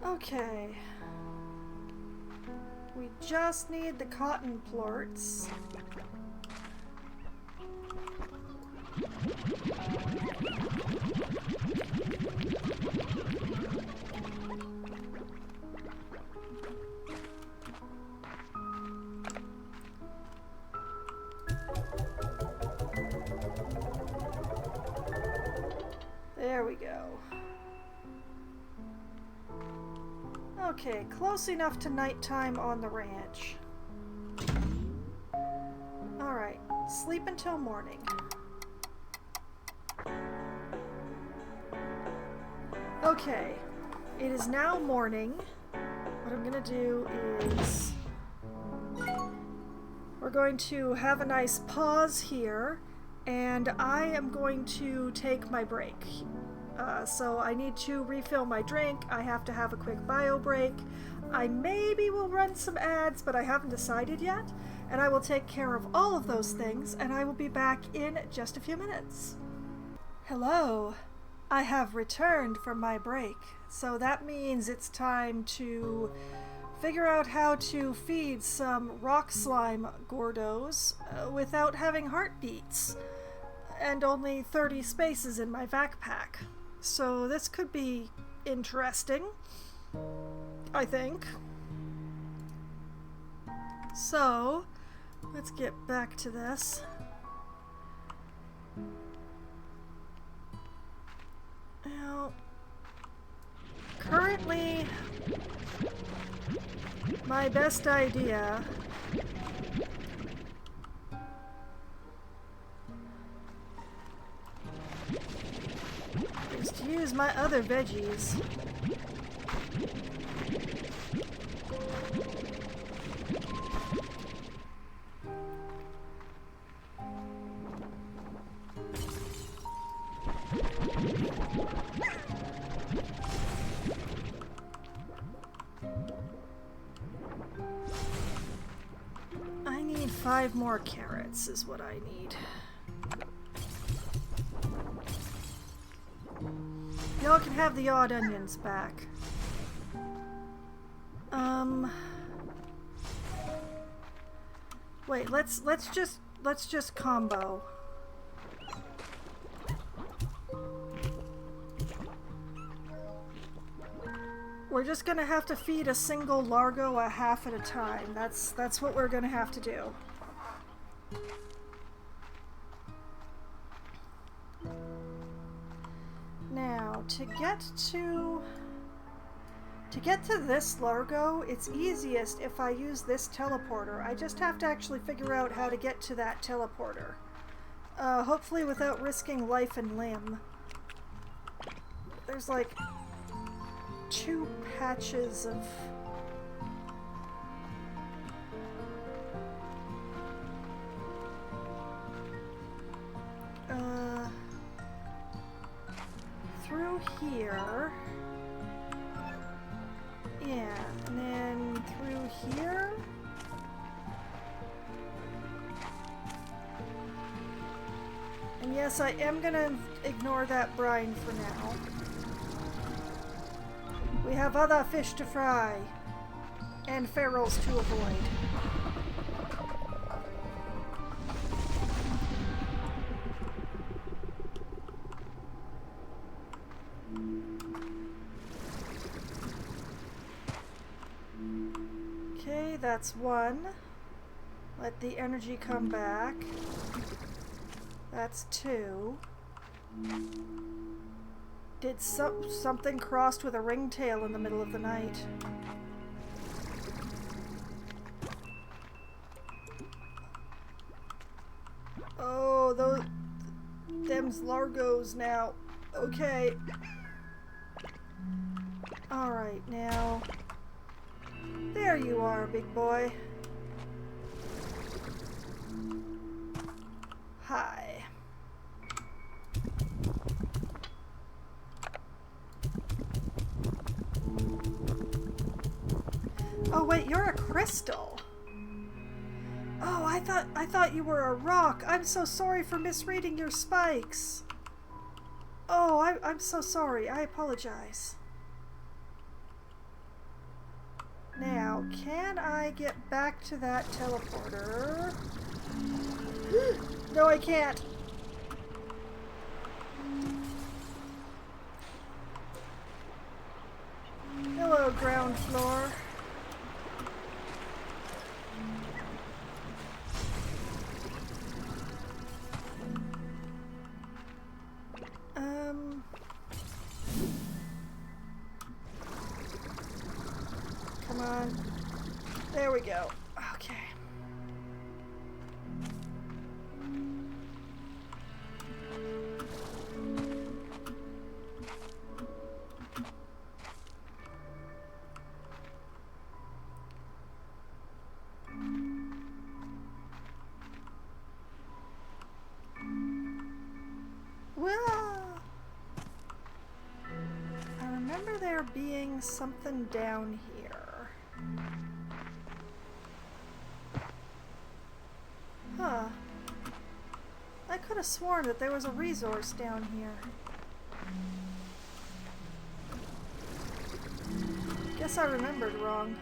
Okay. We just need the cotton plorts. There we go. Okay, close enough to nighttime on the ranch. Alright, sleep until morning. Okay, it is now morning. What I'm gonna do is... we're going to have a nice pause here, and I am going to take my break. So I need to refill my drink. I have to have a quick bio break. I maybe will run some ads, but I haven't decided yet. And I will take care of all of those things, and I will be back in just a few minutes. Hello. I have returned from my break, so that means it's time to figure out how to feed some rock slime gordos without having heartbeats, and only 30 spaces in my backpack. So this could be interesting, I think. So, let's get back to this. Now, currently, my best idea is to use my other veggies. I need 5 more carrots is what I need. Y'all can have the odd onions back. Wait, let's just combo. We're just gonna have to feed a single largo a half at a time. That's what we're gonna have to do. Now, to get to this largo, it's easiest if I use this teleporter. I just have to actually figure out how to get to that teleporter. Hopefully without risking life and limb. There's like 2 patches of... through here. Yeah, and then through here. And yes, I am gonna ignore that brine for now. We have other fish to fry. And ferals to avoid. Okay, that's 1. Let the energy come back. That's 2. Did something crossed with a ringtail in the middle of the night? Oh, them's largos now. Okay. Alright, now... There you are, big boy. Hi. Oh wait, you're a crystal. Oh, I thought you were a rock. I'm so sorry for misreading your spikes. Oh, I'm so sorry. I apologize. Now, can I get back to that teleporter? No, I can't. Hello, ground floor. Come on. There we go. Okay. I remember there being something down here. Huh. I could have sworn that there was a resource down here. Guess I remembered wrong.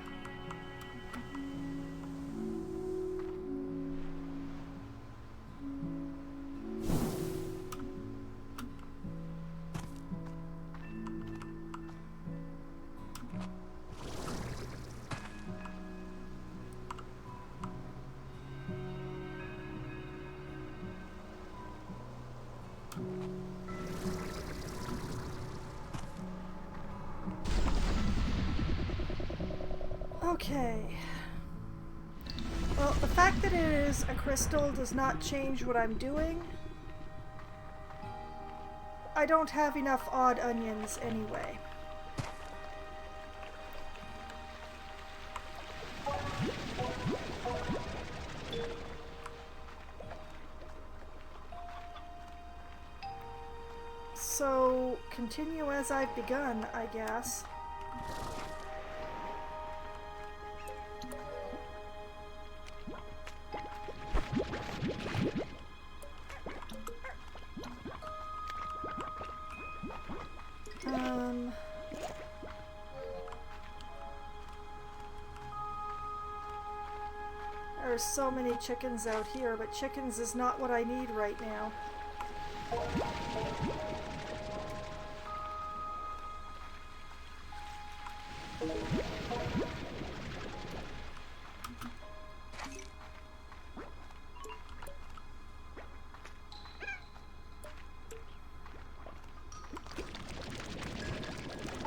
Okay. Well, the fact that it is a crystal does not change what I'm doing. I don't have enough odd onions anyway. So, continue as I've begun, I guess. there's so many chickens out here, but chickens is not what I need right now.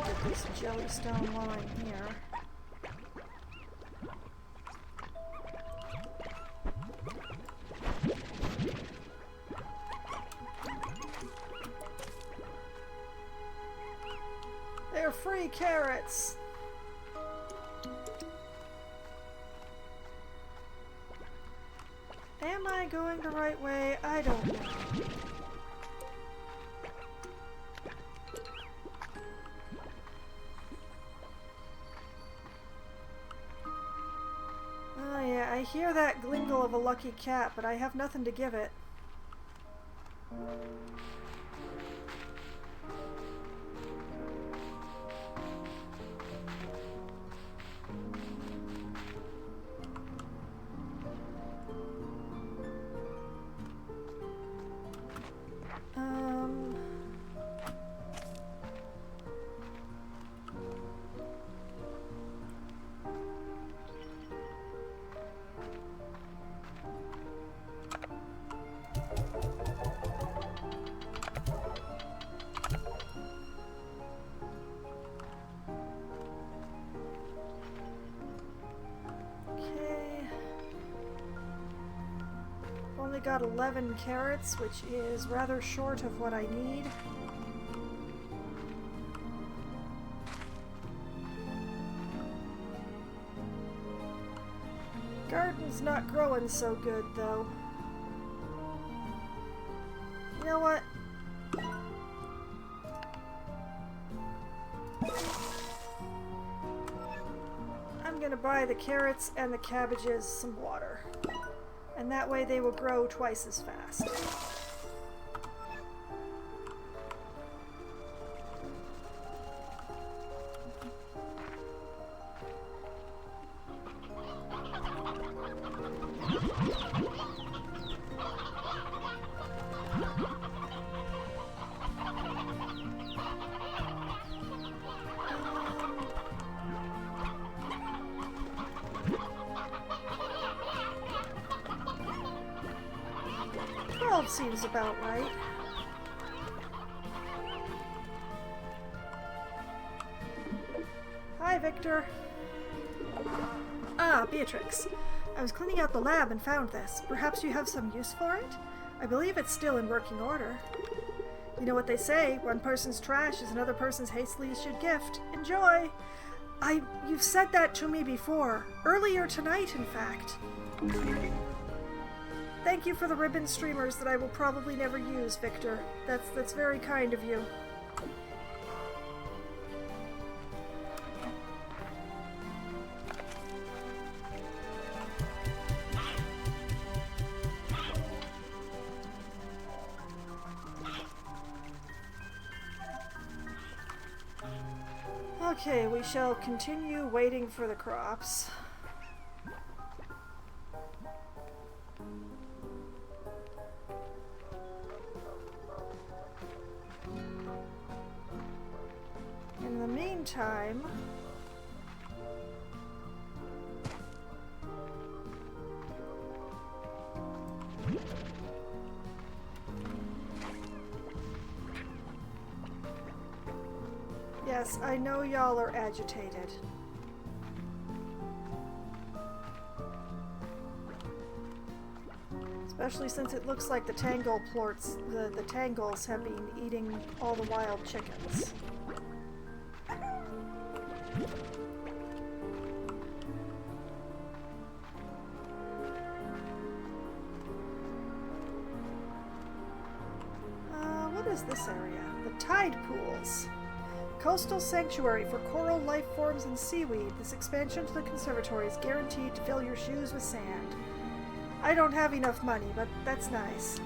Get this jellystone while I'm here. They're free carrots! Am I going the right way? I don't know. Oh yeah, I hear that glingle of a lucky cat, but I have nothing to give it. Only got 11 carrots, which is rather short of what I need. Garden's not growing so good, though. You know what? I'm gonna buy the carrots and the cabbages some water. And that way they will grow twice as fast. 12 seems about right. Hi, Victor. Ah, Beatrix. I was cleaning out the lab and found this. Perhaps you have some use for it? I believe it's still in working order. You know what they say, one person's trash is another person's hastily issued gift. Enjoy! You've said that to me before. Earlier tonight, in fact. Thank you for the ribbon streamers that I will probably never use, Victor. That's very kind of you. Okay, we shall continue waiting for the crops. In the meantime, yes, I know y'all are agitated. Especially since it looks like the the tangles have been eating all the wild chickens. What is this area? The tide pools. Coastal sanctuary for coral life forms and seaweed. This expansion to the conservatory is guaranteed to fill your shoes with sand. I don't have enough money, but that's nice.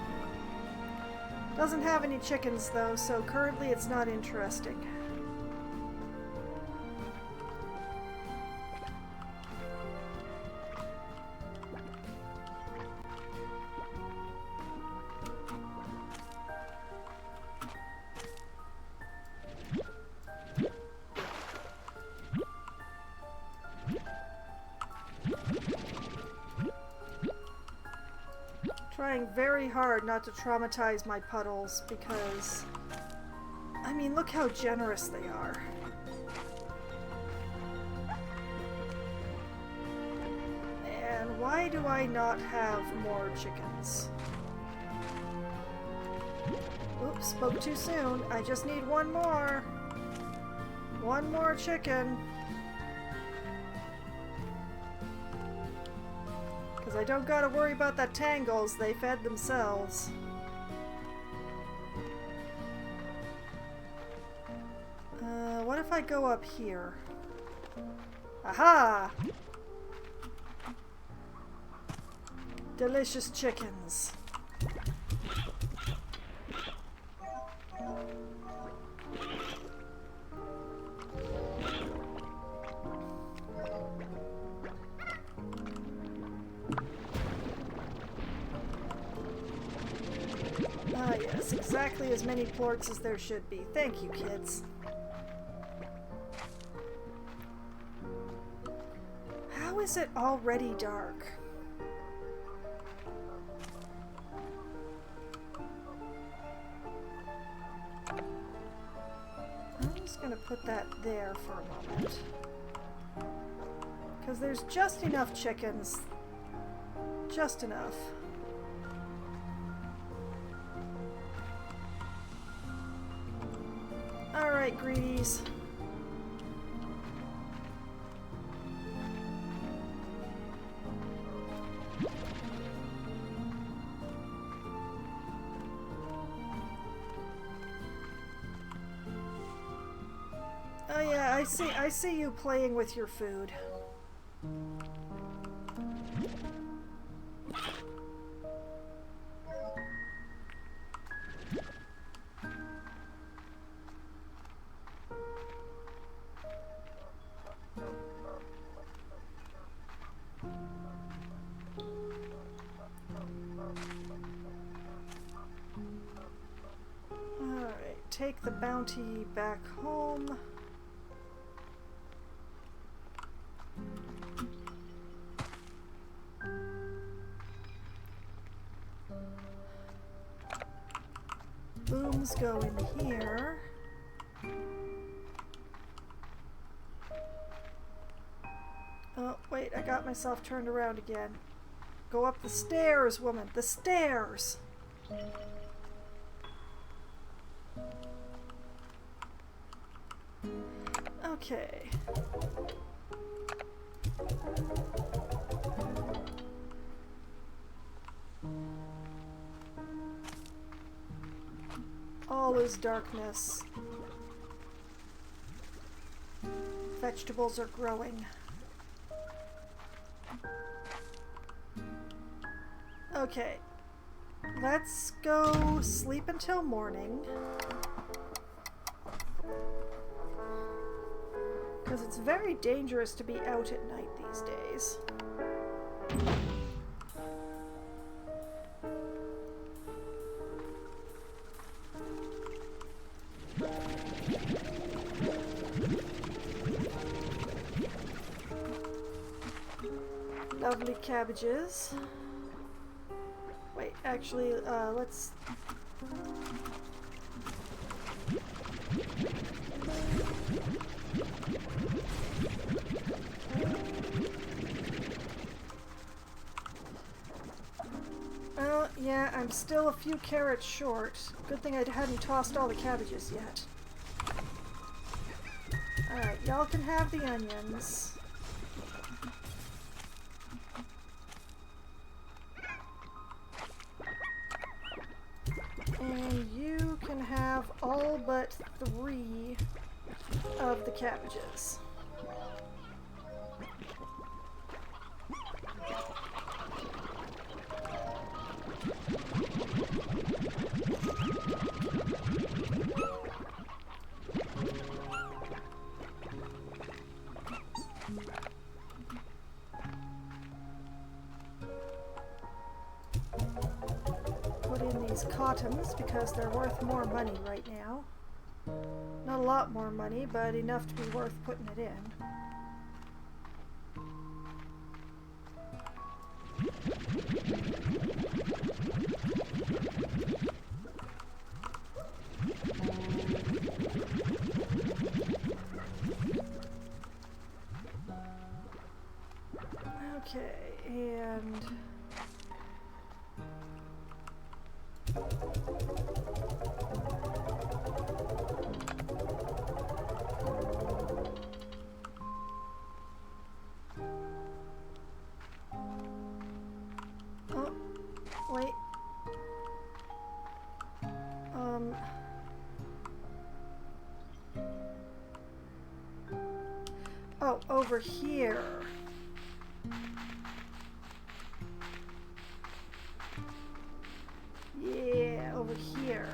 Doesn't have any chickens though, so currently it's not interesting. Trying very hard not to traumatize my puddles because, I mean, look how generous they are. And why do I not have more chickens? Oops, spoke too soon. I just need one more. One more chicken. Because I don't gotta worry about the tangles. They fed themselves. What if I go up here? Aha! Delicious chickens. Ah, yes, exactly as many plorts as there should be. Thank you, kids. How is it already dark? I'm just gonna put that there for a moment. Because there's just enough chickens. Just enough. Alright, greedies. Oh yeah, I see you playing with your food. Alright, take the bounty back home. Booms go in here. Oh, wait, I got myself turned around again. Go up the stairs, woman. The stairs! Okay. All is darkness. Vegetables are growing. Okay. Let's go sleep until morning. Because it's very dangerous to be out at night these days. Lovely cabbages. Wait, actually, let's... yeah, I'm still a few carrots short. Good thing I hadn't tossed all the cabbages yet. Alright, y'all can have the onions. And you can have all but 3 of the cabbages. Put in these cottons because they're worth more money right now. Not a lot more money, but enough to be worth putting it in. over here. Yeah, over here.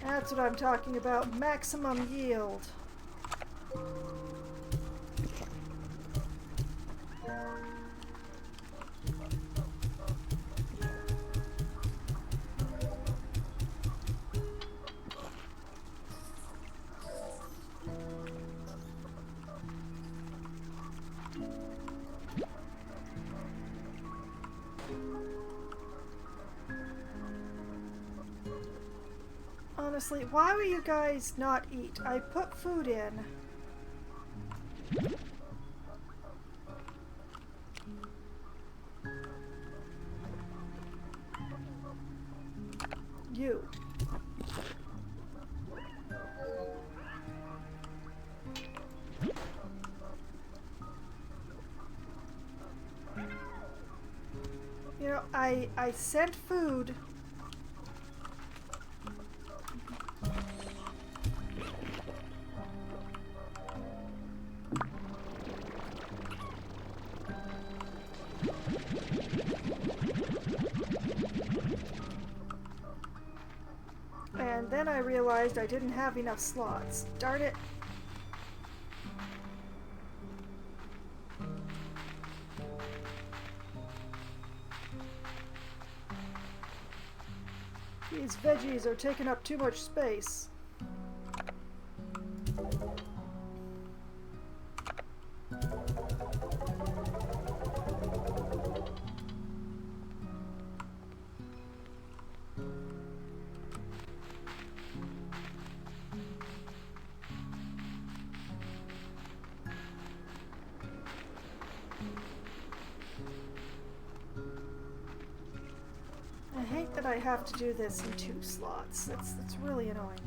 That's what I'm talking about. Maximum yield. Honestly, why will you guys not eat? I put food in. You. You know, I sent food. And then I realized I didn't have enough slots. Darn it. These veggies are taking up too much space. I hate that I have to do this in 2 slots. That's really annoying.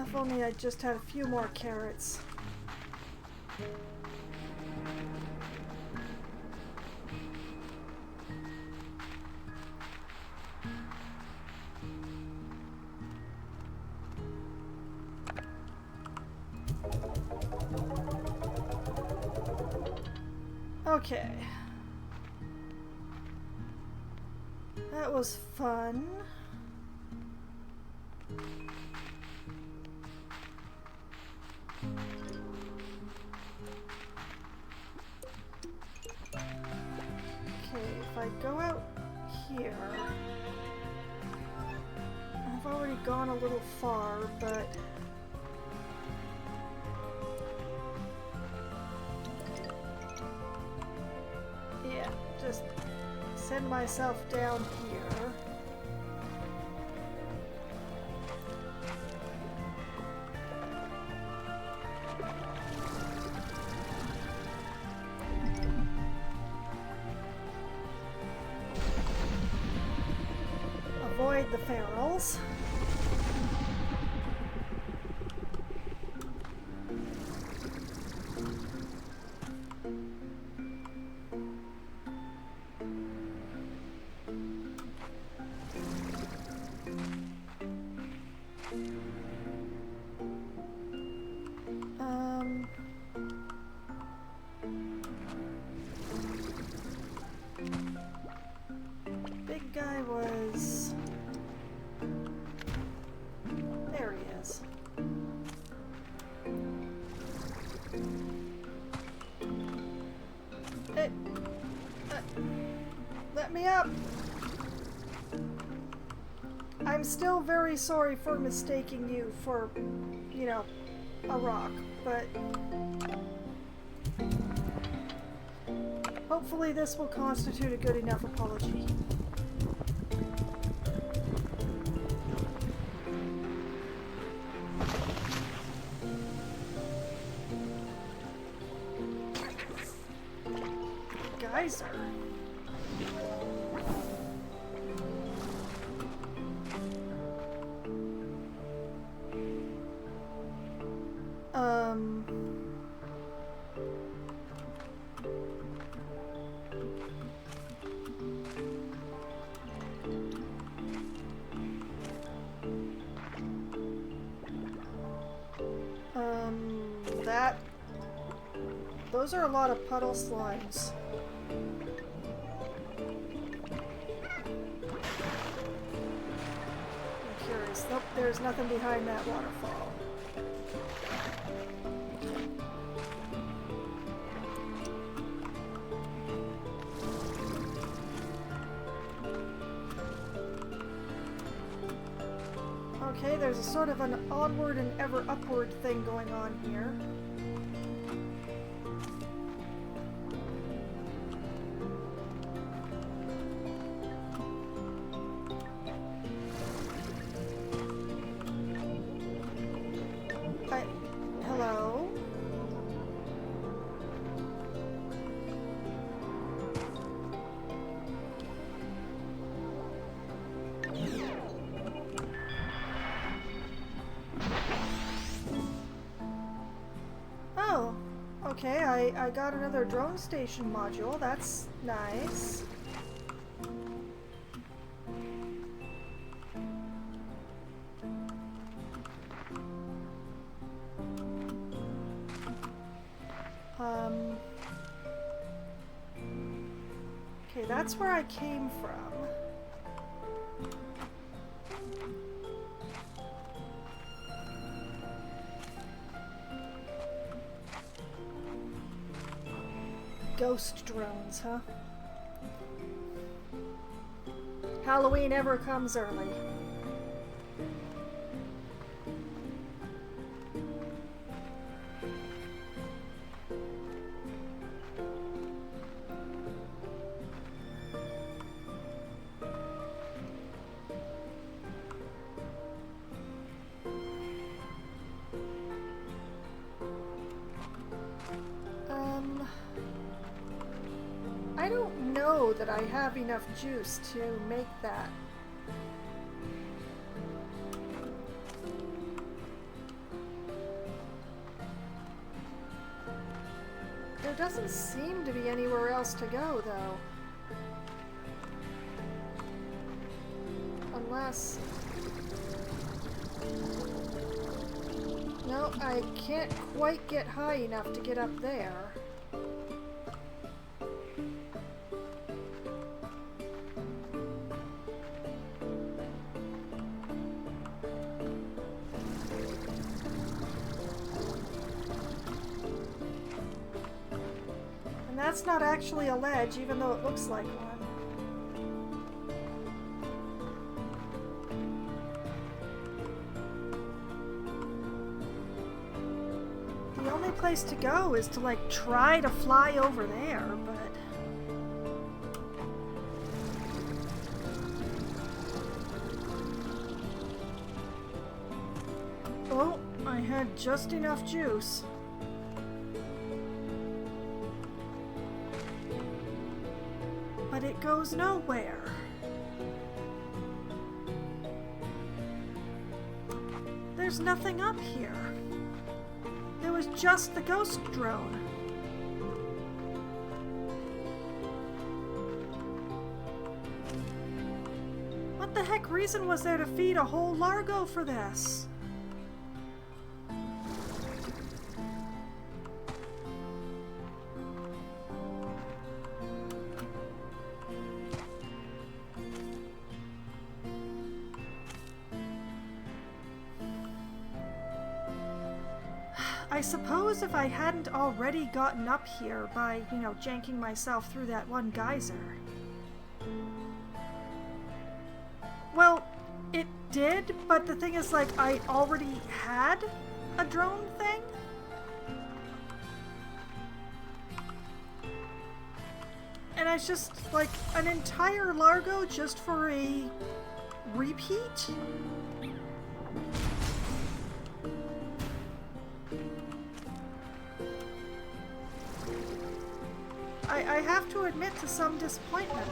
If only I just had a few more carrots. Okay. That was fun. Okay, if I go out here, I've already gone a little far, but yeah, just send myself down here. Avoid the ferals. Big guy was... There he is. Hey, let me up. I'm still very sorry for mistaking you for, you know, a rock, but hopefully this will constitute a good enough apology. Geyser. That... Those are a lot of puddle slimes. I'm curious. Nope, there's nothing behind that waterfall. Okay, there's a sort of an onward and ever upward thing going on here. Hello? Oh, okay, I got another drone station module. That's nice. Okay, that's where I came from. Ghost drones, huh? Halloween ever comes early. I don't know that I have enough juice to make that. There doesn't seem to be anywhere else to go, though. Unless... No, I can't quite get high enough to get up there. And that's not actually a ledge, even though it looks like one. The only place to go is to, like, try to fly over there, but... Oh, I had just enough juice. But it goes nowhere. There's nothing up here. There was just the ghost drone. What the heck reason was there to feed a whole Largo for this? I suppose if I hadn't already gotten up here by, you know, janking myself through that one geyser. Well, it did, but the thing is, like, I already had a drone thing. And it's just, like, an entire Largo just for a repeat? I have to admit to some disappointment.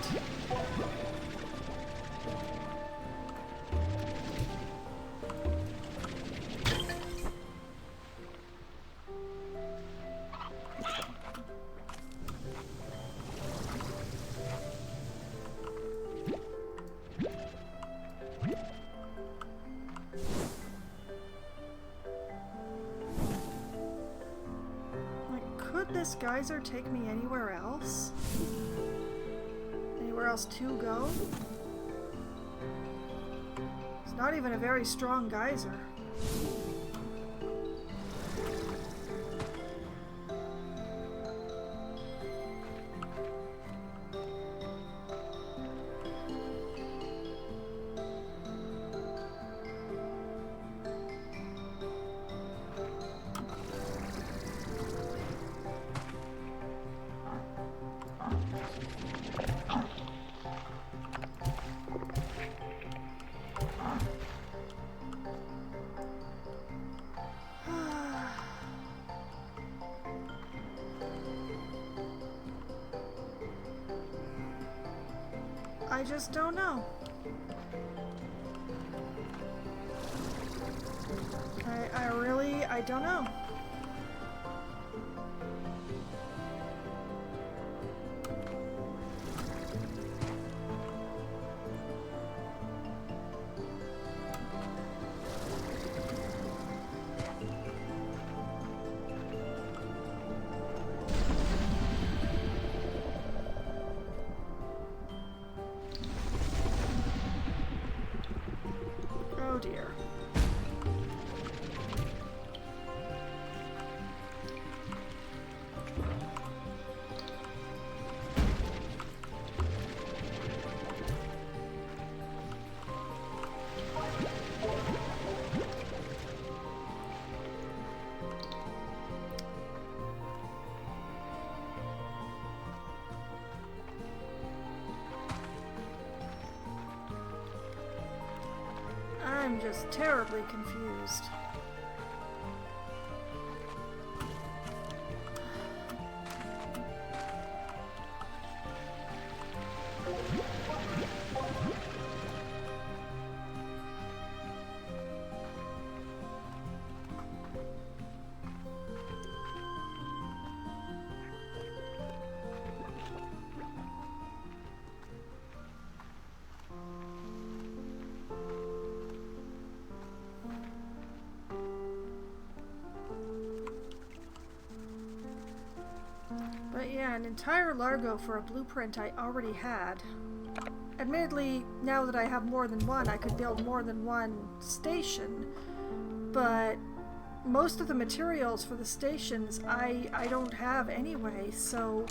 this geyser take me anywhere else? Anywhere else to go? It's not even a very strong geyser. I just don't know. I don't know. Oh dear. I'm just terribly confused. But yeah, an entire Largo for a blueprint I already had. Admittedly, now that I have more than one, I could build more than one station, but most of the materials for the stations I don't have anyway, so...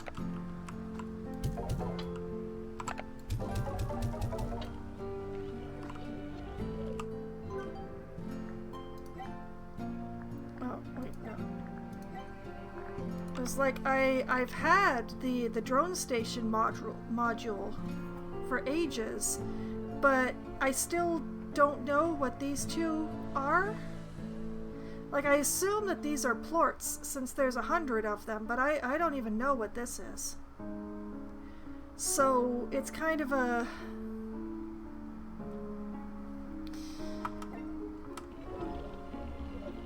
It's like I've had the drone station module for ages, but I still don't know what these two are. Like, I assume that these are plorts since there's 100 of them, but I don't even know what this is. So it's kind of a...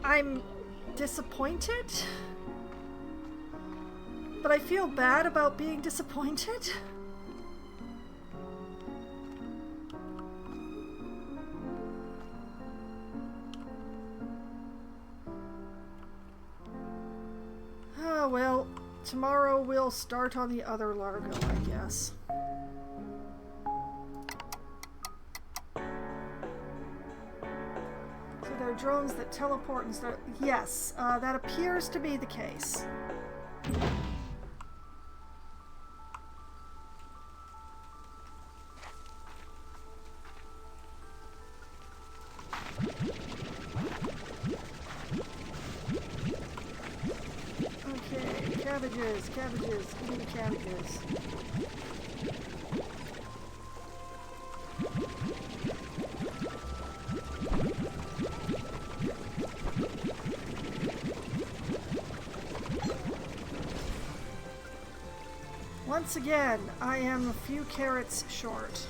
I'm disappointed? But I feel bad about being disappointed. Oh well, tomorrow we'll start on the other Largo, I guess. So there are drones that teleport and start... Yes, that appears to be the case. Cabbages, give me the cabbages. Once again, I am a few carrots short.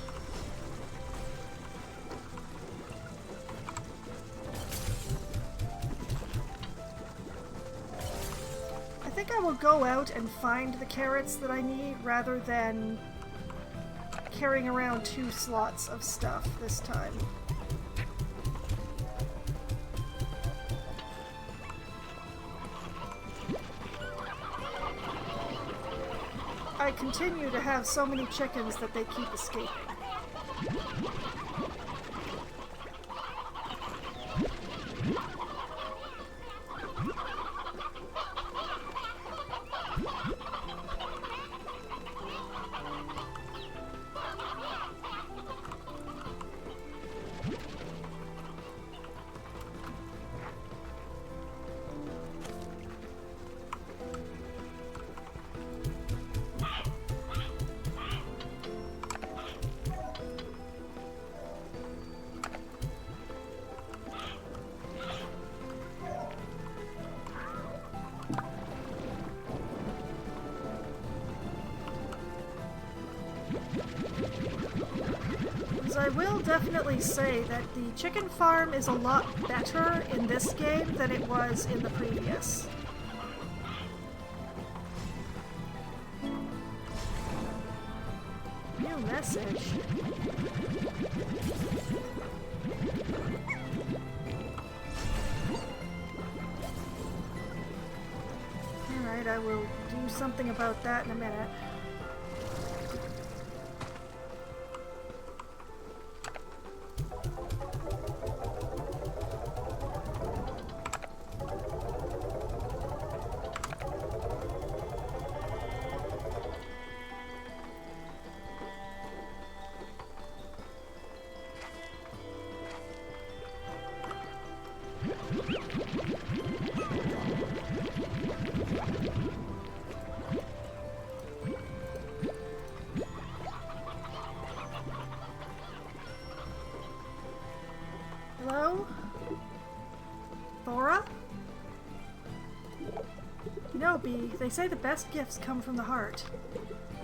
I think I will go out and find the carrots that I need rather than carrying around 2 slots of stuff this time. I continue to have so many chickens that they keep escaping. I will definitely say that the chicken farm is a lot better in this game than it was in the previous. New message. Alright, I will do something about that in a minute. Hello? Thora? You know, Bee, they say the best gifts come from the heart.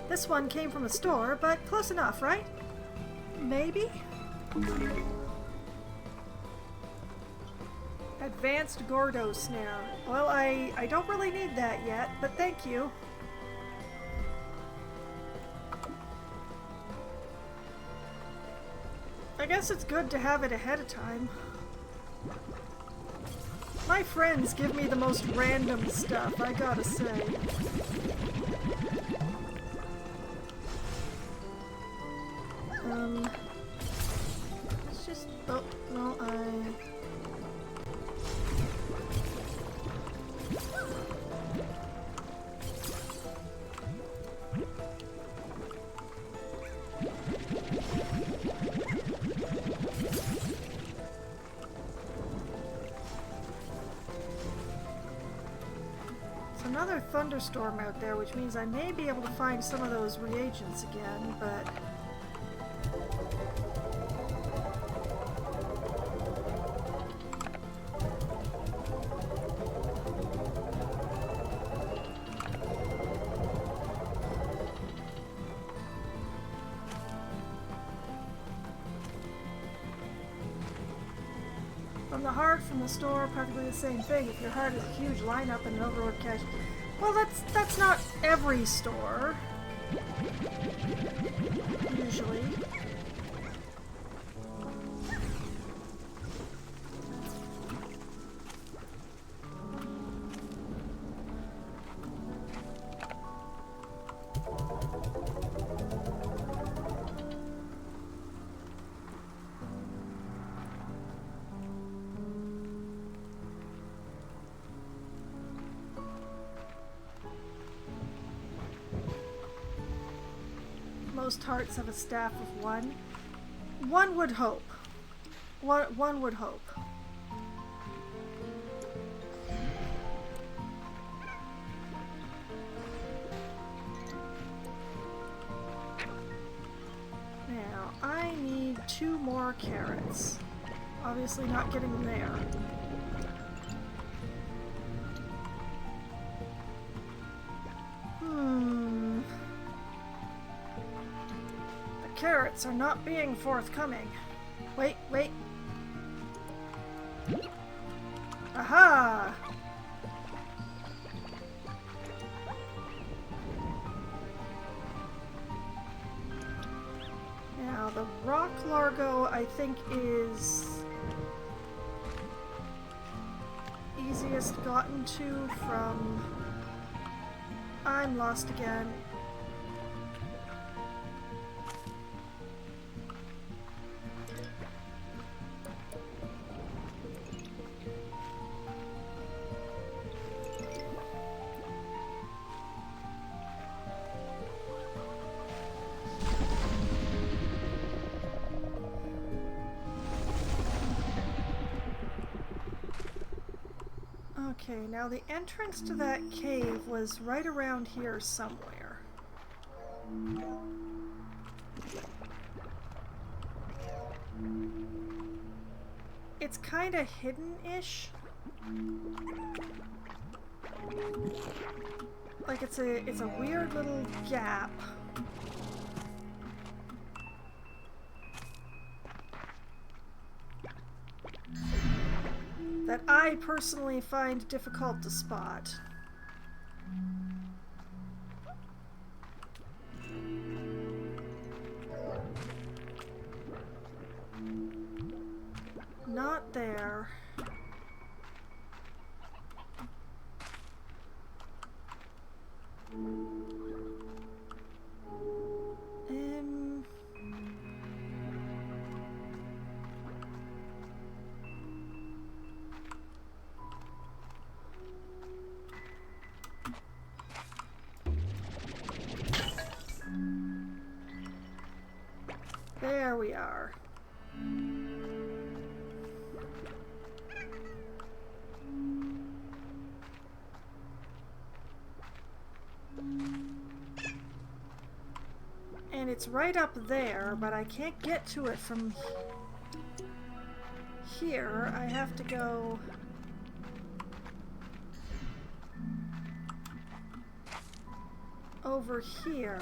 This one came from a store, but close enough, right? Maybe? Advanced Gordo Snare. Well, I don't really need that yet, but thank you. I guess it's good to have it ahead of time. My friends give me the most random stuff, I gotta say. It's just... oh, no, another thunderstorm out there, which means I may be able to find some of those reagents again, but... From the heart, from the store, practically the same thing. If your heart is a huge lineup and an overload cache... Well, that's not every store. Usually. Most hearts have a staff of one. One would hope. One would hope. Now, I need 2 more carrots. Obviously not getting them there. Carrots are not being forthcoming. Wait. Aha! Now, the rock largo, I think, is easiest gotten to from... I'm lost again. Okay, now the entrance to that cave was right around here somewhere. It's kind of hidden-ish. Like it's a weird little gap. That I personally find difficult to spot. Not there. There we are. And it's right up there, but I can't get to it from here. I have to go over here.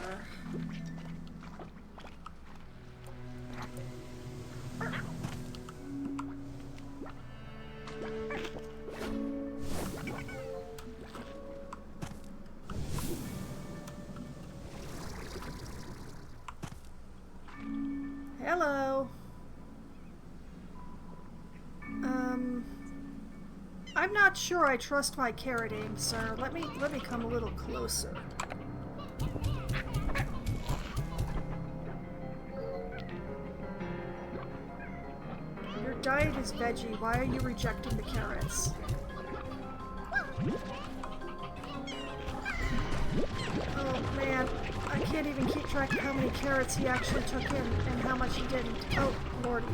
Hello. I'm not sure I trust my carrot aim, sir. Let me come a little closer. Your diet is veggie. Why are you rejecting the carrots? Oh man, I can't even keep track of how many carrots he actually took in and how much he didn't. Oh lordy.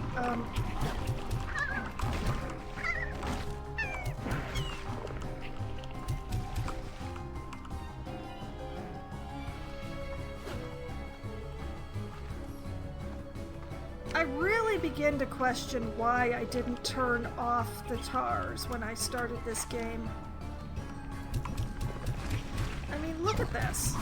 I really begin to question why I didn't turn off the TARs when I started this game. I mean, look at this.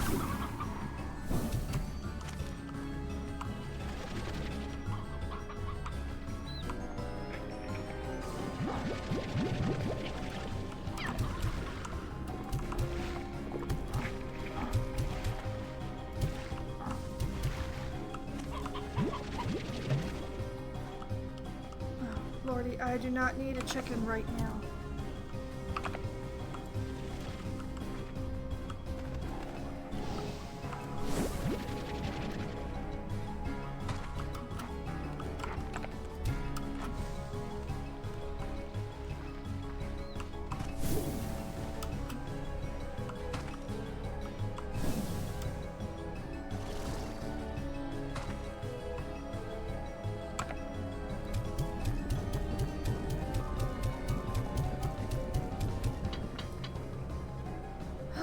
Lordy, I do not need a chicken right now.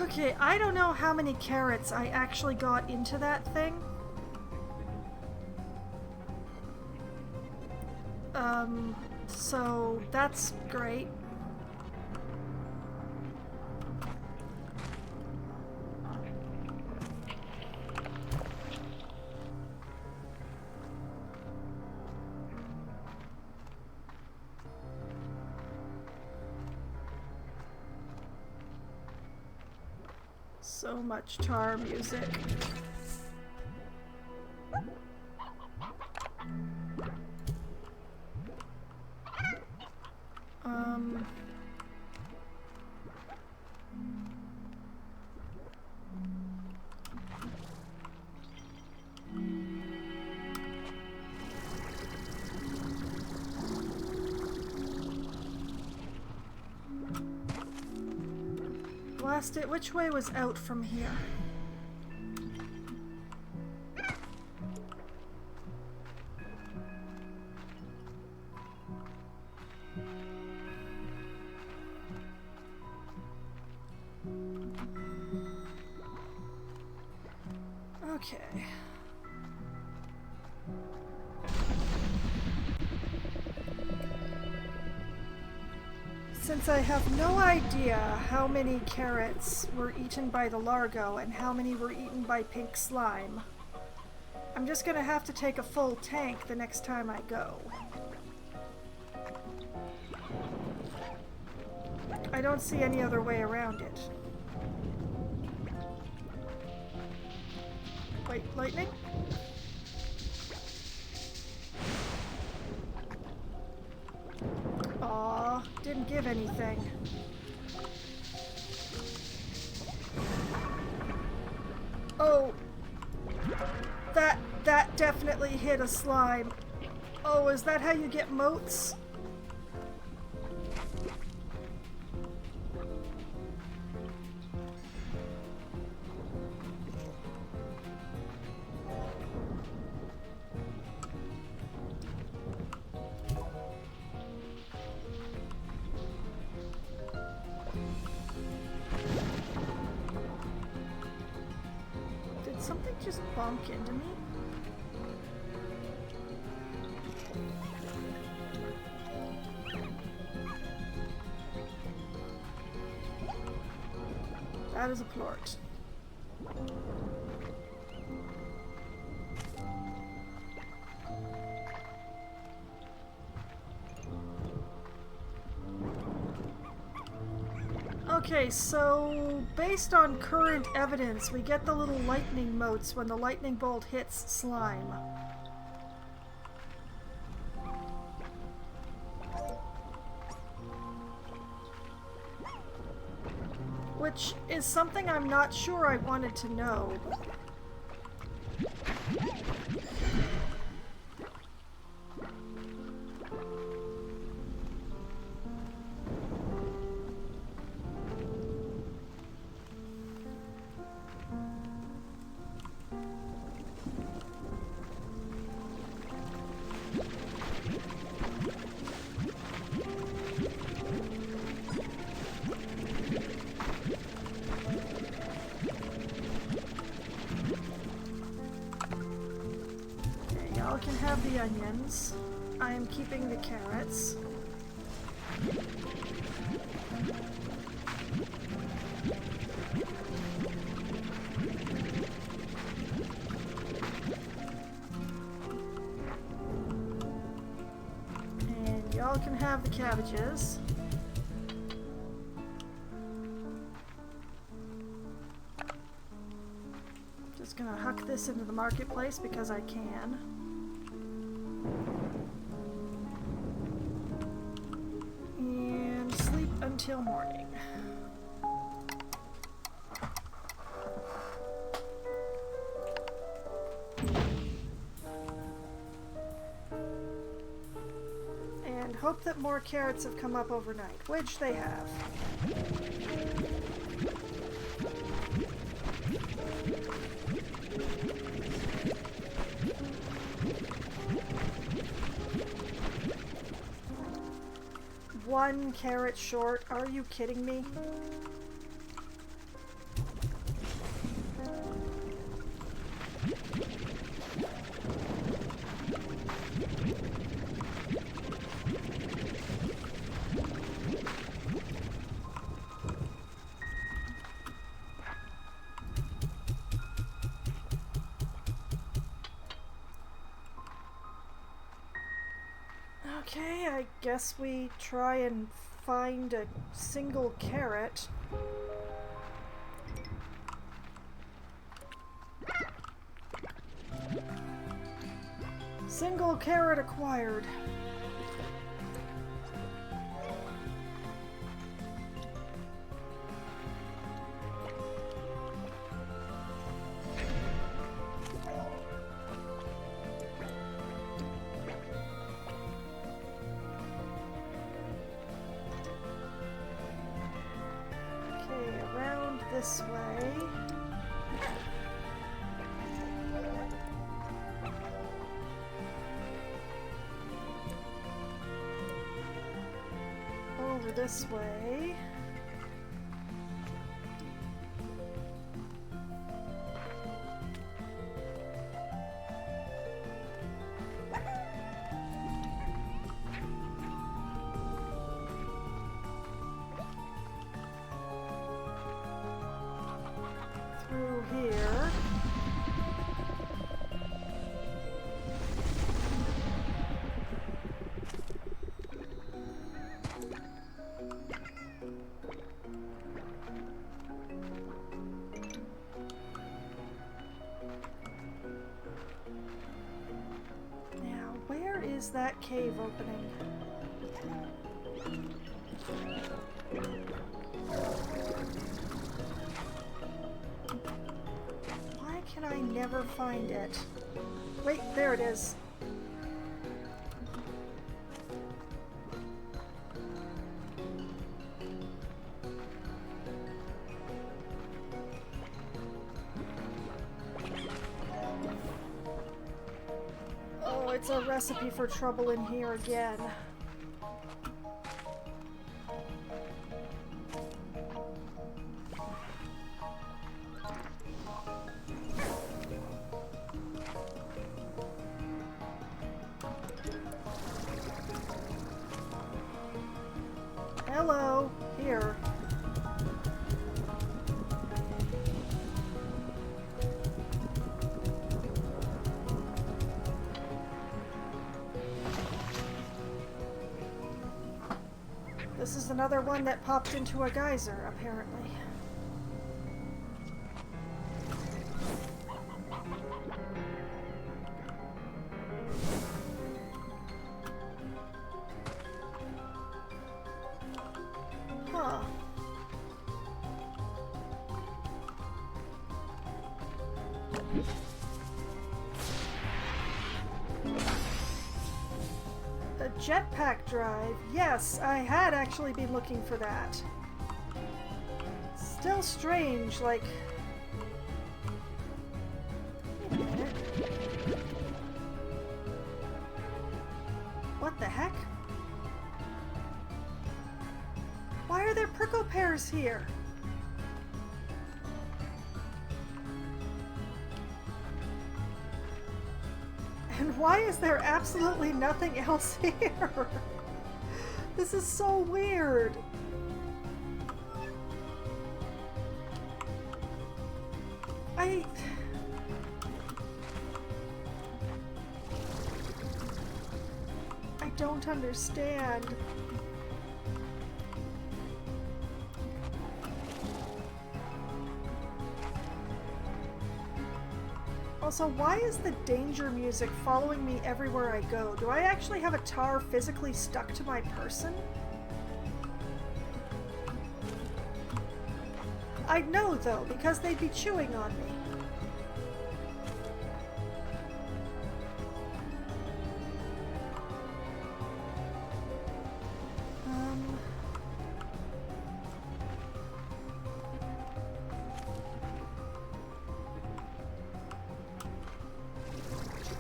Okay, I don't know how many carrots I actually got into that thing. So that's great. So much tar music. Blast it. Which way was out from here? Okay. Since I have no idea how many carrots were eaten by the Largo and how many were eaten by pink slime, I'm just gonna have to take a full tank the next time I go. I don't see any other way around it. Wait, lightning? Aw, didn't give anything. Oh, that definitely hit a slime. Oh, is that how you get moats? Did something just bonk into me? That is a plort. Okay, so based on current evidence, we get the little lightning motes when the lightning bolt hits slime. Which is something I'm not sure I wanted to know. Y'all can have the onions. I am keeping the carrots. And y'all can have the cabbages. Just gonna huck this into the marketplace because I can. And sleep until morning. And hope that more carrots have come up overnight, which they have. One carrot short? Are you kidding me? Okay, I guess we try and find a single carrot. Single carrot acquired. This way. Over this way. through here. Now, where is that cave opening? Why can I never find it? Wait, there it is. Oh, it's a recipe for trouble in here again. Hello, here. This is another one that popped into a geyser, apparently. Huh. A jetpack drive. Yes, I had actually been looking for that. Still strange, like... Wait a minute. What the heck? Why are there prickle pears here? And why is there absolutely nothing else here? This is so weird. I don't understand. Also, why is the danger music following me everywhere I go? Do I actually have a tar physically stuck to my person? I'd know, though, because they'd be chewing on me.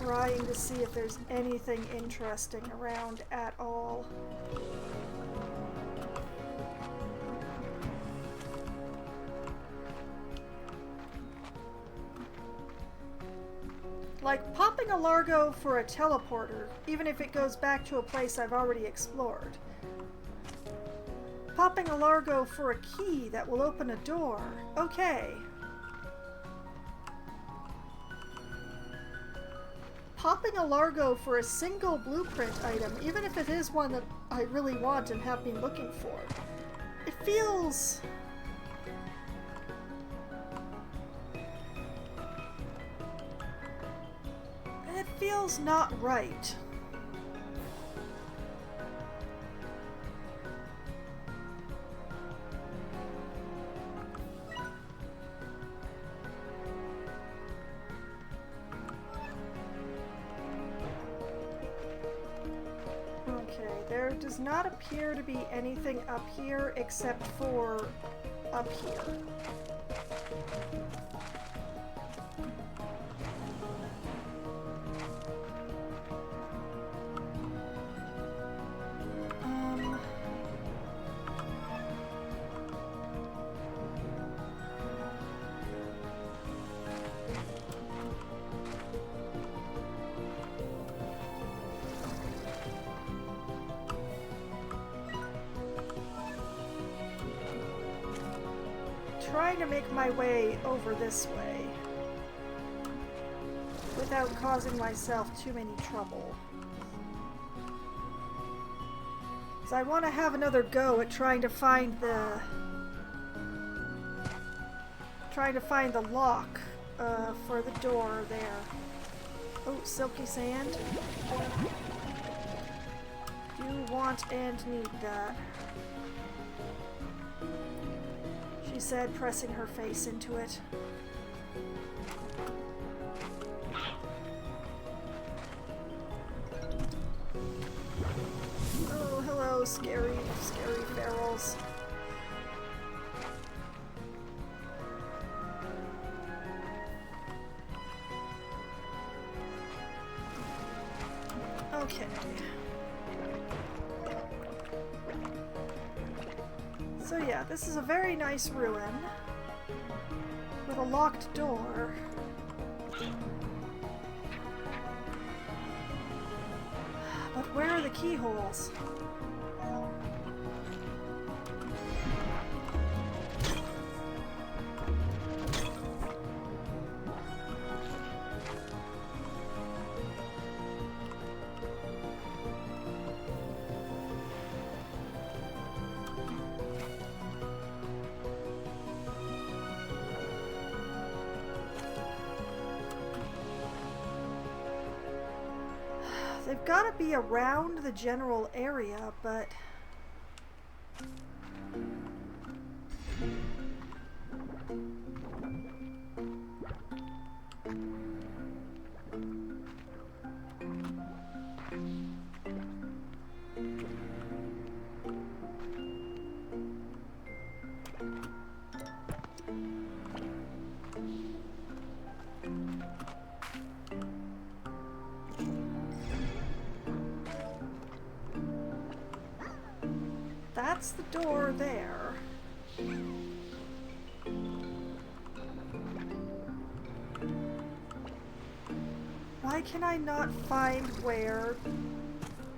Trying to see if there's anything interesting around at all. Like popping a Largo for a teleporter, even if it goes back to a place I've already explored. Popping a Largo for a key that will open a door. Okay. Popping a Largo for a single blueprint item, even if it is one that I really want and have been looking for. It feels... It feels not right. There does not appear to be anything up here except for up here. trying to make my way over this way without causing myself too many trouble. So I want to have another go at trying to find the lock for the door there. Oh, silky sand. Do want and need that. She said, pressing her face into it. Oh, hello, scary, scary ferals. Okay. So yeah, this is a very nice ruin with a locked door. But where are the keyholes? They've got to be around the general area, but that's the door there. Why can I not find where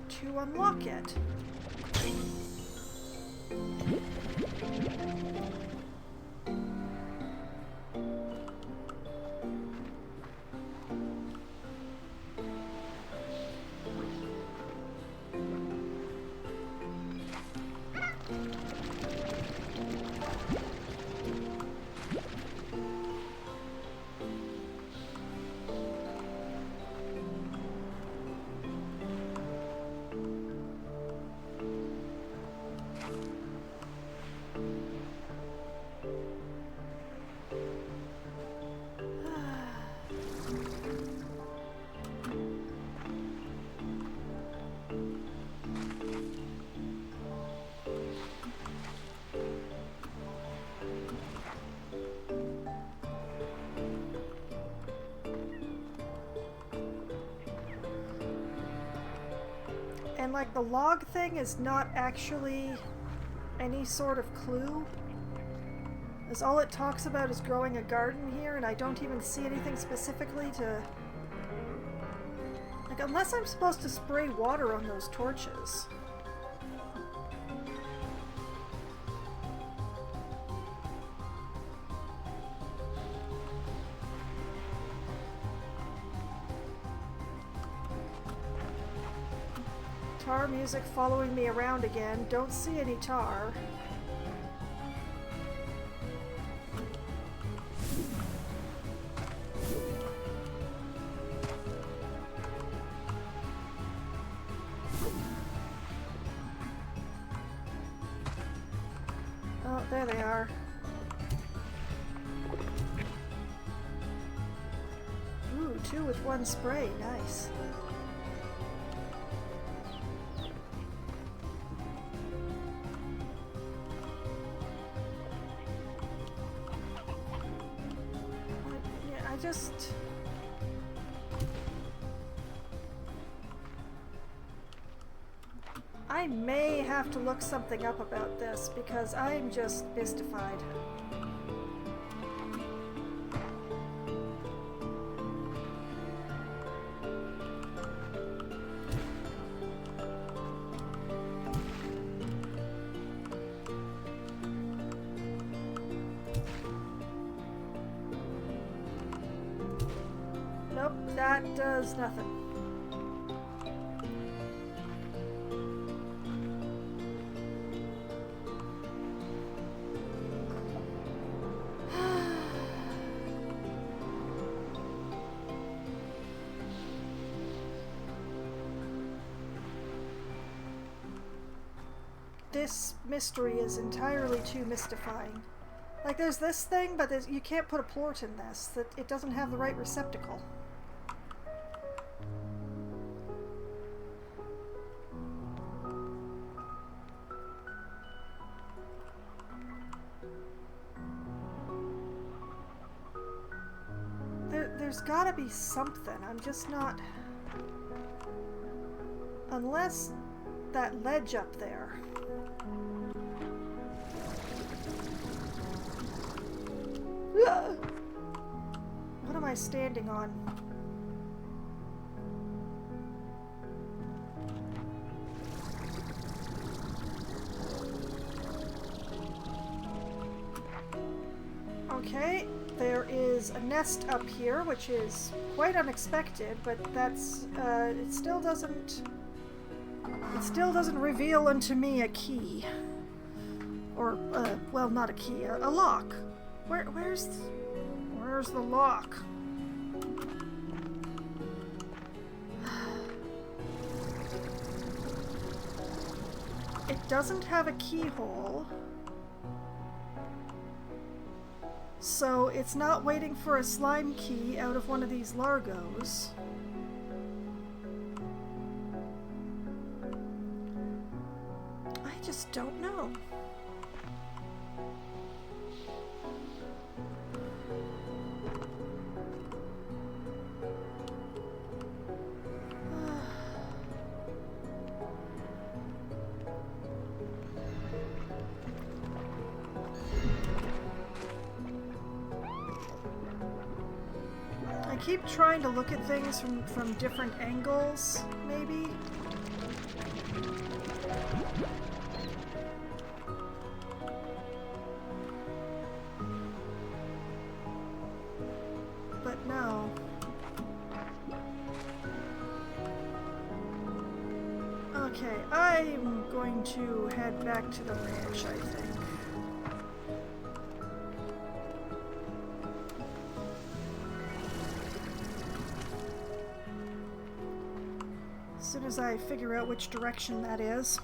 to unlock it? And like the log thing is not actually any sort of clue, as all it talks about is growing a garden here, and I don't even see anything specifically to, like, unless I'm supposed to spray water on those torches. Tar music following me around again. Don't see any tar. Oh, there they are. Ooh, 2 with 1 spray. Nice. I may have to look something up about this because I'm just mystified. That does nothing. This mystery is entirely too mystifying. Like, there's this thing, but you can't put a plort in this. That it doesn't have the right receptacle. There's gotta be something. I'm just not... Unless that ledge up there. What am I standing on? Okay, there is a nest up here, which is quite unexpected, but that's, it still doesn't reveal unto me a key. Or, well, not a key, a lock. Where's the lock? It doesn't have a keyhole. So it's not waiting for a slime key out of one of these Largos. I just don't know. I keep trying to look at things from different angles, maybe? But no. Okay, I'm going to head back to the ranch, I think. As soon as I figure out which direction that is.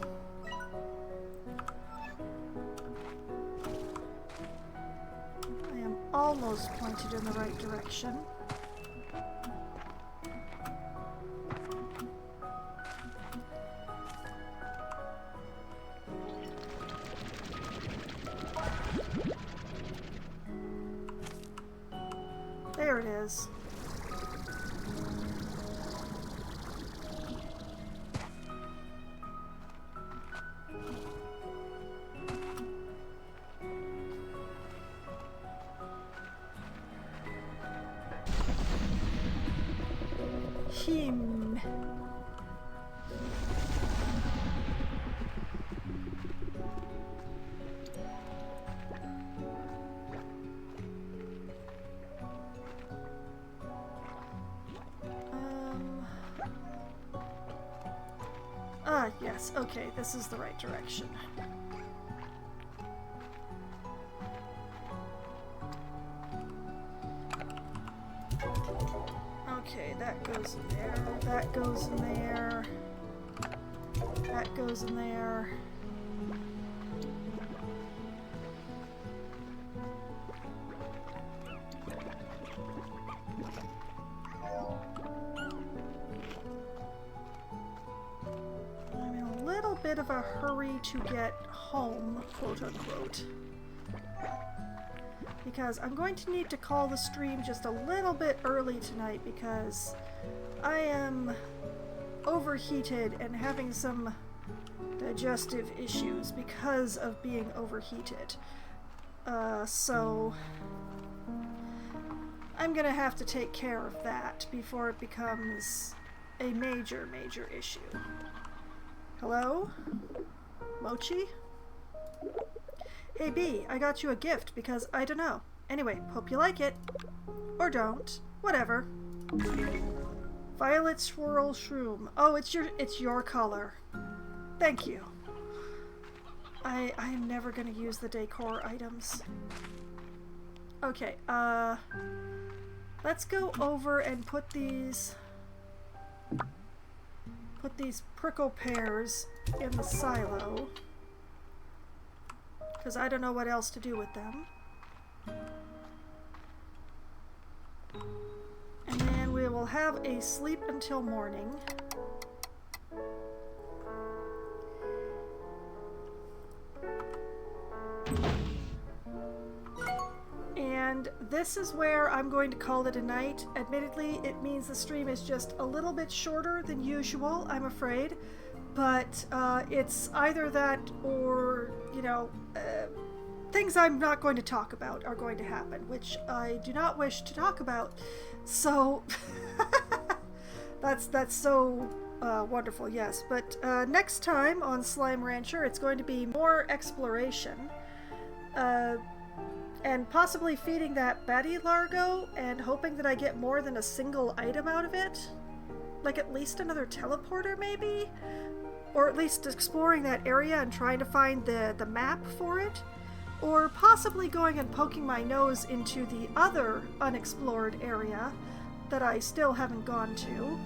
I am almost pointed in the right direction. There it is. Him. Yes, okay, this is the right direction. Okay, that goes in there, that goes in there, that goes in there. I'm in a little bit of a hurry to get home, quote unquote. Because I'm going to need to call the stream just a little bit early tonight because I am overheated and having some digestive issues because of being overheated. So I'm gonna have to take care of that before it becomes a major, major issue. Hello? Mochi? Hey B, I got you a gift because I don't know. Anyway, hope you like it. Or don't. Whatever. Violet swirl shroom. Oh, it's your color. Thank you. I'm never gonna use the decor items. Okay, let's go over and put these prickle pears in the silo, because I don't know what else to do with them. And then we will have a sleep until morning. And this is where I'm going to call it a night. Admittedly, it means the stream is just a little bit shorter than usual, I'm afraid. But it's either that or, you know, things I'm not going to talk about are going to happen, which I do not wish to talk about. So that's so wonderful, yes. But next time on Slime Rancher, it's going to be more exploration. And possibly feeding that Betty Largo and hoping that I get more than a single item out of it. Like at least another teleporter, maybe? Or at least exploring that area and trying to find the map for it. Or possibly going and poking my nose into the other unexplored area that I still haven't gone to.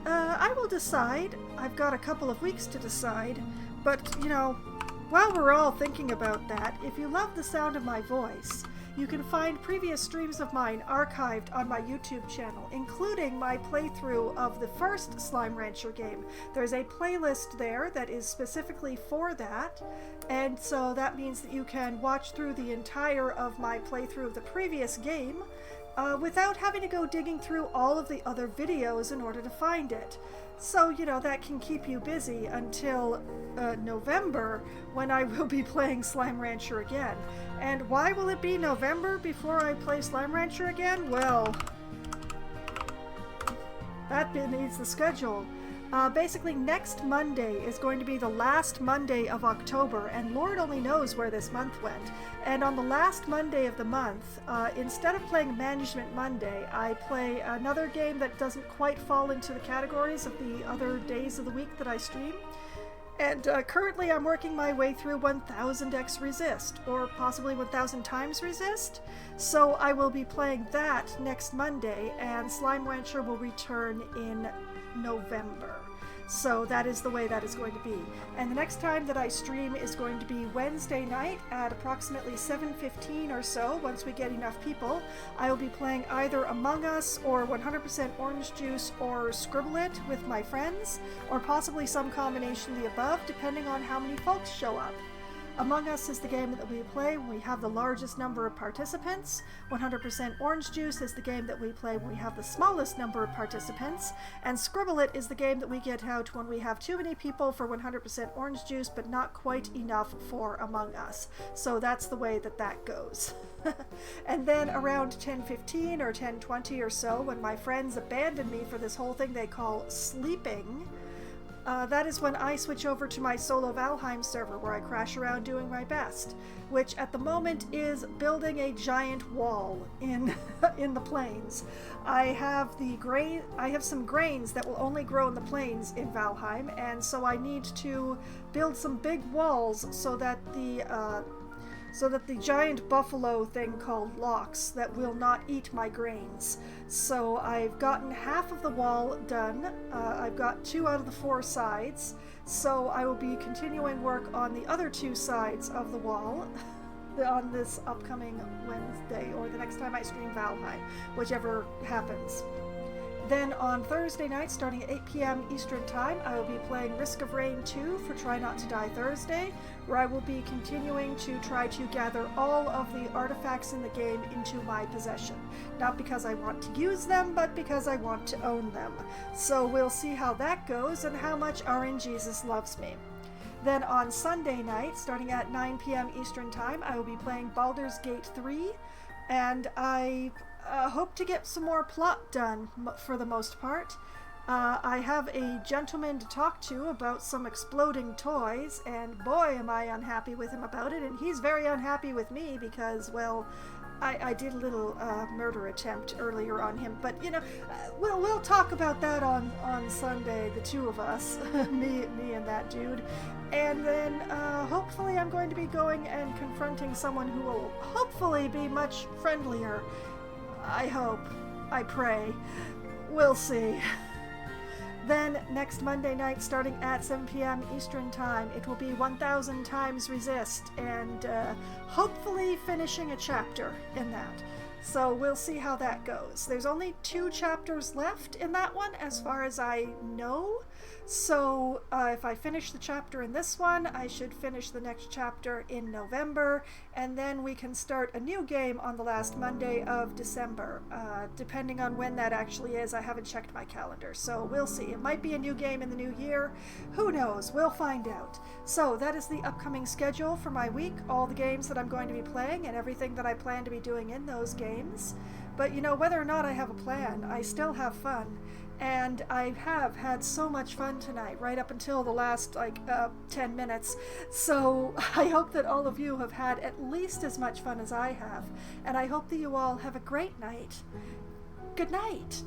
I will decide. I've got a couple of weeks to decide. But, you know, while we're all thinking about that, if you love the sound of my voice, you can find previous streams of mine archived on my YouTube channel, including my playthrough of the first Slime Rancher game. There's a playlist there that is specifically for that, and so that means that you can watch through the entire of my playthrough of the previous game without having to go digging through all of the other videos in order to find it. So, you know, that can keep you busy until November, when I will be playing Slime Rancher again. And why will it be November before I play Slime Rancher again? Well, that bit needs the schedule. Basically, next Monday is going to be the last Monday of October, and Lord only knows where this month went. And on the last Monday of the month, instead of playing Management Monday, I play another game that doesn't quite fall into the categories of the other days of the week that I stream. And currently I'm working my way through 1000x Resist, or possibly 1000 times Resist. So I will be playing that next Monday, and Slime Rancher will return in November. So that is the way that is going to be. And the next time that I stream is going to be Wednesday night at approximately 7:15 or so. Once we get enough people, I will be playing either Among Us or 100% Orange Juice or Scribble It with my friends, or possibly some combination of the above, depending on how many folks show up. Among Us is the game that we play when we have the largest number of participants. 100% Orange Juice is the game that we play when we have the smallest number of participants. And Scribble It is the game that we get out when we have too many people for 100% Orange Juice, but not quite enough for Among Us. So that's the way that that goes. And then around 10:15 or 10:20 or so, when my friends abandon me for this whole thing they call sleeping, that is when I switch over to my solo Valheim server, where I crash around doing my best, which at the moment is building a giant wall in in the plains. I have some grains that will only grow in the plains in Valheim, and so I need to build some big walls so that the giant buffalo thing called Lox that will not eat my grains. So I've gotten half of the wall done. I've got 2 out of the 4 sides. So I will be continuing work on the other 2 sides of the wall on this upcoming Wednesday, or the next time I stream Valheim, whichever happens. Then on Thursday night, starting at 8 p.m. Eastern Time, I will be playing Risk of Rain 2 for Try Not to Die Thursday, where I will be continuing to try to gather all of the artifacts in the game into my possession. Not because I want to use them, but because I want to own them. So we'll see how that goes and how much RNGesus loves me. Then on Sunday night, starting at 9 p.m. Eastern Time, I will be playing Baldur's Gate 3, and I hope to get some more plot done for the most part. I have a gentleman to talk to about some exploding toys, and boy am I unhappy with him about it, and he's very unhappy with me because, well, I did a little murder attempt earlier on him, but you know, we'll talk about that on Sunday, the two of us, me and that dude, and then hopefully I'm going to be going and confronting someone who will hopefully be much friendlier. I hope. I pray. We'll see. Then, next Monday night, starting at 7 p.m. Eastern Time, it will be 1000 Times Resist, and hopefully finishing a chapter in that. So we'll see how that goes. There's only 2 chapters left in that one, as far as I know. So if I finish the chapter in this one, I should finish the next chapter in November, and then we can start a new game on the last Monday of December, depending on when that actually is. I haven't checked my calendar, so we'll see. It might be a new game in the new year. Who knows? We'll find out. So that is the upcoming schedule for my week, all the games that I'm going to be playing and everything that I plan to be doing in those games. But you know, whether or not I have a plan, I still have fun. And I have had so much fun tonight, right up until the last, 10 minutes. So I hope that all of you have had at least as much fun as I have. And I hope that you all have a great night. Good night.